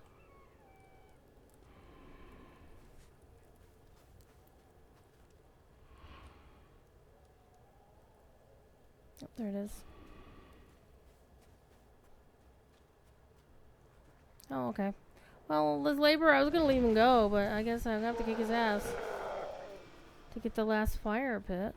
Oh, there it is. Oh, okay. Well, this laborer, I was gonna leave him go, but I guess I'm gonna have to kick his ass to get the last fire pit.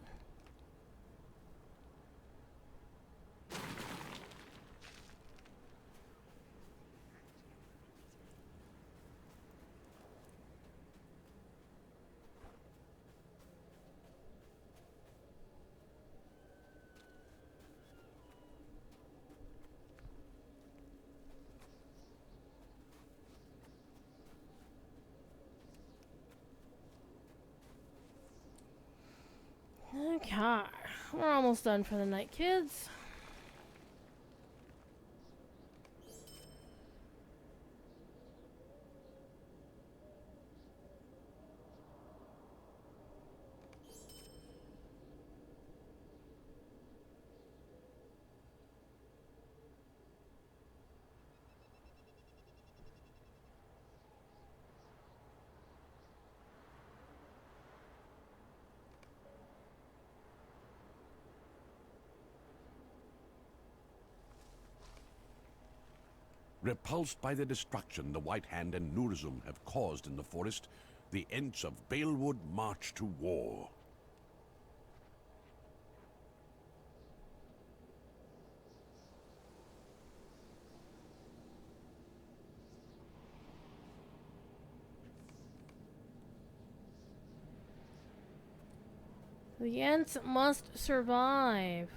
Okay, we're almost done for the night, kids. Repulsed by the destruction the White Hand and Nurzum have caused in the forest, the Ents of Balewood march to war. The Ents must survive.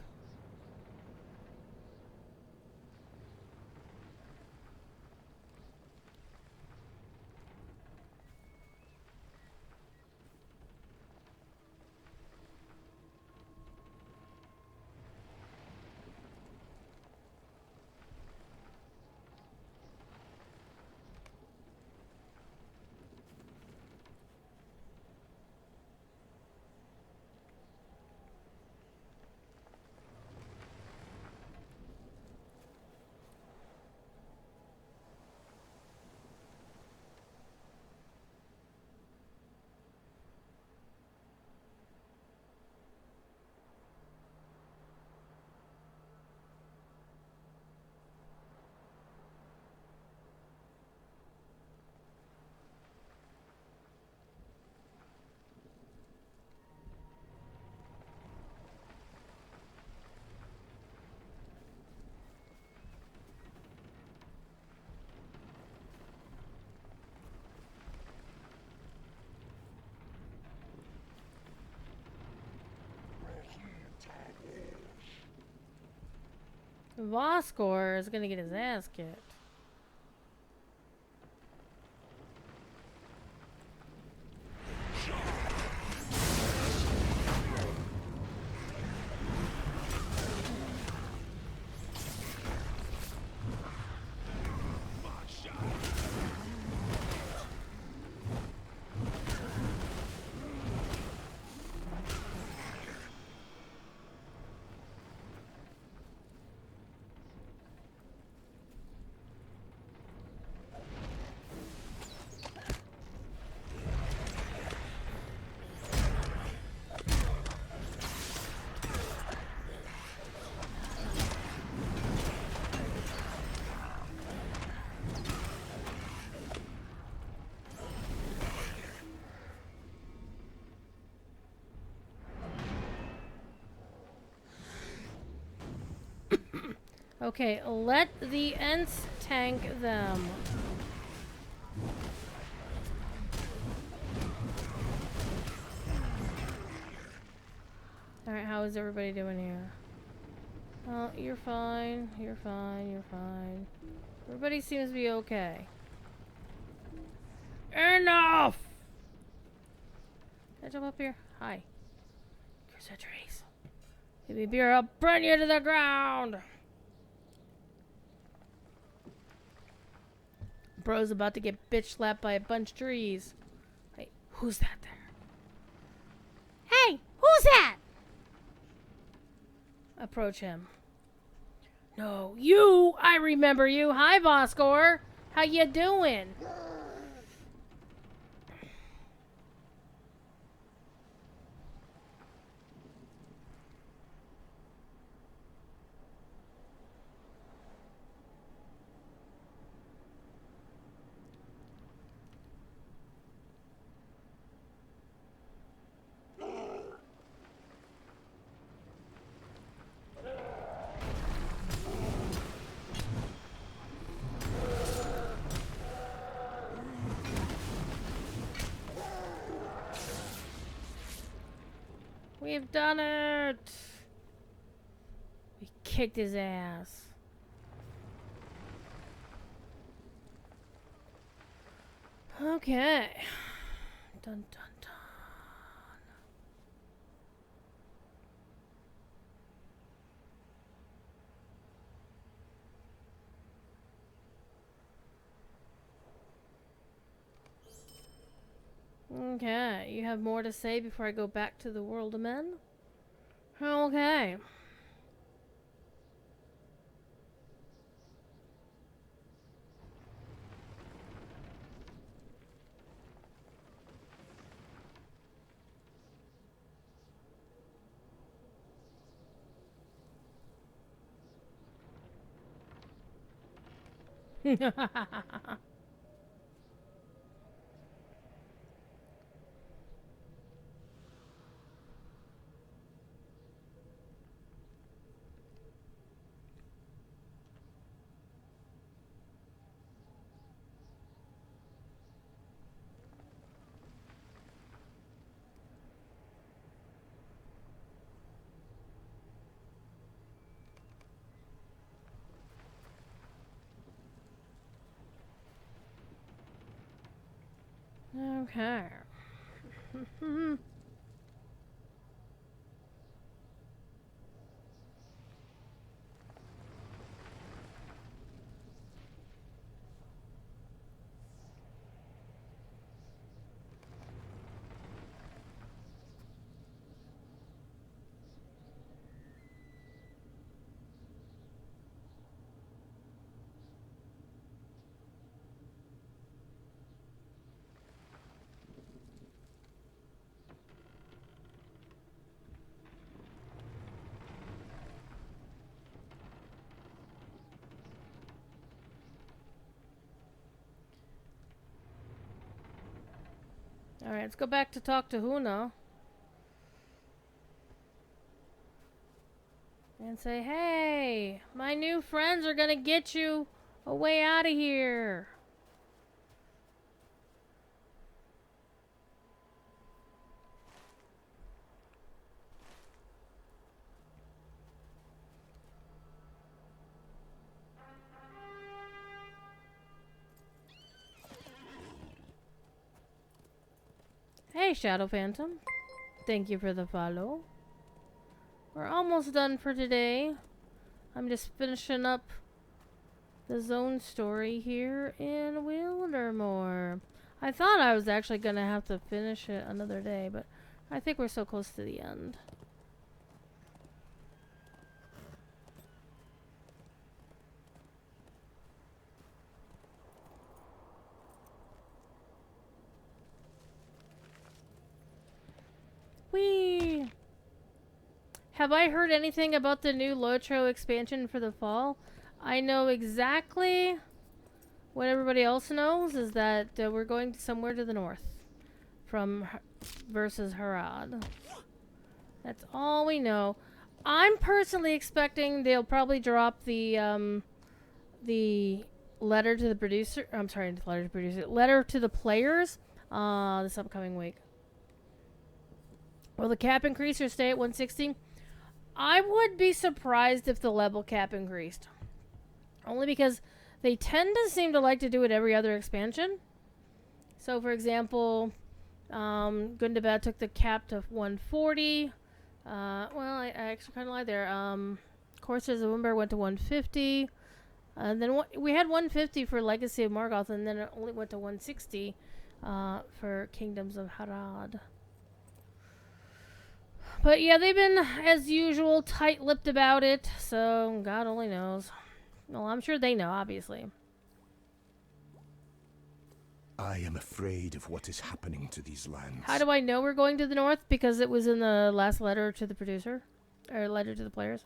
Voskor is gonna get his ass kicked. Okay, let the Ents tank them. Alright, how is everybody doing here? Oh, you're fine. You're fine. You're fine. Everybody seems to be okay. Enough! Can I jump up here? Hi. Here's a trace. Give me beer, I'll burn you to the ground! Bro's about to get bitch slapped by a bunch of trees. Wait, who's that there? Hey, who's that? Approach him. No, you! I remember you! Hi, Voskor! How you doing? We've done it! We kicked his ass. Okay. Dun dun dun. Okay, you have more to say before I go back to the world of men? Okay. Okay. Alright, let's go back to talk to Huna. And say, hey, my new friends are gonna get you a way out of here. Hey, Shadow Phantom. Thank you for the follow. We're almost done for today. I'm just finishing up the zone story here in Wildermore. I thought I was actually going to have to finish it another day, but I think we're so close to the end. Whee! Have I heard anything about the new LotRO expansion for the fall? I know exactly what everybody else knows is that we're going somewhere to the north from versus Harad. That's all we know. I'm personally expecting they'll probably drop the letter to the producer. I'm sorry, the letter to the producer. Letter to the players. This upcoming week. Will the cap increase or stay at 160? I would be surprised if the level cap increased. Only because they tend to seem to like to do it every other expansion. So, for example, Gundabad took the cap to 140. I actually kind of lied there. Coursers of Wimber went to 150. Then we had 150 for Legacy of Morgoth, and then it only went to 160 for Kingdoms of Harad. But yeah, they've been, as usual, tight-lipped about it, so God only knows. Well, I'm sure they know, obviously. I am afraid of what is happening to these lands. How do I know we're going to the north? Because it was in the last letter to the producer, or letter to the players.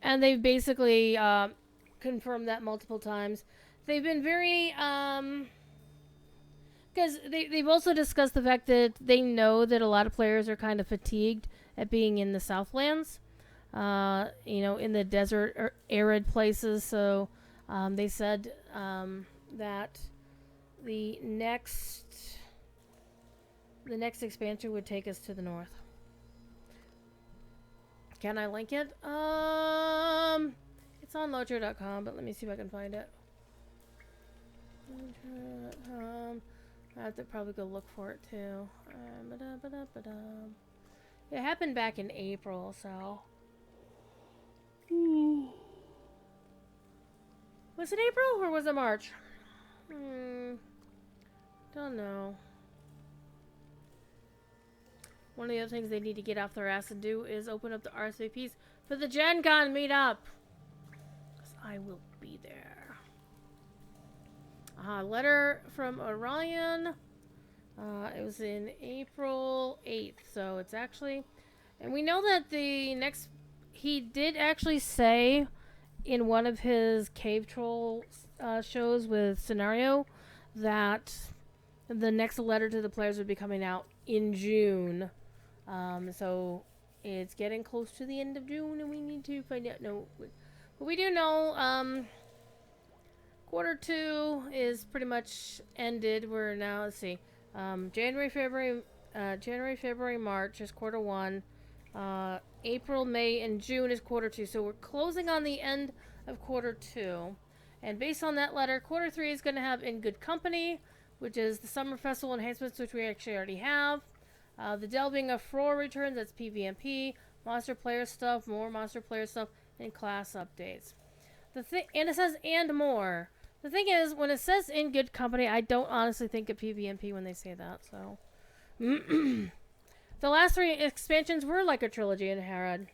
And they've basically confirmed that multiple times. They've been very, because they've also discussed the fact that they know that a lot of players are kind of fatigued at being in the Southlands, in the desert or arid places. So they said that the next expansion would take us to the north. Can I link it? It's on LotRO.com, but let me see if I can find it. I have to probably go look for it too. It happened back in April, so. Was it April or was it March? Don't know. One of the other things they need to get off their ass and do is open up the RSVPs for the Gen Con meetup. Because I will be there. Letter from Orion. It was in April 8th. So it's actually... And we know that the next... He did actually say in one of his Cave Troll shows with Scenario that the next letter to the players would be coming out in June. So it's getting close to the end of June, and we need to find out. No, but we do know quarter 2 is pretty much ended. We're now, let's see, January, February, March is quarter 1. April, May, and June is quarter 2. So we're closing on the end of quarter 2. And based on that letter, quarter 3 is going to have In Good Company, which is the Summer Festival enhancements, which we actually already have. The Delving of Frore returns, that's PvMP, monster player stuff, more monster player stuff, and class updates. And it says and more. The thing is, when it says In Good Company, I don't honestly think of PvMP when they say that, so. The last 3 expansions were like a trilogy in Harad.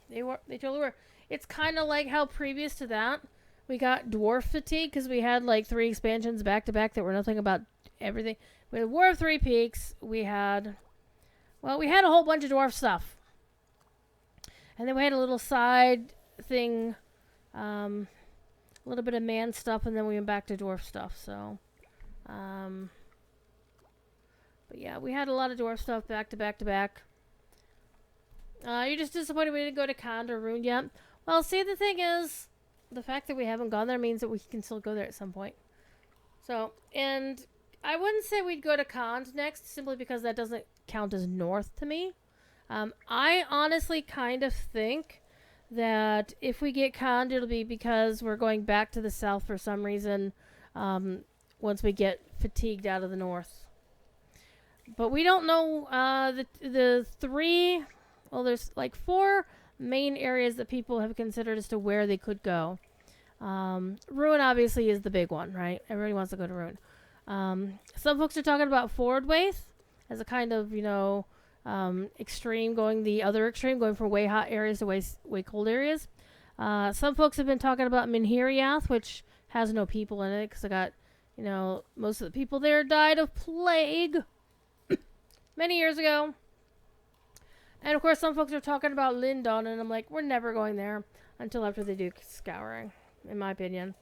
They totally were. It's kind of like how previous to that, we got Dwarf Fatigue, because we had like 3 expansions back to back that were nothing about everything. We had War of Three Peaks. We had a whole bunch of dwarf stuff. And then we had a little side thing, a little bit of man stuff, and then we went back to dwarf stuff, so. But yeah, we had a lot of dwarf stuff back to back to back. You're just disappointed we didn't go to Khand or Rune yet? Well, see, the thing is, the fact that we haven't gone there means that we can still go there at some point. So, and I wouldn't say we'd go to Khand next, simply because that doesn't count as north to me. I honestly kind of think that if we get Khand, it'll be because we're going back to the south for some reason, once we get fatigued out of the north. But we don't know, the 3, well, there's like 4 main areas that people have considered as to where they could go. Ruin obviously is the big one, right? Everybody wants to go to Ruin. Some folks are talking about Fordwaith as a kind of, extreme, going the other extreme, going from way hot areas to way cold areas. Some folks have been talking about Minhiriath, which has no people in it, because I got, most of the people there died of plague many years ago. And of course, some folks are talking about Lindon, and I'm like, we're never going there until after they do scouring, in my opinion.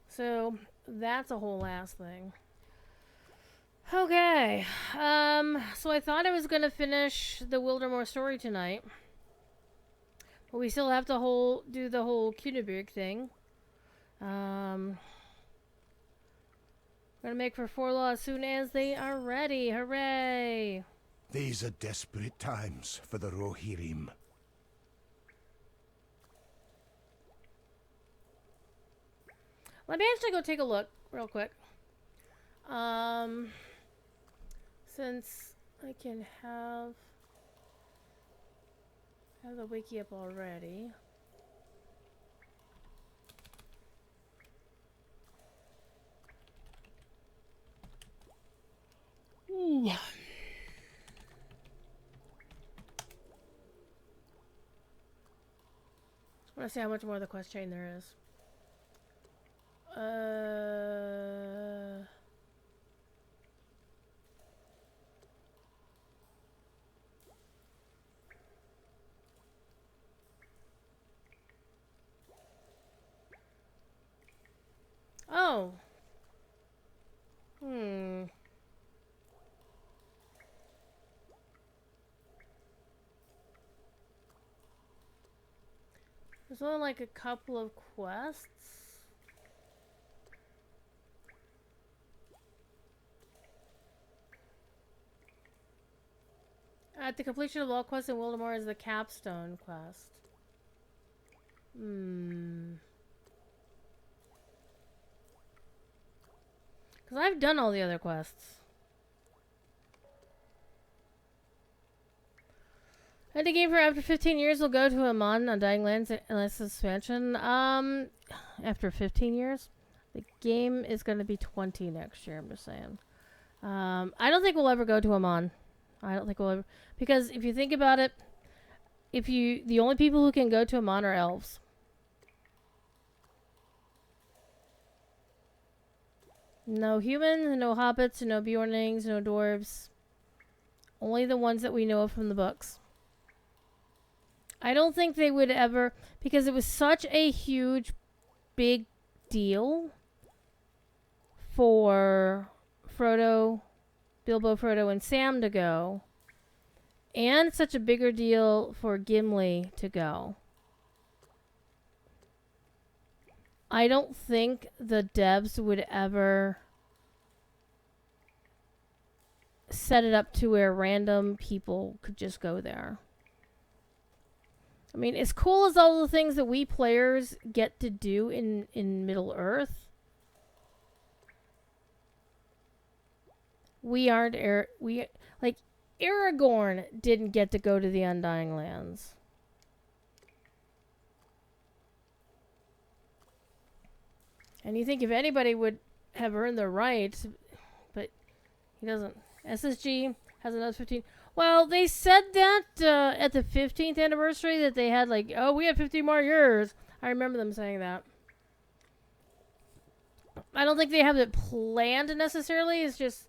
So that's a whole ass thing. Okay. So I thought I was gonna finish the Wildermore story tonight, but we still have to do the whole Kunibig thing. Gonna make for Forlaw as soon as they are ready. Hooray! These are desperate times for the Rohirrim. Let me actually go take a look real quick. Since I can have the wiki up already. Ooh. I want to see how much more of the quest chain there is. Oh. There's only like a couple of quests. At the completion of all quests in Wildermore is the capstone quest. Because I've done all the other quests. And the game for after 15 years will go to Amon on Dying Lands unless expansion. After 15 years? The game is going to be 20 next year, I'm just saying. I don't think we'll ever go to Amon. I don't think we'll ever... Because if you think about it, the only people who can go to Amon are elves. No humans, no hobbits, no Bjornings, no dwarves. Only the ones that we know of from the books. I don't think they would ever... Because it was such a huge, big deal for Bilbo, Frodo, and Sam to go. And such a bigger deal for Gimli to go. I don't think the devs would ever set it up to where random people could just go there. I mean, as cool as all the things that we players get to do in Middle-earth, we aren't... Aragorn didn't get to go to the Undying Lands. And you think if anybody would have earned the right, but he doesn't. SSG has another 15. Well, they said that at the 15th anniversary that they had like, oh, we have 15 more years. I remember them saying that. I don't think they have it planned necessarily. It's just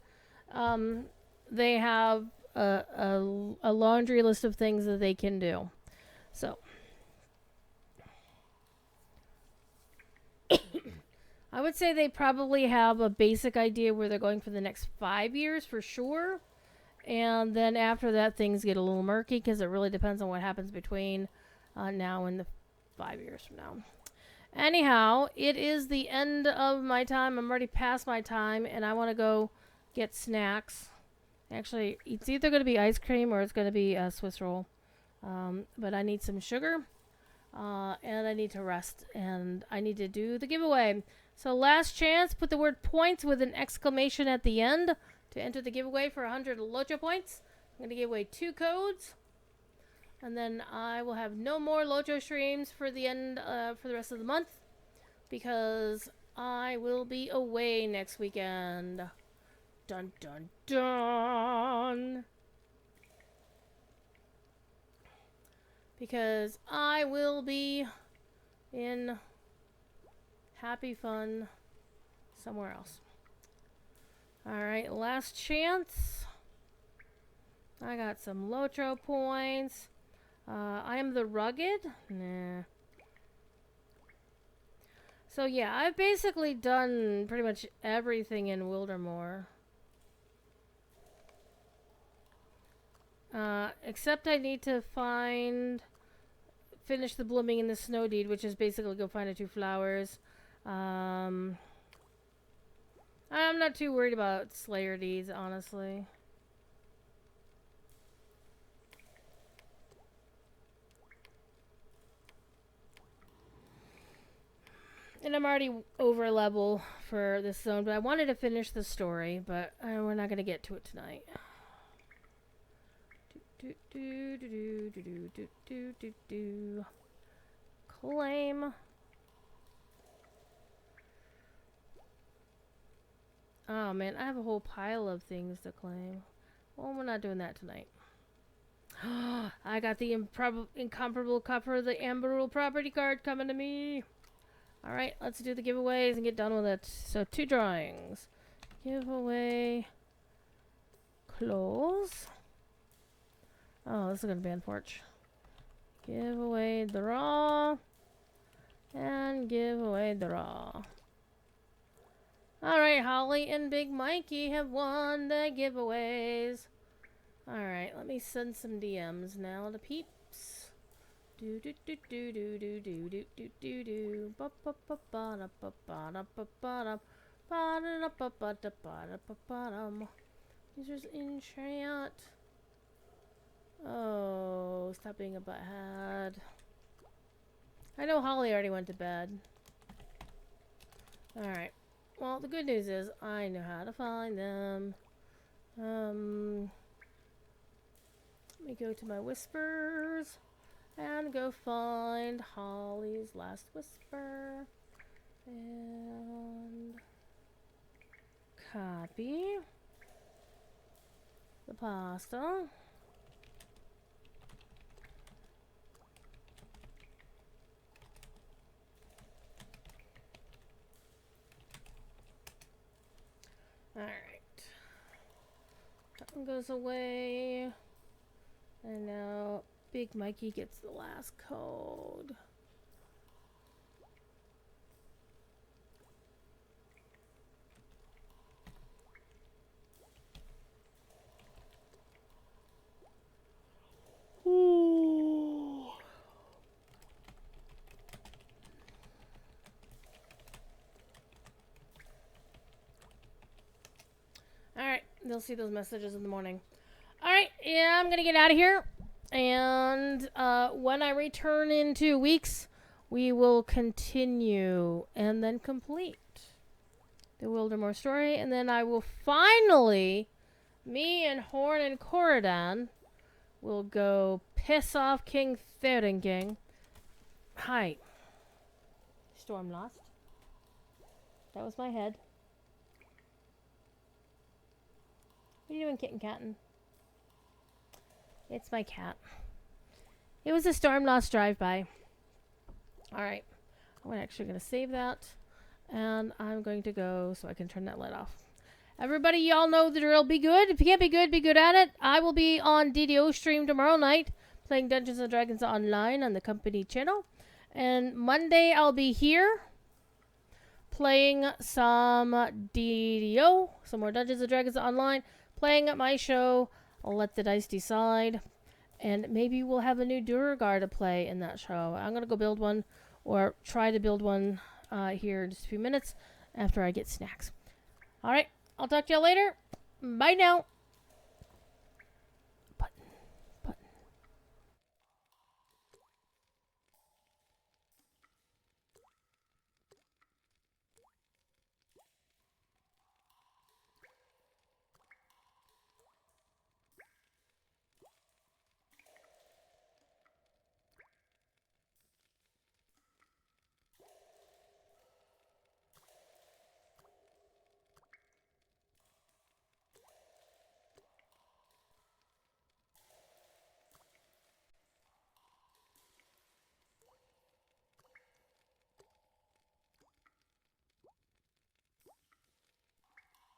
they have a laundry list of things that they can do. So. I would say they probably have a basic idea where they're going for the next 5 years for sure. And then after that, things get a little murky because it really depends on what happens between now and the 5 years from now. Anyhow, it is the end of my time. I'm already past my time, and I want to go get snacks. Actually, it's either going to be ice cream or it's going to be a Swiss roll. But I need some sugar, and I need to rest, and I need to do the giveaway. So last chance, put the word points with an exclamation at the end to enter the giveaway for 100 LotRO points. I'm going to give away 2 codes. And then I will have no more LotRO streams for the end, for the rest of the month. Because I will be away next weekend. Dun dun dun. Because I will be in happy fun somewhere else. Alright, last chance. I got some LotRO points. I am the rugged? Nah. So yeah, I've basically done pretty much everything in Wildermore. Except I need to finish the blooming in the snow deed, which is basically go find the 2 flowers. I'm not too worried about Slayer deeds, honestly. And I'm already over level for this zone, but I wanted to finish the story, but we're not going to get to it tonight. Claim. Oh man, I have a whole pile of things to claim. Well, we're not doing that tonight. I got the incomparable copper, the Emerald property card coming to me. Alright, let's do the giveaways and get done with it. So, 2 drawings. Giveaway. Close. Oh, this is going to be unfortunate. Giveaway draw. And giveaway draw. Alright, Holly and Big Mikey have won the giveaways. Alright, let me send some DMs now to peeps. Do do do do do do do do do do do ba ba ba ba da ba ba da ba ba da ba da ba ba da ba da ba ba dum. Users in chat. Oh, stop being a butthead. I know Holly already went to bed. Alright. Well, the good news is I know how to find them. Let me go to my whispers and go find Holly's last whisper. And copy the pasta. Alright. That one goes away. And now Big Mikey gets the last code. Ooh. Alright, they'll see those messages in the morning. Alright, yeah, I'm gonna get out of here. And when I return in 2 weeks, we will continue and then complete the Wildermore story. And then I will finally, me and Horn and Corridan will go piss off King Theringing. Hi. Storm lost. That was my head. What are you doing, kitten cattin'? It's my cat. It was a storm lost drive-by. Alright. I'm actually going to save that. And I'm going to go so I can turn that light off. Everybody, y'all know the drill. Be good. If you can't be good at it. I will be on DDO stream tomorrow night playing Dungeons & Dragons Online on the company channel. And Monday I'll be here playing some DDO, some more Dungeons & Dragons Online, playing at my show. I'll let the dice decide. And maybe we'll have a new Durgar to play in that show. I'm going to go build one, or try to build one here in just a few minutes after I get snacks. Alright, I'll talk to y'all later. Bye now.